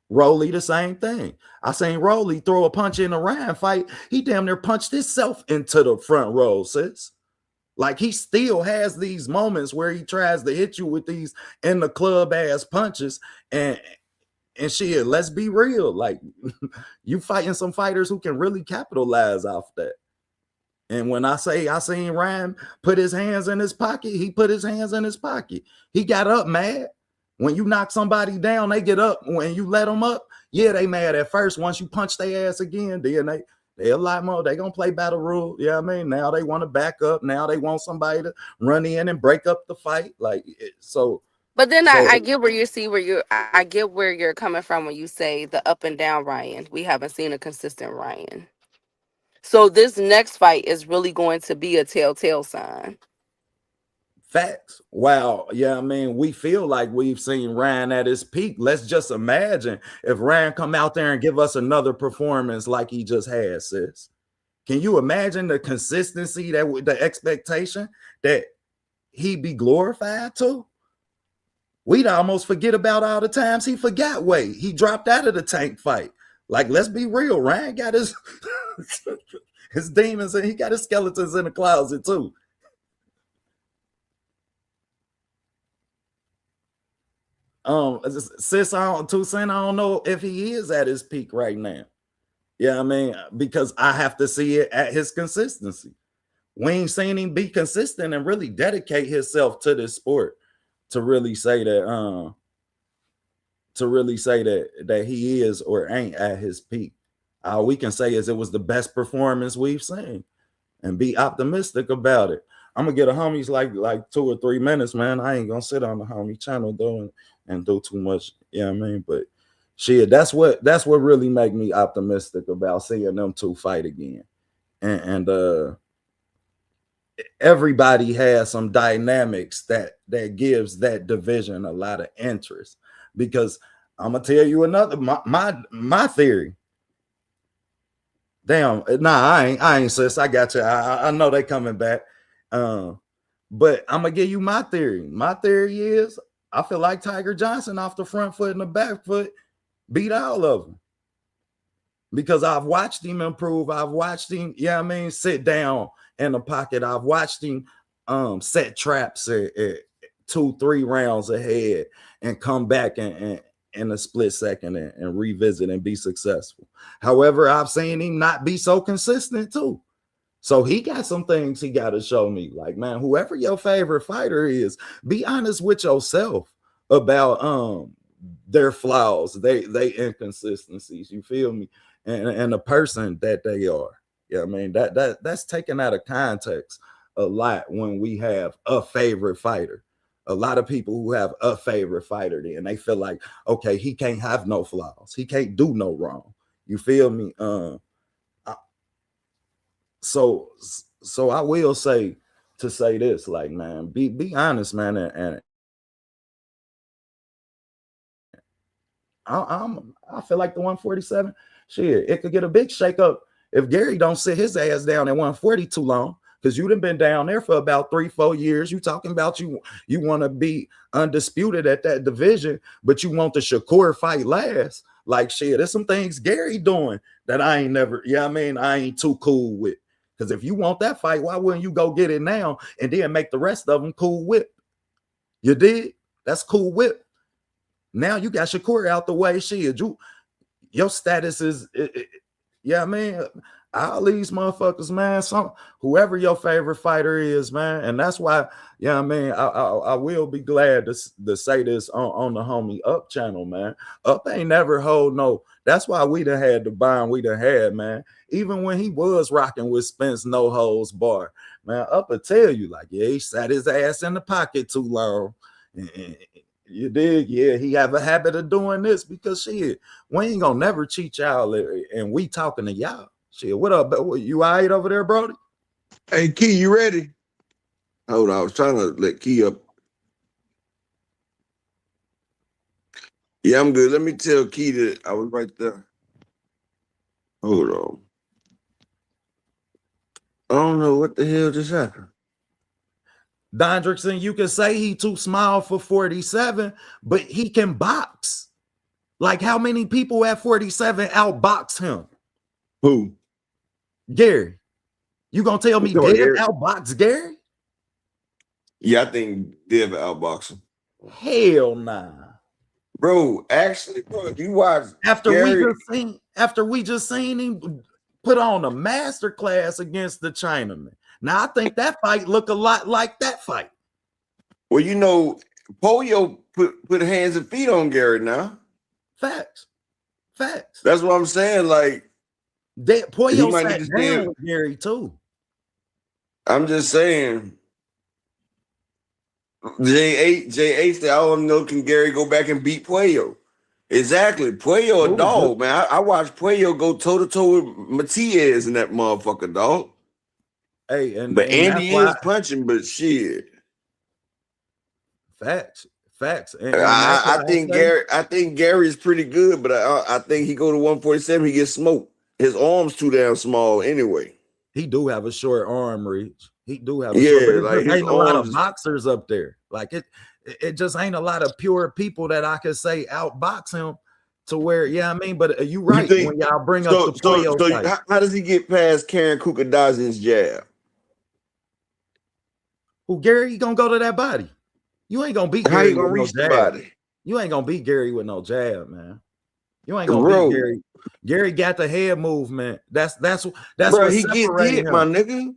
Rolly, the same thing. I seen Rolly throw a punch in a Ryan fight. He damn near punched himself into the front row, sis. Like he still has these moments where he tries to hit you with these in the club ass punches, and shit, let's be real. Like you fighting some fighters who can really capitalize off that. And when I say I seen Ryan put his hands in his pocket, he put his hands in his pocket. He got up mad. When you knock somebody down, they get up. When you let them up, yeah, they mad at first. Once you punch their ass again, then they a lot more. They gonna play battle rule. Yeah, you know I mean, now they want to back up. Now they want somebody to run in and break up the fight. Like so. But then So I get I get where you're coming from when you say the up and down Ryan. We haven't seen a consistent Ryan. So this next fight is really going to be a telltale sign. facts. Wow. Yeah, I mean, we feel like we've seen Ryan at his peak. Let's just imagine if Ryan come out there and give us another performance like he just had, sis. Can you imagine the consistency the expectation that he be glorified to? We'd almost forget about all the times he forgot weight. He dropped out of the tank fight. Like, let's be real. Ryan got his his demons and he got his skeletons in the closet too. Sis, I don't know if he is at his peak right now. Yeah, I mean, because I have to see it at his consistency. We ain't seen him be consistent and really dedicate himself to this sport to really say that that he is or ain't at his peak. All we can say is it was the best performance we've seen and be optimistic about it. I'm gonna get a homies like 2 or 3 minutes, man. I ain't gonna sit on the homie channel though and do too much. You know what I mean? But shit, that's what really make me optimistic about seeing them two fight again. And everybody has some dynamics that gives that division a lot of interest. Because I'm gonna tell you another my theory. Damn, nah, I ain't sis. I got you. I know they coming back. But I'm gonna give you my theory. My theory is I feel like Tiger Johnson off the front foot and the back foot beat all of them. Because I've watched him improve. I've watched him, yeah, I mean, sit down in the pocket. I've watched him set traps 2-3 rounds ahead and come back and in a split second and revisit and be successful. However, I've seen him not be so consistent too. So he got some things he got to show me. Like, man, whoever your favorite fighter is, be honest with yourself about their flaws, they inconsistencies. You feel me? And the person that they are. Yeah, I mean that's taken out of context a lot when we have a favorite fighter. A lot of people who have a favorite fighter, then they feel like, okay, he can't have no flaws. He can't do no wrong. You feel me? So I will say this, like, man, be honest, man, and I feel like the 147, shit, it could get a big shakeup if Gary don't sit his ass down at 140 too long. Because you done been down there for about 3-4 years. You talking about you want to be undisputed at that division, but you want the Shakur fight last. Like, shit, there's some things Gary doing that I ain't never, I ain't too cool with. Because if you want that fight, why wouldn't you go get it now and then make the rest of them cool whip? You did? That's cool whip. Now you got Shakur out the way. Shit, your status is, all these motherfuckers, man, whoever your favorite fighter is, man. And that's why, I will be glad to say this on the homie Up channel, man. Up ain't never hold no. That's why we done had the bond we done had, man. Even when he was rocking with Spence No Holds Bar, man, Up will tell you, like, yeah, he sat his ass in the pocket too long. You dig? Yeah, he have a habit of doing this because, shit, we ain't gonna never cheat y'all, and we talking to y'all. Shit, what up? You all right over there, Brody? Hey, Key, you ready? Hold on, I was trying to let Key up. Yeah, I'm good. Let me tell Key that I was right there. Hold on. I don't know what the hell just happened. Dondrickson, you can say he too small for 47, but he can box. Like, how many people at 47 outbox him? Who? Gary. You gonna tell me Dev outbox Gary? Yeah, I think Dev outbox him. Hell nah. Bro, actually, bro, if you watch after we just seen him put on a master class against the Chinaman. Now I think that fight look a lot like that fight. Well, Polio put hands and feet on Gary now. Facts. That's what I'm saying. Like, Polio sat down with Gary too. I'm just saying. J8 said, I don't know, can Gary go back and beat Puello? Exactly. Puello a dog, man. I watched Puello go toe-to-toe with Matias and that motherfucker, dog. Hey, but Andy is punching, but shit. Facts. And I think Gary is pretty good, but I think he go to 147, he gets smoked. His arm's too damn small anyway. He do have a short arm reach. He do have a short, but it ain't a lot of boxers up there. Like it just ain't a lot of pure people that I could say outbox him to where, but you right when y'all bring up the Puello fight. How does he get past Karen Kukadazian's jab? Who, Gary? You gonna go to that body? You ain't gonna beat Gary. How you gonna reach the body? You ain't gonna beat Gary with no jab, man. You ain't gonna beat Gary. Gary got the head movement. That's bro, he get hit, my nigga.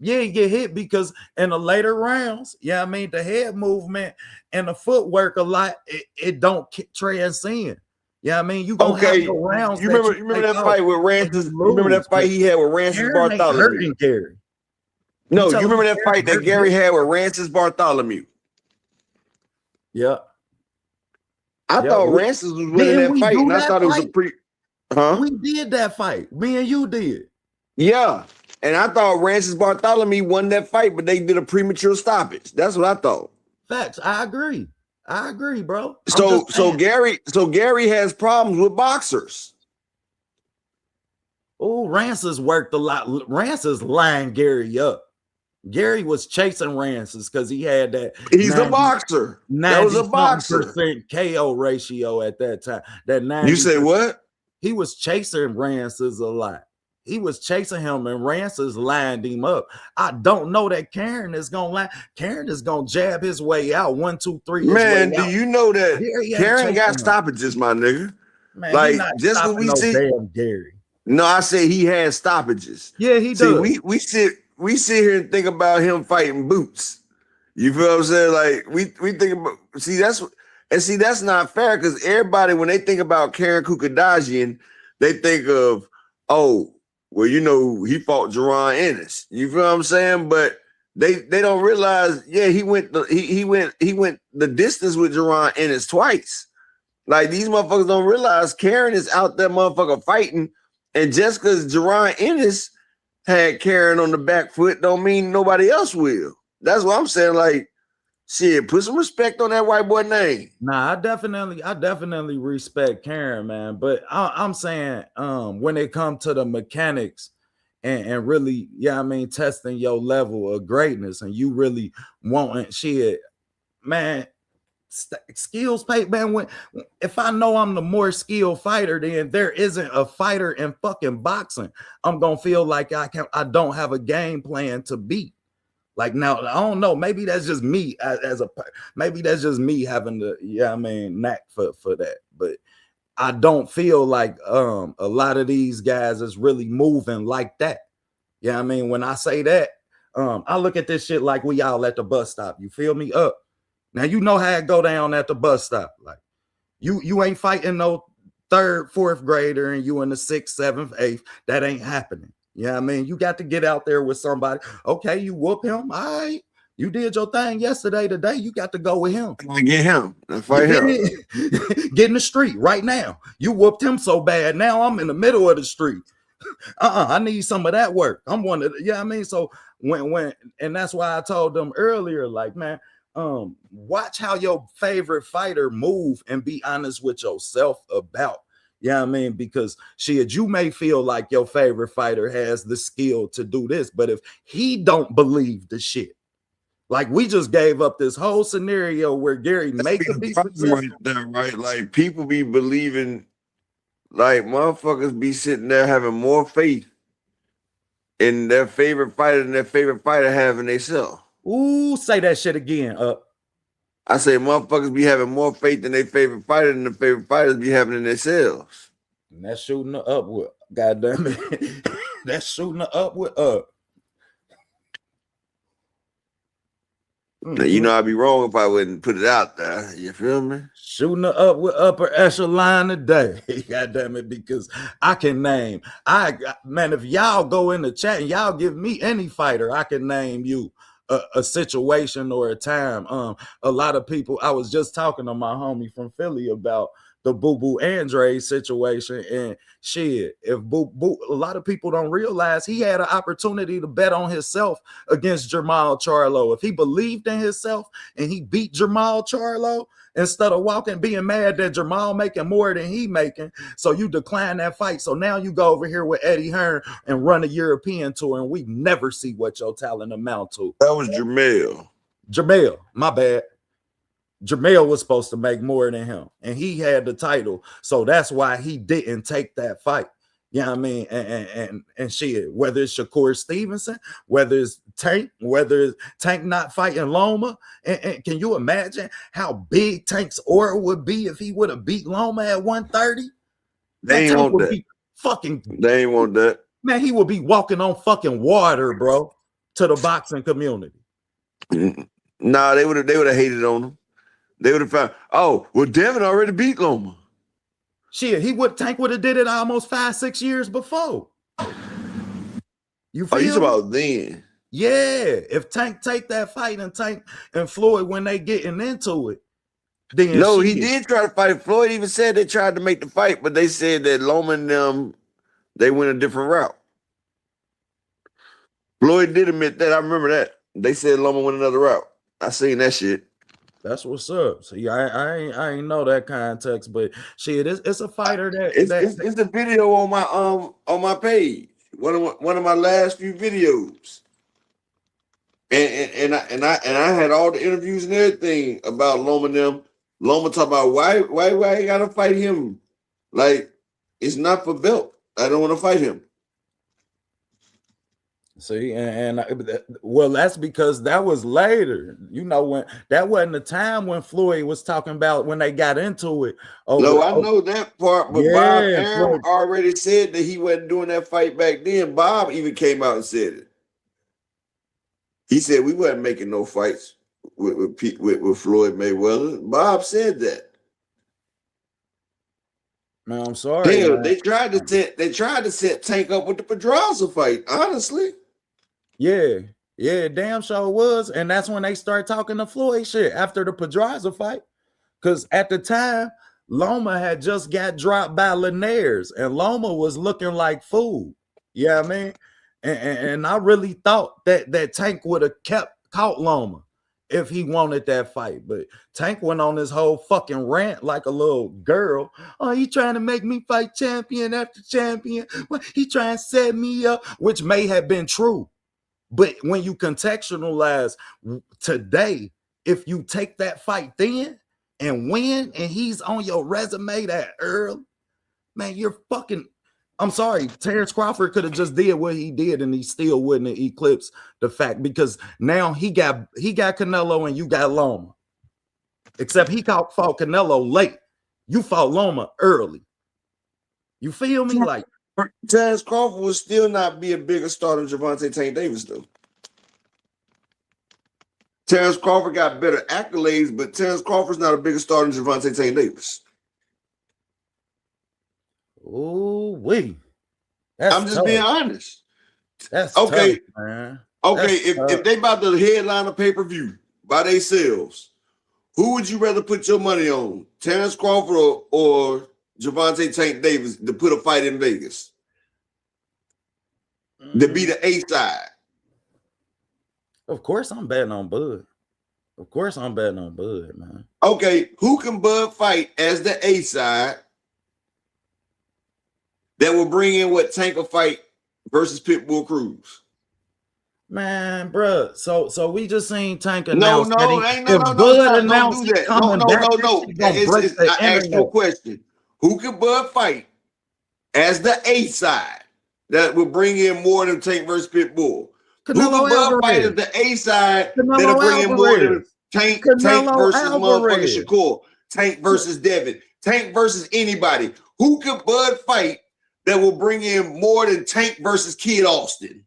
Yeah, he get hit because in the later rounds, the head movement and the footwork a lot, it don't transcend. You gonna have no rounds. You remember that fight with Rancis? Remember that fight he had with Rancis Bartholomew? Gary. No, you remember that fight that Gary had with Rancis Bartholomew? Yeah. I thought Rancis was winning that fight, and I thought it was a We did that fight. Me and you did. Yeah. And I thought Rancis Bartholomew won that fight, but they did a premature stoppage. That's what I thought. Facts. I agree, bro. So Gary has problems with boxers. Oh, Rancis worked a lot. Rancis lined Gary up. Gary was chasing Rancis because he had that. He's a boxer. That was a boxer. KO ratio at that time. You say what? He was chasing Rancis a lot. He was chasing him, and Rances lined him up. I don't know that Karen is gonna line. Karen is gonna jab his way out. 1, 2, 3. His Man, way do out. you know that Gary ain't Karen got chasing him. stoppages, my nigga? Man, he Like not just what stopping we no see. damn Gary. No, I say he has stoppages. Yeah, he See, does. we sit here and think about him fighting Boots. You feel what I'm saying? Like we think about that's not fair because everybody when they think about Karen Kukadjian, they think of, oh, well, you know, he fought Jaron Ennis. You feel what I'm saying? But they don't realize, yeah, he went the distance with Jaron Ennis twice. Like these motherfuckers don't realize Karen is out there motherfucker fighting, and just because Jaron Ennis had Karen on the back foot don't mean nobody else will. That's what I'm saying. Like, shit, put some respect on that white boy name. Nah, I definitely respect Karen, man. But I'm saying, when it comes to the mechanics and really, yeah, I mean, testing your level of greatness, and you really wanting shit, man. Skills pay, man. When if I know I'm the more skilled fighter, then there isn't a fighter in fucking boxing. I'm gonna feel like I don't have a game plan to beat. Like now, I don't know. Maybe that's just me maybe that's just me having the knack for that. But I don't feel like a lot of these guys is really moving like that. Yeah, I mean, when I say that, I look at this shit like we all at the bus stop. You feel me? Up. Now you know how it go down at the bus stop. Like you ain't fighting no 3rd, 4th grader and you in the 6th, 7th, 8th. That ain't happening. Yeah, I mean, you got to get out there with somebody. Okay, you whoop him. All right. You did your thing yesterday. Today, you got to go with him. I get him. Fight him. Get in the street right now. You whooped him so bad. Now I'm in the middle of the street. I need some of that work. I'm one of the, yeah, I mean, so when and that's why I told them earlier, like, man, watch how your favorite fighter move and be honest with yourself about. Yeah, I mean, because shit, you may feel like your favorite fighter has the skill to do this, but if he don't believe the shit, like we just gave up this whole scenario where Gary make a be right there, right? Like people be believing, like motherfuckers be sitting there having more faith in their favorite fighter than their favorite fighter having themselves. Ooh, say that shit again. I say motherfuckers be having more faith in their favorite fighter than the favorite fighters be having in themselves. And that's shooting her up with, goddamn it. That's shooting her up with Now, you know I'd be wrong if I wouldn't put it out there. You feel me? Shooting her up with upper echelon today. God damn it, because I can name. Man, if y'all go in the chat and y'all give me any fighter, I can name you a situation or a time. A lot of people, I was just talking to my homie from Philly about the Boo Boo Andre situation, and shit, if Boo, a lot of people don't realize he had an opportunity to bet on himself against Jamal Charlo. If he believed in himself and he beat Jamal Charlo, instead of being mad that Jamal making more than he making, so you decline that fight. So now you go over here with Eddie Hearn and run a European tour, and we never see what your talent amount to. That was Jamel. Jamel, my bad. Jamel was supposed to make more than him, and he had the title, so that's why he didn't take that fight. You know what I mean? And shit, whether it's Shakur Stevenson, whether it's Tank, whether it's Tank not fighting Loma, and can you imagine how big Tank's aura would be if he would have beat Loma at 130? They ain't want that. They ain't want that. Man, he would be walking on fucking water, bro, to the boxing community. Nah, they would have hated on him. They would have found, oh, well, Devin already beat Loma. Shit, Tank would have did it almost 5-6 years before. You feel? Oh, you talking about then? Yeah, if Tank take that fight and Tank and Floyd when they getting into it, then no, he did try to fight. Floyd even said they tried to make the fight, but they said that Loma and them, they went a different route. Floyd did admit that. I remember that. They said Loma went another route. I seen that shit. That's what's up. See, I ain't know that context, but shit, it's a fighter that it's a video on my page. One of my last few videos, and I had all the interviews and everything about Loma and them. Loma talk about why I gotta fight him? Like it's not for belt. I don't want to fight him. See, well, that's because that was later. You know, when that wasn't the time when Floyd was talking about when they got into it. No, I know that part, but Bob yeah, Arum already said that he wasn't doing that fight back then. Bob even came out and said it. He said we wasn't making no fights with Floyd Mayweather. Bob said that. Man, I'm sorry. Hell, Man. they tried to set Tank up with the Pedraza fight. Honestly, yeah, damn sure was, and that's when they start talking to Floyd shit after the Pedraza fight, because at the time Loma had just got dropped by Linares, and Loma was looking like food. Yeah, I mean, and I really thought that Tank would have caught Loma if he wanted that fight. But Tank went on his whole fucking rant like a little girl. Oh, he trying to make me fight champion after champion. Well, he trying to set me up, which may have been true. But when you contextualize today, if you take that fight then and win, and he's on your resume that early, man, you're fucking. I'm sorry, Terrence Crawford could have just did what he did, and he still wouldn't have eclipsed the fact, because now he got Canelo and you got Loma. Except he fought Canelo late. You fought Loma early. You feel me? Like Terrence Crawford will still not be a bigger star than Gervonta Tank Davis, though. Terrence Crawford got better accolades, but Terrence Crawford's not a bigger star than Gervonta Tank Davis. Oh, wait. I'm just being honest. That's okay, tough, man. Okay, if they about to headline a pay-per-view by themselves, who would you rather put your money on? Terrence Crawford or Gervonta Tank Davis to put a fight in Vegas? To be the A side. Of course I'm betting on Bud. Of course I'm betting on Bud, man. Okay, who can Bud fight as the A side that will bring in what Tank will fight versus Pitbull Cruz? Man, bro. So we just seen Tank announce. No, don't do that. I asked you a question. Who can Bud fight as the A side that will bring in more than Tank versus Pitbull? Canelo Who can Bud fight as the A side that'll bring in more than Tank versus motherfucking Shakur? Tank versus Devin. Tank versus anybody. Who can Bud fight that will bring in more than Tank versus Kid Austin?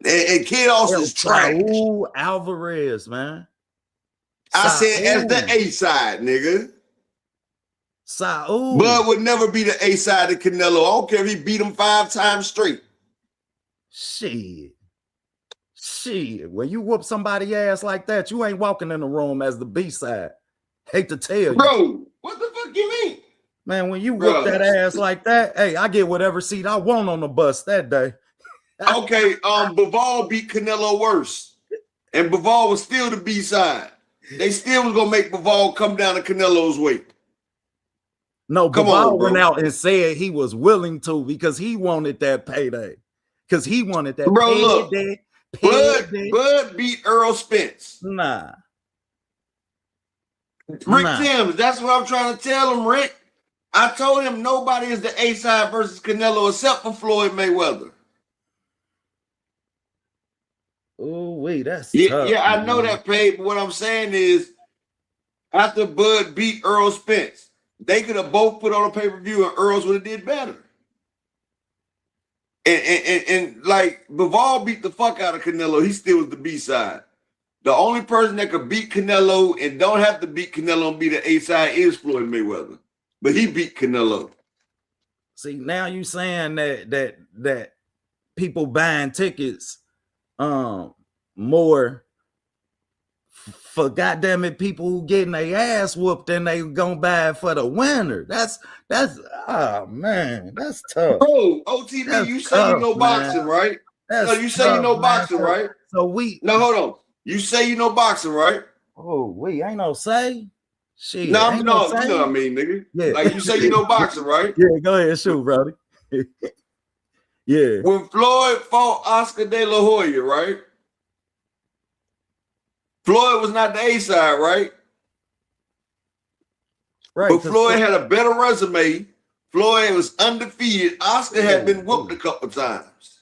And Kid Austin's trash. Alvarez, man. I said as the A side, nigga. Bud would never be the A side of Canelo. I don't care if he beat him 5 times straight. Shit. When you whoop somebody ass like that, you ain't walking in the room as the B side. Hate to tell you. Bro, what the fuck you mean? Man, when you whoop that ass like that, hey, I get whatever seat I want on the bus that day. Okay, Bivol beat Canelo worse. And Bivol was still the B side. They still was gonna make Bivol come down to Canelo's weight. No, Bivol went out and said he was willing to because he wanted that payday. Because he wanted that payday. Bud beat Earl Spence. Nah. Rick Timms, that's what I'm trying to tell him, Rick. I told him nobody is the A side versus Canelo except for Floyd Mayweather. Oh, wait, that's tough. Yeah, I know that, Paige, but what I'm saying is after Bud beat Earl Spence, they could have both put on a pay-per-view and Earls would have did better. And like Bivol beat the fuck out of Canelo, he still was the B side. The only person that could beat Canelo and don't have to beat Canelo and be the A side is Floyd Mayweather. But he beat Canelo. See, now you saying that people buying tickets more for goddamn it people who getting their ass whooped and they gonna buy it for the winner. That's oh man, that's tough. Bro, OTB, that's you say you know boxing, right? That's you say you know boxing, right? So hold on. You say you know boxing, right? Oh, we ain't no say. Shit. No, you know what I mean, nigga. Yeah. Like you say you know boxing, right? Yeah, go ahead, shoot, brother. Yeah. When Floyd fought Oscar De La Hoya, right? Floyd was not the A side, right? Right. But Floyd had a better resume. Floyd was undefeated. Oscar had been whooped a couple times.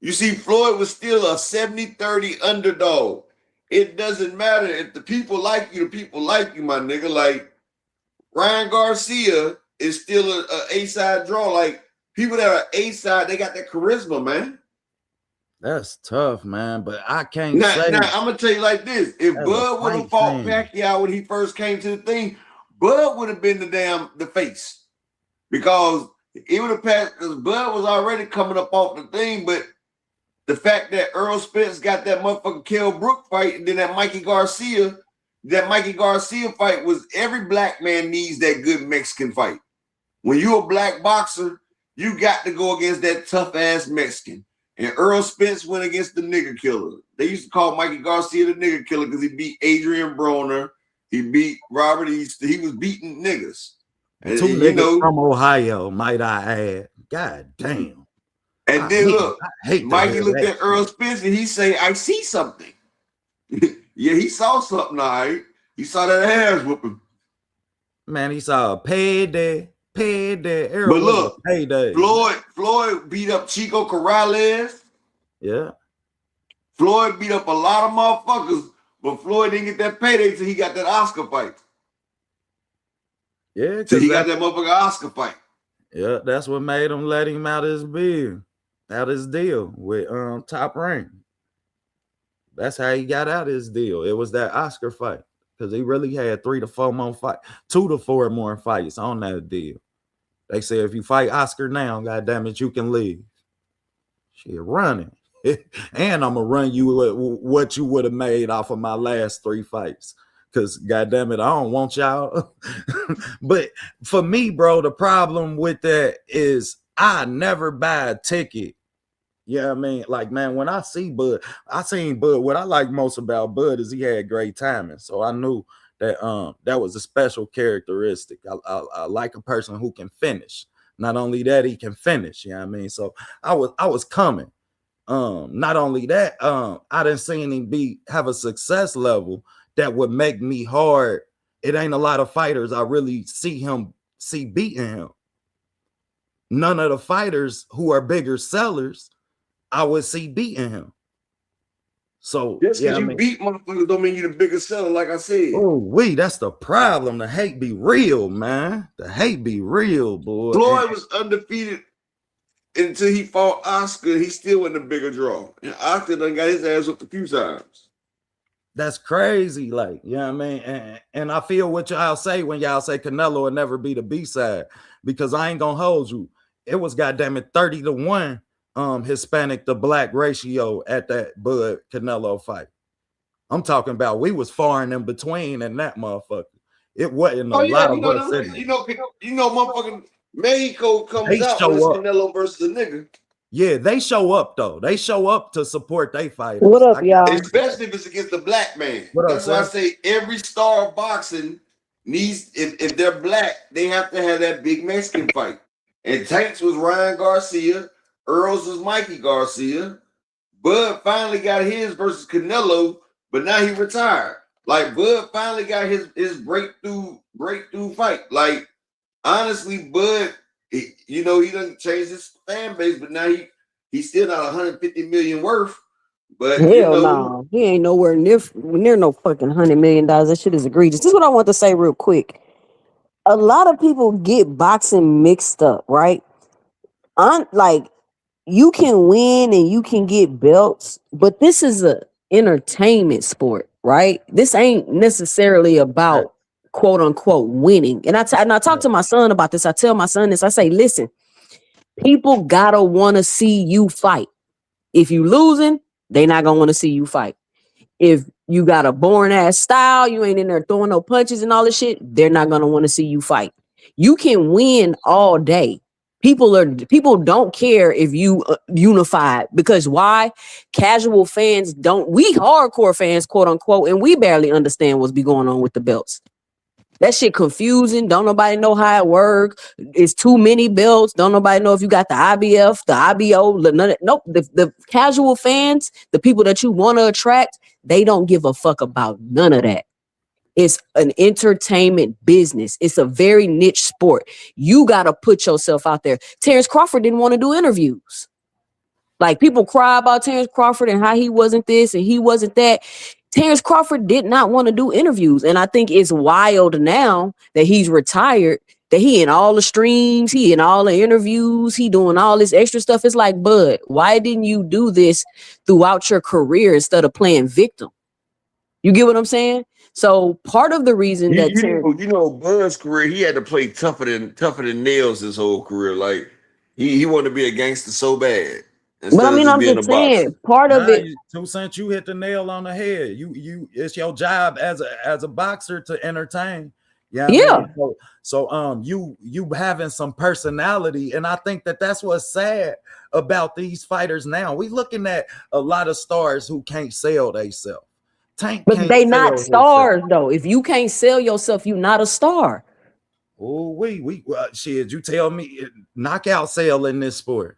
You see, Floyd was still a 70-30 underdog. It doesn't matter if the people like you, the people like you, my nigga. Like Ryan Garcia is still a A-side draw. Like people that are A-side, they got that charisma, man. That's tough, man. But I can't Now, say I'm gonna tell you like this: if as a Bud would have fight fought fan. Pacquiao when he first came to the thing, Bud would have been the face because it would have passed. Because Bud was already coming up off the thing, but the fact that Earl Spence got that motherfucking Kell Brook fight, and then that Mikey Garcia fight was every black man needs that good Mexican fight. When you're a black boxer, you got to go against that tough ass Mexican. And Earl Spence went against the nigger killer. They used to call Mikey Garcia the nigger killer because he beat Adrian Broner. He beat Robert East. He was beating niggas. And two niggas from Ohio, might I add. God damn. And then look, Mikey looked at Earl Spence and he say, I see something. Yeah, he saw something, all right. He saw that ass whooping. Man, he saw a payday. But look, payday. Floyd beat up Chico Corrales. Yeah. Floyd beat up a lot of motherfuckers, but Floyd didn't get that payday until he got that Oscar fight. Yeah, so he got that motherfucker Oscar fight. Yeah, that's what made him let him out his deal with Top Rank. That's how he got out his deal. It was that Oscar fight because he really had 3 to 4 more fights, 2 to 4 more fights on that deal. They said if you fight Oscar now, goddamn it, you can leave. Shit, running. And I'm gonna run you what you would have made off of my last 3 fights. Cause goddamn it, I don't want y'all. But for me, bro, the problem with that is I never buy a ticket. Yeah, I mean, like, man, when I see Bud, I seen Bud. What I like most about Bud is he had great timing. So I knew that that was a special characteristic. I like a person who can finish. Not only that, he can finish. You know what I mean? So I was coming. Not only that, I didn't see him have a success level that would make me hard. It ain't a lot of fighters I really see beating him. None of the fighters who are bigger sellers I would see beating him. So just because you beat motherfuckers don't mean you're the biggest seller, like I said. Oh, that's the problem. The hate be real, man. The hate be real, boy. Floyd was undefeated until he fought Oscar. He still wasn't a bigger draw. And Oscar done got his ass up a few times. That's crazy. Like, you know what I mean? And I feel what y'all say when y'all say Canelo will never be the B-side, because I ain't gonna hold you. It was goddamn it 30-1 Hispanic to black ratio at that Bud Canelo fight. I'm talking about we was far and in between in that motherfucker. It wasn't a lot of us. You know, motherfucking Mexico comes out when it's Canelo versus a nigga. Yeah, they show up though. They show up to support they fighters. What up, y'all? Especially if it's against a black man. That's why I say every star of boxing needs, if they're black, they have to have that big Mexican fight. And Tanks was Ryan Garcia. Earls was Mikey Garcia. Bud finally got his versus Canelo, but now he retired. Like Bud finally got his breakthrough fight. Like honestly, Bud, he doesn't change his fan base, but now he's still not 150 million worth. But hell no, he ain't nowhere near no fucking $100 million. That shit is egregious. This is what I want to say real quick. A lot of people get boxing mixed up, right? You can win and you can get belts, but this is a entertainment sport, right? This ain't necessarily about quote unquote winning. And I talk to my son about this. I tell my son this. I say, listen, people gotta want to see you fight. If you losing, they not gonna want to see you fight. If you got a boring ass style, you ain't in there throwing no punches and all this shit, they're not gonna want to see you fight. You can win all day. People don't care if you unified, because why? Casual fans don't. We hardcore fans, quote unquote, and we barely understand what's be going on with the belts. That shit confusing. Don't nobody know how it works. It's too many belts. Don't nobody know if you got the IBF, the IBO. Nope. The casual fans, the people that you want to attract, they don't give a fuck about none of that. It's an entertainment business. It's a very niche sport. You got to put yourself out there. Terrence Crawford didn't want to do interviews. Like people cry about Terrence Crawford and how he wasn't this and he wasn't that. Terrence Crawford did not want to do interviews. And I think it's wild now that he's retired, that he in all the streams, he in all the interviews, he doing all this extra stuff. It's like, bud, why didn't you do this throughout your career instead of playing victim? You get what I'm saying? So part of the reason that You know, Bud's career, he had to play tougher than nails his whole career. Like he wanted to be a gangster so bad but I instead of mean, just I'm being a just saying, boxer. part of it, 2 cents, you hit the nail on the head. You it's your job as a boxer to entertain. Yeah, I yeah. mean, so you having some personality, and I think that's what's sad about these fighters now. We looking at a lot of stars who can't sell themselves. Tank But can't they sell not himself. stars though. If you can't sell yourself, you're not a star. Oh, shit, you tell me knockout sale in this sport.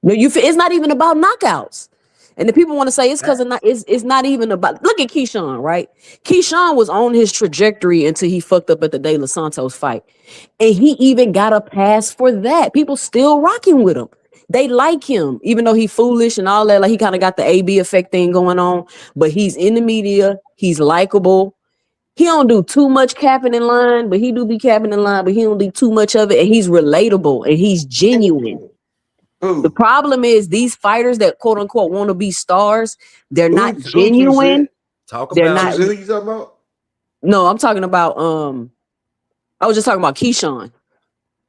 No, it's not even about knockouts. And the people want to say it's because it's not even about. Look at Keyshawn, right? Keyshawn was on his trajectory until he fucked up at the De Los Santos fight, and he even got a pass for that. People still rocking with him. They like him, even though he foolish and all that. Like he kind of got the AB effect thing going on, but he's in the media. He's likable. He don't do too much capping in line, but he do be capping in line, but he don't do too much of it. And he's relatable and he's genuine. The problem is these fighters that quote unquote want to be stars, they're not genuine. They're not. Who you talking about? No, I'm talking about I was just talking about Keyshawn.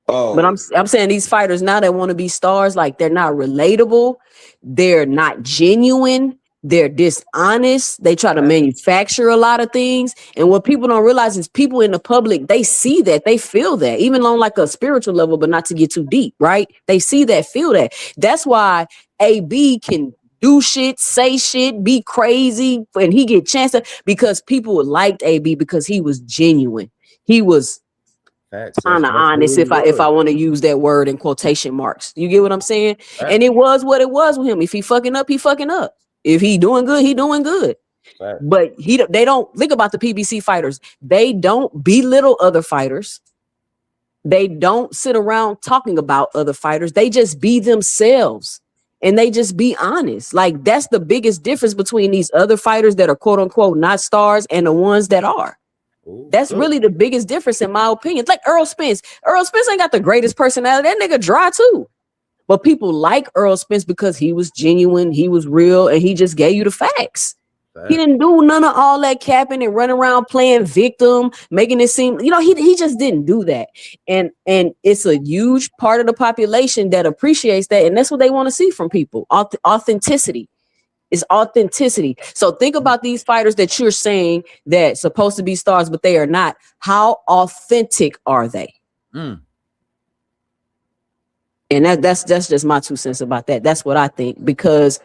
Oh, but I'm saying these fighters now that want to be stars, like they're not relatable, they're not genuine, they're dishonest, they try to manufacture a lot of things. And what people don't realize is people in the public, they see that, they feel that, even on like a spiritual level, but not to get too deep, right? They see that, feel that. That's why AB can do shit, say shit, be crazy, and he get chance because people liked AB because he was genuine. He was kind of honest, if I want to use that word in quotation marks. You get what I'm saying? And it was what it was with him. If he fucking up, he fucking up. If he doing good, he doing good. But they don't think about the PBC fighters. They don't belittle other fighters. They don't sit around talking about other fighters. They just be themselves. And they just be honest. Like that's the biggest difference between these other fighters that are quote unquote not stars and the ones that are. That's really the biggest difference in my opinion. It's like Earl Spence. Earl Spence ain't got the greatest personality. That nigga dry too. But people like Earl Spence because he was genuine, he was real, and he just gave you the facts. He didn't do none of all that capping and running around playing victim, making it seem, he just didn't do that. And it's a huge part of the population that appreciates that. And that's what they want to see from people. Authenticity. Is authenticity. So think about these fighters that you're saying that supposed to be stars, but they are not. How authentic are they? And that's just my 2 cents about that. That's what I think, because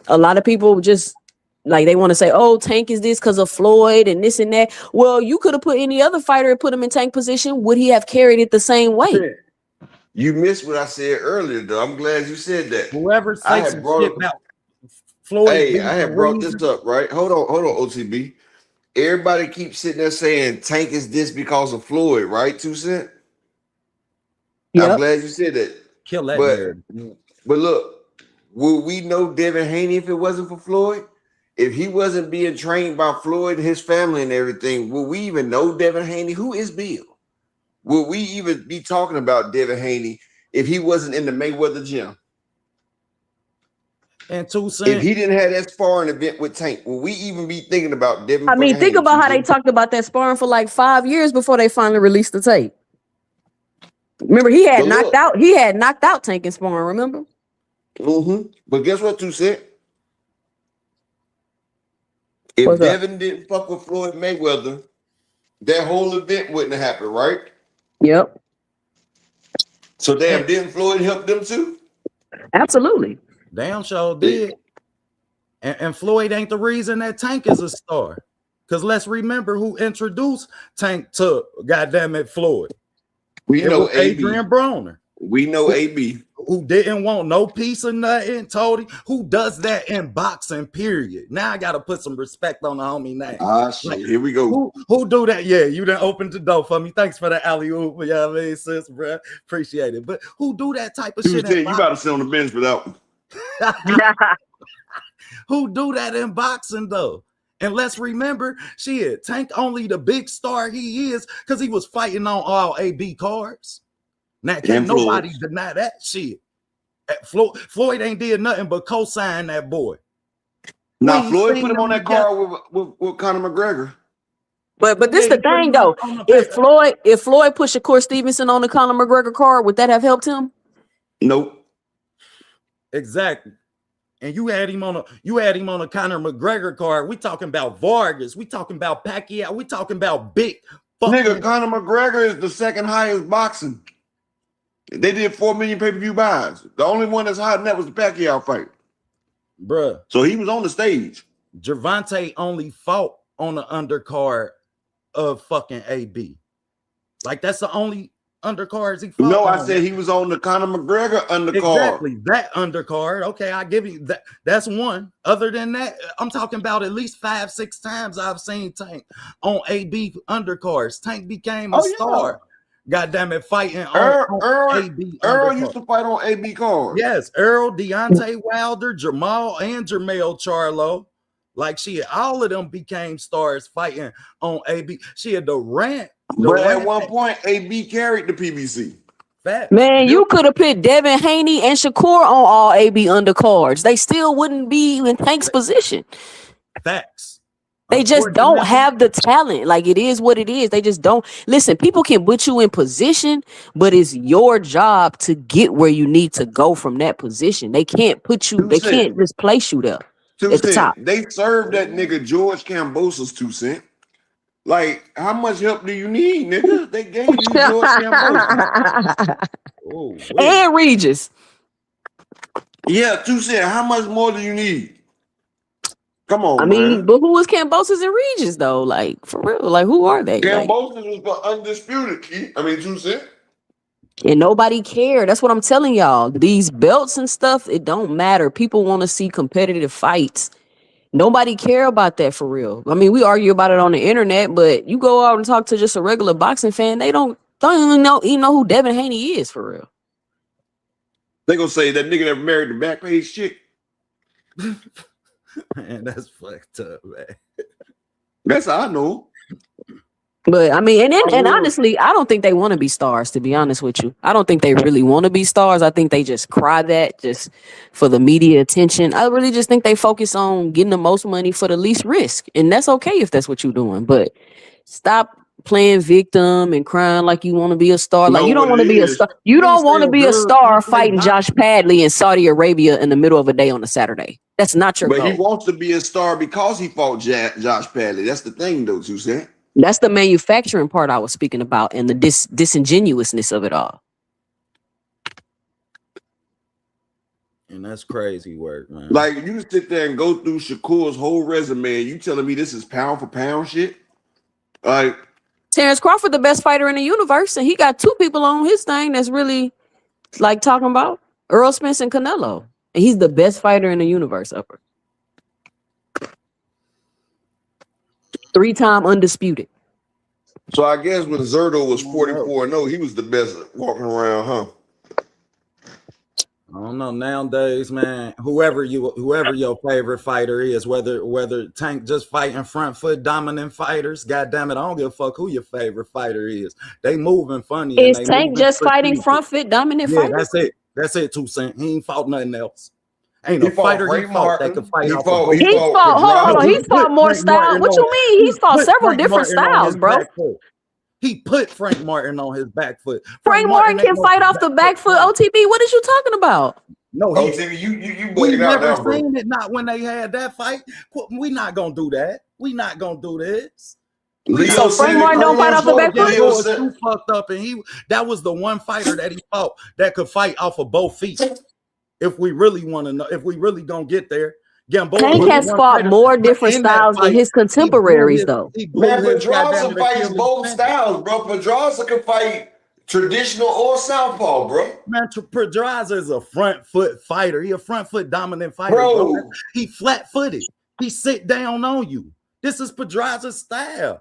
a lot of people just like they want to say, oh, Tank is this because of Floyd and this and that. Well, you could have put any other fighter and put him in Tank position. Would he have carried it the same way? You missed what I said earlier, though. I'm glad you said that. Whoever says some shit about Floyd, hey, I had brought this up, right? Hold on, OTB. Everybody keeps sitting there saying Tank is this because of Floyd, right? 2 Cent. Yep. I'm glad you said that. Kill that but look, would we know Devin Haney if it wasn't for Floyd? If he wasn't being trained by Floyd and his family and everything, would we even know Devin Haney? Who is Bill? Would we even be talking about Devin Haney if he wasn't in the Mayweather gym? And 2 Cent, if he didn't have that sparring event with Tank, will we even be thinking about Devin? I mean, think about how they talked about that sparring for like 5 years before they finally released the tape. Remember, he had knocked out Tank in sparring, remember? But guess what, 2 Cent? If Devin didn't fuck with Floyd Mayweather, that whole event wouldn't have happened, right? Yep. So damn, didn't Floyd help them too? Absolutely. Damn sure did. And Floyd ain't the reason that Tank is a star. Because let's remember who introduced Tank to goddamn it Floyd. We know Adrian Broner. We know AB. Who didn't want no piece of nothing, told him. Who does that in boxing, period. Now I got to put some respect on the homie name. Shit. Like, here we go. Who do that? Yeah, you done opened the door for me. Thanks for the alley-oop. You know what I mean, sis, bro? Appreciate it. But who do that type of shit? You got to sit on the bench for that one. Who do that in boxing though? And let's remember, shit, Tank only the big star he is because he was fighting on all AB cards. Now can't nobody deny that shit. Floyd ain't did nothing but co-sign that boy. Now Floyd put him on that card with Conor McGregor. But this the thing though. If Floyd pushed Shakur Stevenson on the Conor McGregor card, would that have helped him? Nope. Exactly. And you had him on a Conor McGregor card. We talking about Vargas. We talking about Pacquiao. We talking about big nigga. Conor McGregor is the second highest boxing. They did 4 million pay-per-view buys. The only one that's higher than that was the Pacquiao fight. Bruh. So he was on the stage. Gervonta only fought on the undercard of fucking AB. Like that's the only undercards he fought. No, I said he was on the Conor McGregor undercard. Exactly, that undercard. Okay, I give you that. That's one. Other than that, I'm talking about at least 5-6 times I've seen Tank on AB undercards. Tank became a star. God damn it, fighting on AB. Earl used to fight on AB cards. Yes, Earl, Deontay Wilder, Jamal, and Jermell Charlo. Like all of them became stars fighting on AB. She had the rant. But at one point, AB carried the PBC. Man, you could have put Devin Haney and Shakur on all AB undercards. They still wouldn't be in Tank's position. Facts. They just don't have the talent. Like, it is what it is. They just don't. Listen, people can put you in position, but it's your job to get where you need to go from that position. They can't put you, they can't just place you there at the top. They served that nigga George Kambosos 2 cents. Like, how much help do you need, nigga? They gave you George Kambosos. And Regis. Yeah, 2 cents. How much more do you need? Come on, I mean, but who was Kambosos and Regis though? Like, for real, like, who are they? Kambosos was for undisputed. 2 cents. And nobody cared. That's what I'm telling y'all. These belts and stuff, it don't matter. People want to see competitive fights. Nobody care about that for real. I mean, we argue about it on the internet, but you go out and talk to just a regular boxing fan, they don't even know who Devin Haney is for real. They gonna say that nigga that married the Backpage chick. Man, that's fucked up, man. That's how I know. But I mean, and honestly, I don't think they want to be stars, to be honest with you. I don't think they really want to be stars. I think they just cry that just for the media attention. I really just think they focus on getting the most money for the least risk. And that's okay if that's what you're doing. But stop playing victim and crying like you want to be a star. Like, you don't want to be a star. You don't want to be a star fighting Josh Padley in Saudi Arabia in the middle of a day on a Saturday. That's not your goal. But he wants to be a star because he fought Josh Padley. That's the thing, though, 2 cents. That's the manufacturing part I was speaking about and the disingenuousness of it all. And that's crazy work, man. Like, you sit there and go through Shakur's whole resume and you telling me this is pound for pound shit? Like, Terrence Crawford, the best fighter in the universe, and he got 2 people on his thing that's really like talking about Earl Spence and Canelo. And he's the best fighter in the universe, upper. 3-time undisputed. So I guess when Zerto was 44-0, he was the best walking around, huh? I don't know. Nowadays, man, whoever your favorite fighter is, whether Tank just fighting front foot dominant fighters, goddamn it, I don't give a fuck who your favorite fighter is. They moving funny. Is Tank just fighting front foot dominant fighters? That's it. That's it, 2 cents. He ain't fought nothing else. Ain't no fighter he fought that could fight. He fought more styles. What you mean? He's fought several different styles, bro. He put Frank Martin on his back foot. Frank Martin can fight off the back foot. OTB, what is you talking about? No, OTB, you we never seen it. Not when they had that fight. We not gonna do that. We not gonna do this. So Frank Martin don't fight off the back foot. Was too fucked up, and that was the one fighter that he fought that could fight off of both feet. If we really want to know, if we really gonna get there, Tank has fought more different styles than his contemporaries, though. Man, Pedraza fights both styles, bro. Pedraza can fight traditional or southpaw, bro. Man, Pedraza is a front foot fighter. He a front foot dominant fighter, bro. He flat footed. He sit down on you. This is Pedraza's style.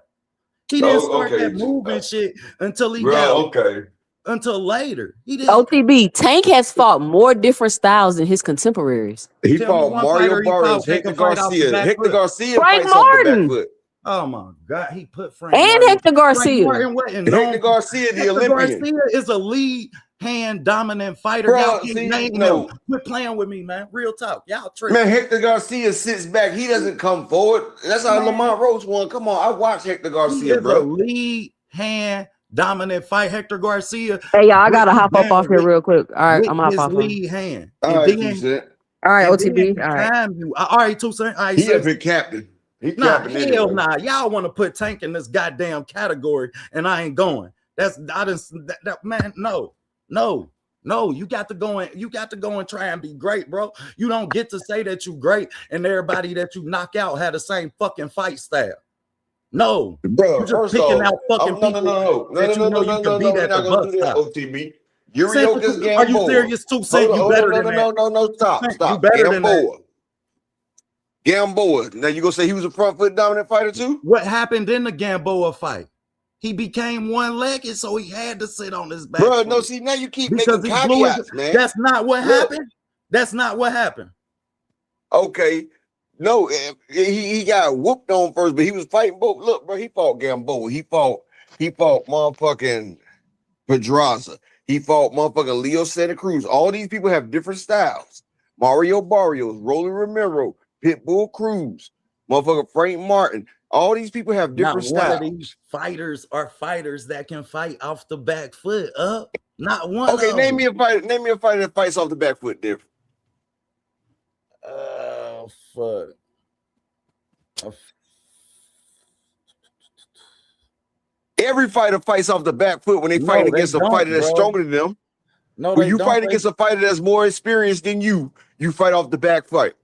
He didn't start that moving shit until he got. Okay. until later. He didn't. OTB, Tank has fought more different styles than his contemporaries. He Tell me fought one Mario fighter he Barrios, fought that Hector can fight off the Garcia. back Hector foot. Garcia Frank fights off the back Martin. foot. Oh my God, he put Frank And Martin. Hector Frank Garcia. Martin wasn't Hector known. Garcia, the Hector Olympian. Garcia is a lead hand dominant fighter. Bro, Y'all can't see, name no. him. Quit playing with me, man. Real talk. Y'all tripping. Man, Hector Garcia sits back. He doesn't come forward. That's how Lamont Roach won. Come on, I watched Hector He Garcia, is a bro. lead hand dominant fight. Hector Garcia. Hey, y'all, I gotta put hop up down off here with- real quick. All right, with I'm hop his off. lead hand. All And right, then- 2 Cent. All right, and OTB. then All right. time you. All right, 2 Cent. All right, He a sis. big captain. He Nah, captain hell anyway. nah. Y'all want to put Tank in this goddamn category, and I ain't going. Man, no. You got to go and try and be great, bro. You don't get to say that you great and everybody that you knock out had the same fucking fight style. No, Bro, you're just first picking off, out fucking no, people no, that you know you can beat we're at not the gonna bus do that, stop. OTB. Uriocas Gamboa. Are you serious? 2 Cent, you better than that. No, stop. You better than that. Gamboa. Now you gonna say he was a front foot dominant fighter too? What happened in the Gamboa fight? He became one-legged, so he had to sit on his back. Bro, foot. no, see, now you keep Because making he blew caveats, man. That's not what Look. happened. That's not what happened. Okay. No, he got whooped on first, but he was fighting both. Look, bro, he fought Gamboa. He fought motherfucking Pedraza. He fought motherfucking Leo Santa Cruz. All these people have different styles. Mario Barrios, Rolly Romero, Pitbull Cruz, motherfucker Frank Martin. All these people have different Not one styles. of these fighters are fighters that can fight off the back foot up. Not one. Okay, of name them. me a fighter that fights off the back foot different. Fuck. Every fighter fights off the back foot when they fight they against a don't, fighter that's bro. stronger than them. No, When they you don't. fight against a fighter that's more experienced than you fight off the back foot.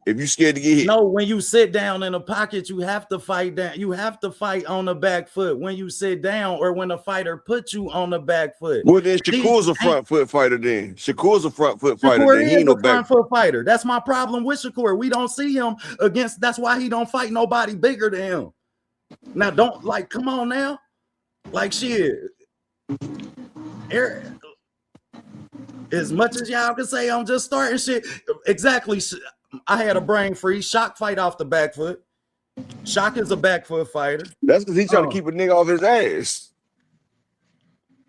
If you're scared to get hit. No, when you sit down in a pocket, you have to fight down. You have to fight on the back foot when you sit down, or when a fighter puts you on the back foot. Well, then Shakur's a front foot fighter. Then Shakur's a front foot fighter. Shakur Then he is ain't no a front back. foot fighter. That's my problem with Shakur. We don't see him against. That's why he don't fight nobody bigger than him. Now, don't like. Come on now, like shit. As much as y'all can say, I'm just starting shit. Exactly. I had a brain freeze. Shock fight off the back foot. Shock is a back foot fighter. That's because he's trying to keep a nigga off his ass.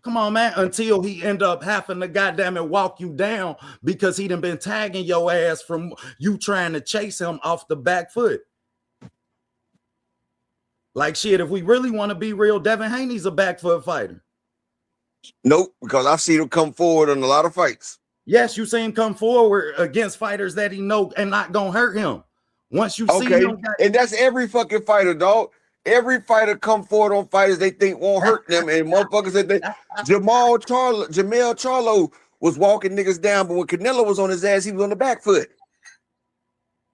Come on, man. Until he end up having to goddamn it walk you down because he done been tagging your ass from you trying to chase him off the back foot. Like shit, if we really want to be real, Devin Haney's a back foot fighter. Nope, because I've seen him come forward in a lot of fights. Yes, you see him come forward against fighters that he know and not gonna hurt him. Once you see him, and that's every fucking fighter, dog. Every fighter come forward on fighters they think won't hurt them, and motherfuckers that they Jamel Charlo was walking niggas down, but when Canelo was on his ass, he was on the back foot.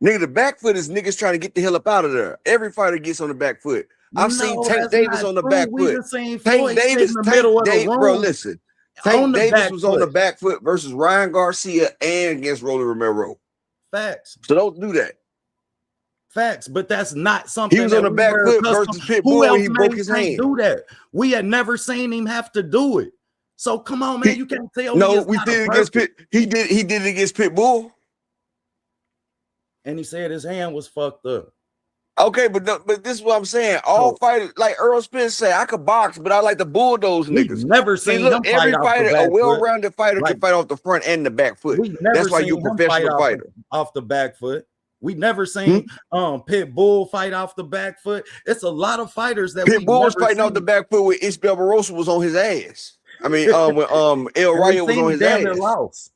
Nigga, the back foot is niggas trying to get the hell up out of there. Every fighter gets on the back foot. I've seen Tank Davis on the back foot. Tank Davis, bro, listen. Tank Davis was on the back foot versus Ryan Garcia and against Rolly Romero. Facts. So don't do that. Facts, but that's not something. He was on the back foot versus Pitbull when he broke his hand. Do that. We had never seen him have to do it. So come on, man, you can't tell me. No, we did it against Pit. He did it against Pitbull. And he said his hand was fucked up. Okay, but this is what I'm saying. All fighters, like Earl Spence say, I could box, but I like to bulldoze niggas. Never seen him fight every off fighter, the back a well-rounded fighter, foot. can fight off the front and the back foot. That's why you're a professional fighter. Off the back foot. We never seen Pitbull fight off the back foot. It's a lot of fighters that Pitbull was fighting off the back foot when Ish Barbosa was on his ass. I mean, when El Rayo was on his ass. Lost.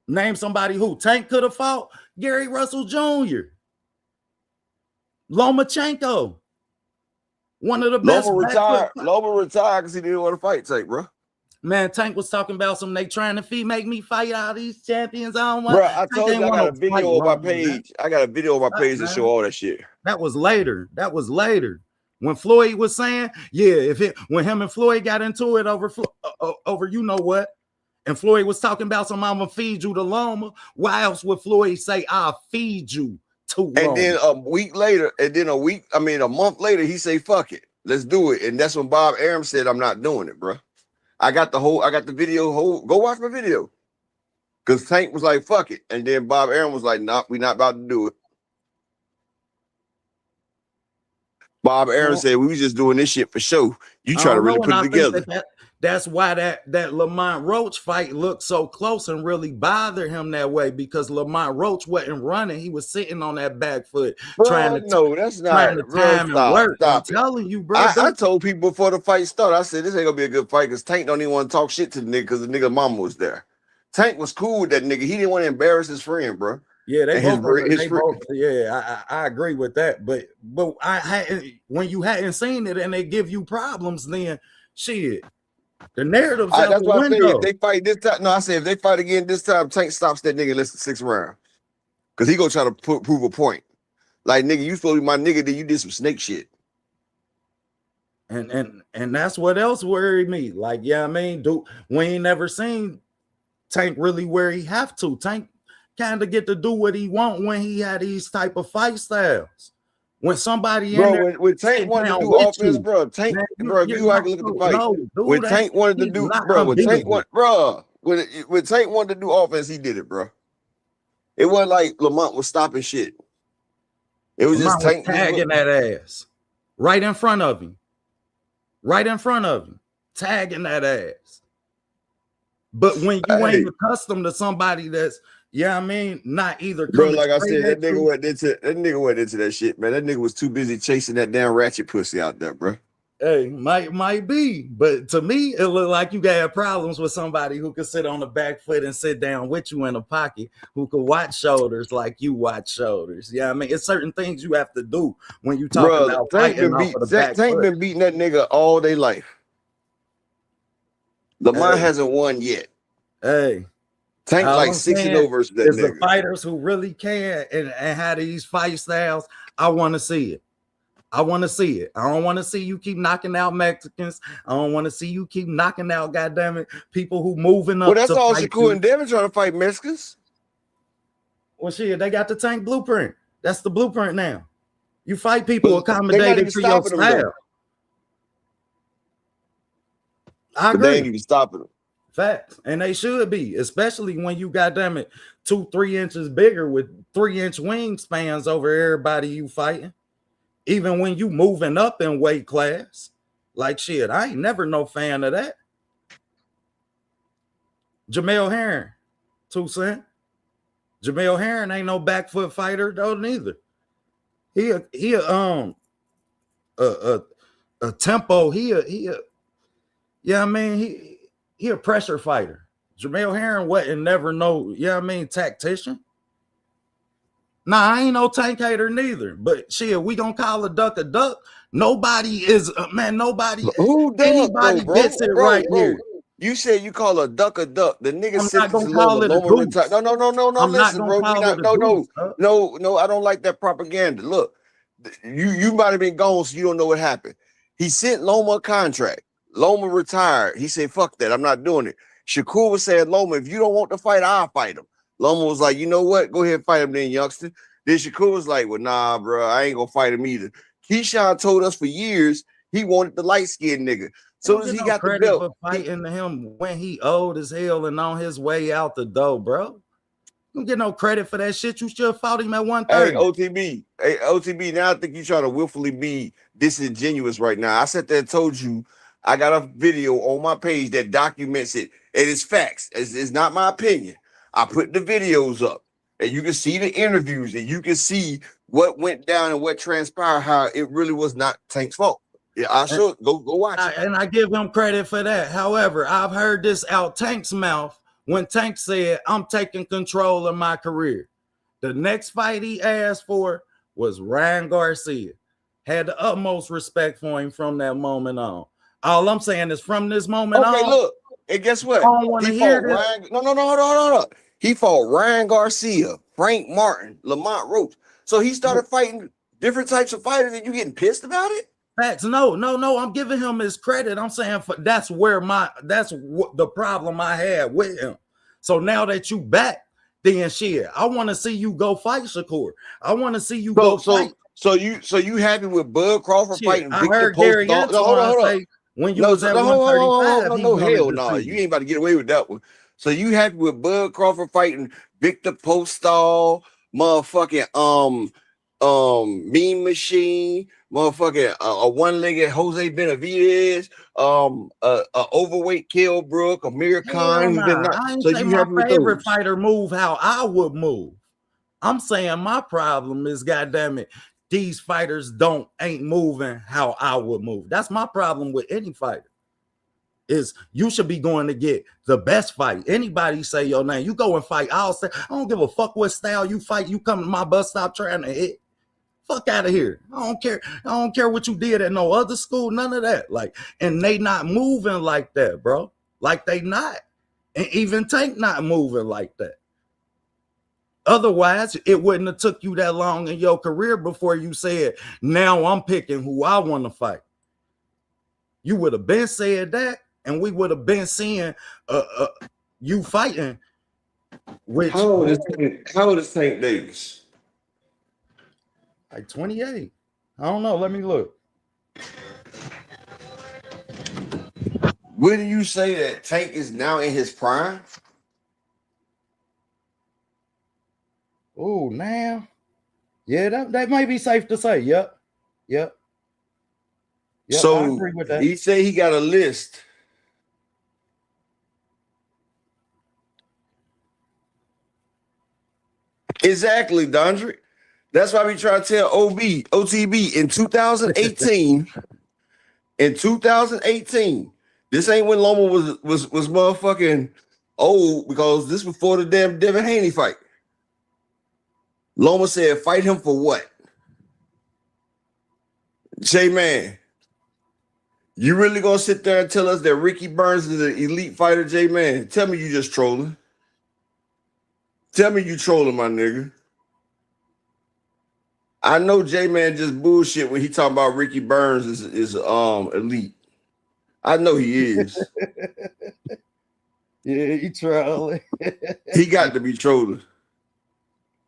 Name somebody who Tank could have fought. Gary Russell Jr. Lomachenko. One of the best. Loma retired because he didn't want to fight Tank, bro. Man, Tank was talking about some they trying to make me fight all these champions. Bro, I told you I got a video on my page. I got a video on my page to show all that shit. That was later. When Floyd was saying, yeah, when him and Floyd got into it over you know what, and Floyd was talking about some I'm gonna feed you to Loma. Why else would Floyd say I'll feed you to Loma? And then a month later, he say fuck it. let's do it. And that's when Bob Arum said, I'm not doing it, bro. I got the video. Go watch my video. Because Tank was like, fuck it. And then Bob Arum was like, nah, we not about to do it. Bob Arum said, we was just doing this shit for show. You try to really put it together. That's why that Lamont Roach fight looked so close and really bothered him that way, because Lamont Roach wasn't running. He was sitting on that back foot trying to time and work. I'm telling you, bro. I told people before the fight started, I said, this ain't going to be a good fight because Tank don't even want to talk shit to the nigga because the nigga mama was there. Tank was cool with that nigga. He didn't want to embarrass his friend, bro. Yeah, I agree with that. But when you hadn't seen it and they give you problems, then shit. The narrative's out that's the why window. I say if they fight this time, I say if they fight again this time, Tank stops that nigga less than 6th round. Because he gonna try to prove a point. Like, nigga, you supposed to be my nigga, then you did some snake shit. And that's what else worried me. Like, yeah, I mean, we ain't never seen Tank really where he have to. Tank kind of get to do what he want when he had these type of fight styles. When somebody when Tank wanted to do offense, bro, Tank, bro, if you like to look at the fight, when Tank wanted to do, bro, when Tank wanted to do offense, he did it, bro. It wasn't like Lamont was stopping shit. It was just Tank tagging that ass right in front of him, tagging that ass. But when you ain't accustomed to somebody that's, yeah, I mean, not either. Bro, like I said, that nigga went into that shit, man. That nigga was too busy chasing that damn ratchet pussy out there, bro. Hey, might be, but to me, it looked like you got problems with somebody who could sit on the back foot and sit down with you in a pocket, who could watch shoulders like you watch shoulders. Yeah, I mean, it's certain things you have to do when you talk about fighting off of the back Tank foot. been beating that nigga all day life. Lamont hasn't won yet. Hey. Tank like 6-0 versus that nigga. The fighters who really can and have these fight styles, I want to see it. I don't want to see you keep knocking out Mexicans. I don't want to see you keep knocking out, goddammit, people who moving up. Well, that's all Shakur and Devin trying to fight Mexicans. Well, shit, they got the Tank blueprint. That's the blueprint now. You fight people accommodating to your style. I agree. They ain't even stopping them. Facts. And they should be, especially when you goddammit 2-3 inches bigger with 3-inch wingspans over everybody you fighting. Even when you moving up in weight class. Like shit, I ain't never no fan of that. Jamel Herring, 2 cents. Jamel Herring ain't no back foot fighter though neither. He a tempo. Yeah, I mean he a pressure fighter. Jamel Herring wasn't never no, tactician. Nah, I ain't no Tank hater neither. But shit, we gonna call a duck a duck. Nobody is nobody. Who does, anybody bro, gets it right here. You said you call a duck a duck. The nigga I'm said not gonna call it a goose. No. Listen, bro. No. I don't like that propaganda. Look, you might have been gone, so you don't know what happened. He sent Loma a contract. Loma retired. He said, "Fuck that. I'm not doing it." Shakur was saying, "Loma, if you don't want to fight, I'll fight him." Loma was like, "You know what? Go ahead and fight him then, youngster." Then Shakur was like, "Well, nah, bro. I ain't gonna fight him either." Keyshawn told us for years he wanted the light-skinned nigga. So as he got the belt, for fighting him when he old as hell and on his way out the door, bro. You don't get no credit for that shit. You should have fought him at 130. Hey, OTB. Now I think you trying to willfully be disingenuous right now. I sat there and told you I got a video on my page that documents it. It is facts. It's not my opinion. I put the videos up, and you can see the interviews, and you can see what went down and what transpired. How it really was not Tank's fault. Yeah, I should go watch it. And I give him credit for that. However, I've heard this out Tank's mouth when Tank said, "I'm taking control of my career." The next fight he asked for was Ryan Garcia. Had the utmost respect for him from that moment on. All I'm saying is from this moment on. Okay, look, and guess what? I don't want to hear this. Hold on. He fought Ryan Garcia, Frank Martin, Lamont Roach. So he started fighting different types of fighters, and you getting pissed about it? Facts. No. I'm giving him his credit. I'm saying that's the problem I had with him. So now that you back, then shit, I want to see you go fight Shakur. I want to see you go fight. So you happy with Bud Crawford Shit, fighting I Victor heard Gary Postol? No, hold on, Antoine hold on. say when you No, was at no, hold 135, on, he no, wanted hell to no. see You you. ain't about to get away with that one. So you happy with Bud Crawford fighting Victor Postol, motherfucking Mean Machine, motherfucking a one-legged Jose Benavidez, a overweight Kell Brook, Amir Hell Khan, who's been nah. not. I ain't So say you my happy with favorite those? fighter move how I would move. I'm saying my problem is, goddamn it, these fighters ain't moving how I would move. That's my problem with any fighter. Is you should be going to get the best fight. Anybody say your name, you go and fight. I'll say, I don't give a fuck what style you fight. You come to my bus stop trying to hit. Fuck out of here. I don't care. I don't care what you did at no other school. None of that. Like, and they not moving like that, bro. Like they not. And even Tank not moving like that. Otherwise, it wouldn't have took you that long in your career before you said, now I'm picking who I want to fight. You would have been said that, and we would have been seeing you fighting. Which How old is Tank Davis? like 28. I don't know. Let me look. Wouldn't you say that Tank is now in his prime? Oh, now. Yeah, that might be safe to say. Yep. I So agree with that. he said he got a list. Exactly, Dondrick. That's why we try to tell OTB in 2018. In 2018, this ain't when Loma was motherfucking old, because this before the damn Devin Haney fight. Loma said, fight him for what? J-Man, you really gonna sit there and tell us that Ricky Burns is an elite fighter, J-Man? Tell me you just trolling. Tell me you trolling, my nigga. I know J-Man just bullshit when he talking about Ricky Burns is elite. I know he is. Yeah, he trolling. He got to be trolling.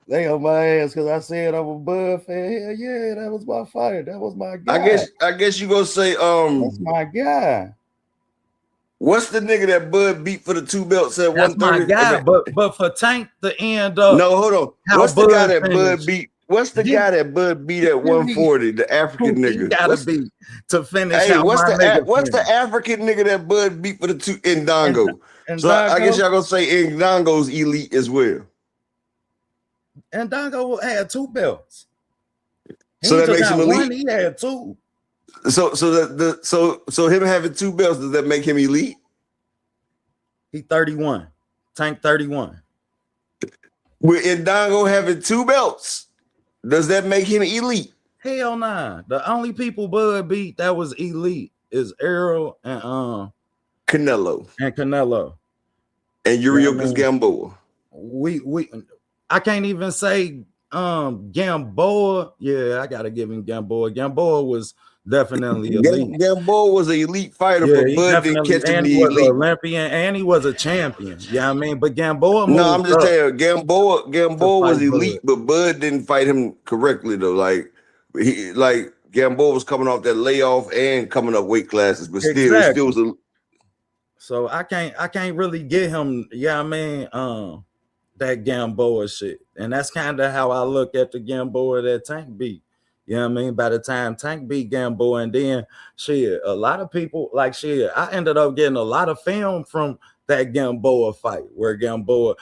They on my ass because I said I'm a Bud fan. Hell yeah, that was my fighter. That was my guy. I guess you gonna say That's my guy. What's the nigga that Bud beat for the 2 belts at That's 130? my guy. But for Tank to end up, No, hold on. What's the guy that Bud beat? What's the guy that Bud beat at 140? The African nigga. He gotta beat to finish. Hey, how what's the African nigga that Bud beat for the 2 in Dongo? So I guess y'all gonna say Ndongo's elite as well. And Dongo had 2 belts. So that makes him elite. He had 2. So him having 2 belts, does that make him elite? He 31. Tank 31. With Ndongo having 2 belts, does that make him elite? Hell nah. The only people Bud beat that was elite is Errol and Canelo. And Yuriorkis Gamboa. I can't even say Gamboa. Yeah, I gotta give him Gamboa. Gamboa was definitely elite. Gamboa was an elite fighter, but Bud didn't catch him the elite. Olympian, and he was a champion. Yeah, I mean, but Gamboa. No, I'm just telling you, Gamboa was elite, but Bud didn't fight him correctly though. Like Gamboa was coming off that layoff and coming up weight classes, but still, it still was a. So I can't really get him. Yeah, I mean, that Gamboa shit, and that's kind of how I look at the Gamboa that Tank beat. You know what I mean? By the time Tank beat Gamboa, and then shit, a lot of people I ended up getting a lot of film from that Gamboa fight where Gamboa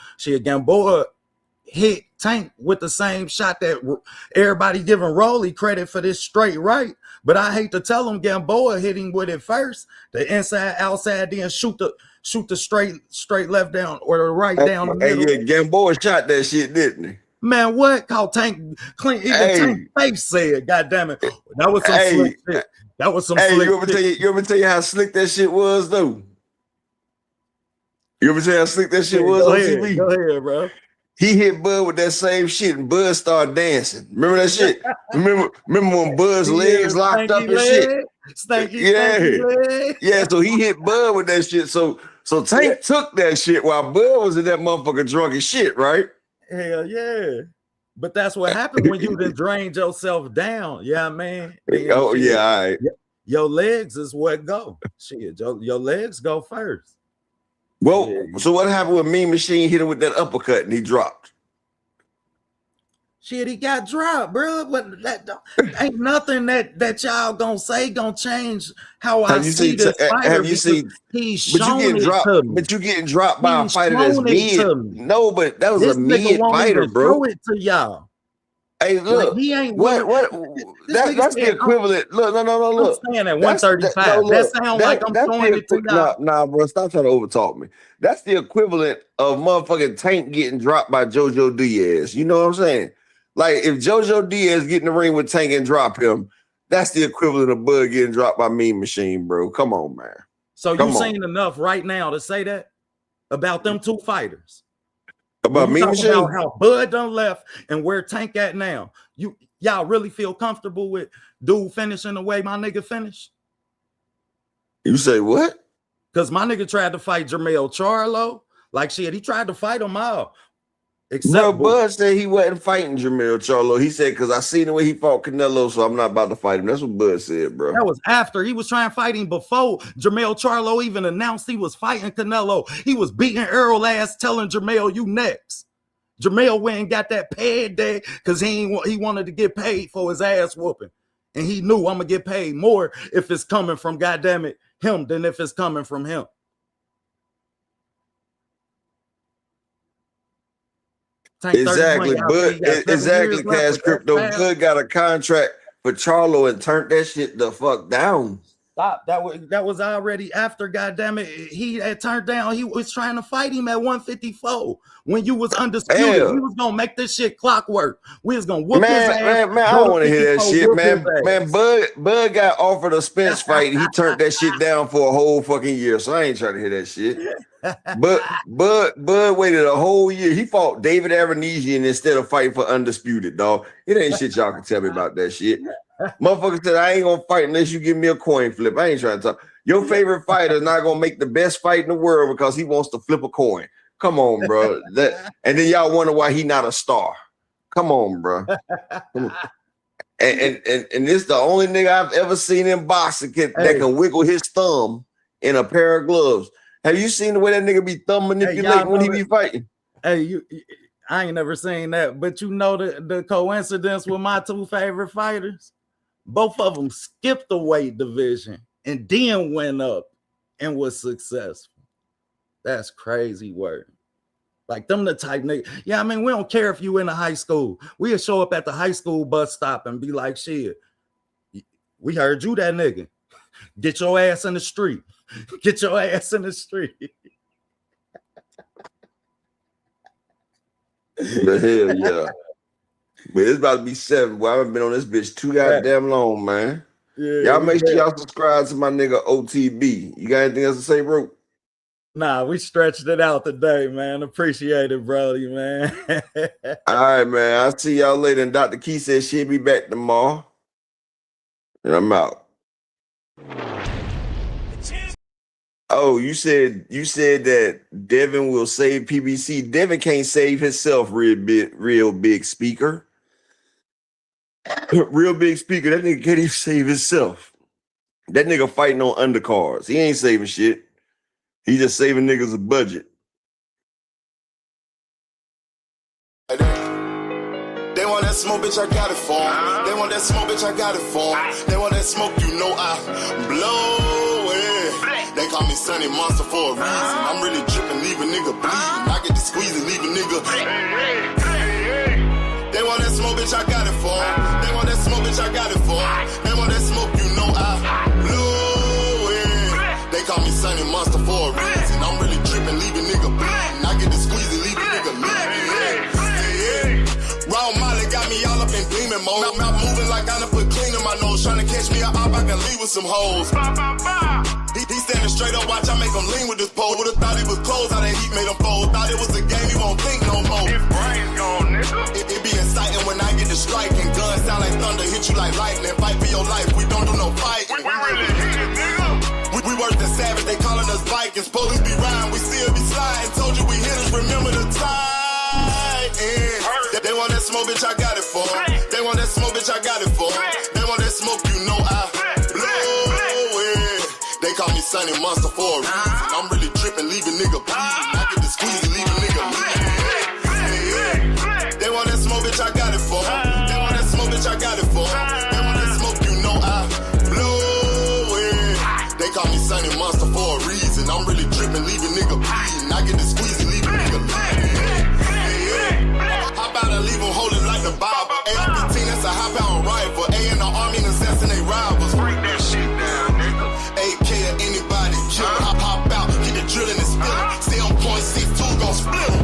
hit Tank with the same shot that everybody giving Rolly credit for this straight right. But I hate to tell him Gamboa hit him with it first, the inside, outside, then shoot the straight left down or the right down the middle. Yeah, Gamboa shot that shit, didn't he? Man, what? Called Tank clean. Even Tank face said, "God damn it, that was some slick shit. That was some slick shit." You ever tell you how slick that shit was, though? You ever tell you how slick that shit was on TV? Go ahead, bro. He hit Bud with that same shit, and Bud started dancing. Remember that shit? remember when Bud's legs locked up and shit? Stanky leg. Yeah. So he hit Bud with that shit. So Tank took that shit while Bud was in that motherfucker drunk as shit, right? Hell yeah. But that's what happens when you done drained yourself down. Yeah, man. Then Oh shit, yeah, all right. your legs is what go. Shit, your legs go first. Well, Yeah. so what happened when Mean Machine hit him with that uppercut and he dropped? Shit, he got dropped, bro. But that ain't nothing that y'all gonna say gonna change how I see this fighter. Have you seen? He's But you shown getting it dropped. to me. But you getting dropped by a He's fighter that's shown it mid. to me. No, but that was This a nigga mid won't fighter, even bro. show it to y'all. Hey, look, Like, he ain't what This nigga that's the said, equivalent. Look, no, look. I'm staying at That's- 135. no, That look, sound like I'm that's showing the it to y'all. Nah, bro, stop trying to overtalk me. That's the equivalent of motherfucking Tank getting dropped by JoJo Diaz. You know what I'm saying? Like, if JoJo Diaz get in the ring with Tank and drop him, that's the equivalent of Bud getting dropped by Mean Machine, bro. Come on, man. So Come you on. saying enough right now to say that about them two fighters? About When you Mean talk Machine? about how Bud done left and where Tank at now, y'all really feel comfortable with dude finishing the way my nigga finished? You say what? Because my nigga tried to fight Jermell Charlo. Like shit, he tried to fight him all. Bro, Bud said he wasn't fighting Jermell Charlo. He said, because I seen the way he fought Canelo, so I'm not about to fight him. That's what Bud said, bro. That was after. He was trying to fight him before Jermell Charlo even announced he was fighting Canelo. He was beating Earl ass, telling Jermell, you next. Jermell went and got that paid day because he wanted to get paid for his ass whooping. And he knew I'm going to get paid more if it's coming from, goddammit, him than if it's coming from him. Exactly, but exactly, Cash Crypto. Bud got a contract for Charlo and turned that shit the fuck down. Stop. That was already after, goddammit. He had turned down. He was trying to fight him at 154 when you was undisputed. Hell. We was gonna make this shit clockwork. We was gonna whoop his ass. Man, I don't want to hear that shit, man. Man, Bud got offered a Spence fight. And he turned that shit down for a whole fucking year. So I ain't trying to hear that shit. But Bud waited a whole year. He fought David Aronesian instead of fighting for undisputed, dog. It ain't shit y'all can tell me about that shit. Motherfucker said, I ain't gonna fight unless you give me a coin flip. I ain't trying to talk. Your favorite fighter is not gonna make the best fight in the world because he wants to flip a coin. Come on, bro. And then y'all wonder why he not a star. Come on, bro. Come on. And this the only nigga I've ever seen in boxing that can wiggle his thumb in a pair of gloves. Have you seen the way that nigga be thumb manipulating when he be fighting? Hey, I ain't never seen that, but you know the coincidence with my two favorite fighters? Both of them skipped the weight division and then went up and was successful. That's crazy work. Like them the type nigga. Yeah, I mean, we don't care if you in a high school. We'll show up at the high school bus stop and be like, shit, we heard you that nigga. Get your ass in the street. Get your ass in the street. The hell yeah. But it's about to be 7. Boy, I haven't been on this bitch too goddamn long, man. Yeah, y'all make sure y'all subscribe to my nigga OTB. You got anything else to say, bro? Nah, we stretched it out today, man. Appreciate it, brother, man. All right, man. I'll see y'all later. And Dr. Key says she'll be back tomorrow. And I'm out. Oh, you said that Devin will save PBC. Devin can't save himself, real big speaker. Real big speaker. That nigga can't even save himself. That nigga fighting on undercards. He ain't saving shit. He just saving niggas a budget. They want that smoke, bitch, I got it for 'em. They want that smoke, bitch, I got it for 'em. They want that smoke, you know I blow it. They call me Sunny Monster for a reason. I'm really dripping, leave a nigga bleeding. I get to squeeze and leave a nigga. They want that smoke, bitch, I got it for 'em. They want that smoke, bitch, I got it for 'em. They want that smoke, you know I blow it. They call me Sunny Monster for a reason. I'm really dripping, leave a nigga bleeding. I get to squeeze and leave a nigga bleeding. Raw Molly got me all up in gleaming mode. Mouth moving like I done put clean in my nose. Trying to catch me up, I can leave with some hoes. He standing straight up, watch I make him lean with this pole. Would've thought he was closed, how that heat made him fold. Thought it was a game, he won't think no more. His brain's gone, nigga. It be exciting when I get to striking. Guns sound like thunder, hit you like lightning. Fight for your life, we don't do no fighting. We really hit it, nigga. We worse than savage, they calling us Vikings. Police be riding, we still be sliding. Told you we hit us, remember the time. They want that smoke, bitch, I got it for 'em. They want that smoke, bitch, I got it for 'em. They want that smoke, you know I blow it. They call me Sunny Monster for a reason. I'm really tripping, leaving nigga bleeding. I get the squeeze, leaving nigga bleeding. They want that smoke, bitch, I got it for 'em. They want that smoke, bitch, I got it for 'em. They want that smoke, you know I blow it. They call me Sunny Monster for a reason. I'm really tripping, leaving nigga bleeding. I get the squeeze, leaving nigga bleeding. How about I leave them holding like the Bible? AR-15, that's a high-pound rifle. A in the army and assassinate rivals. Break that shit down, nigga. AK or anybody, kill him. Hop out, get the drilling and spilling. Stay on point, 6-2, gon' split 'em.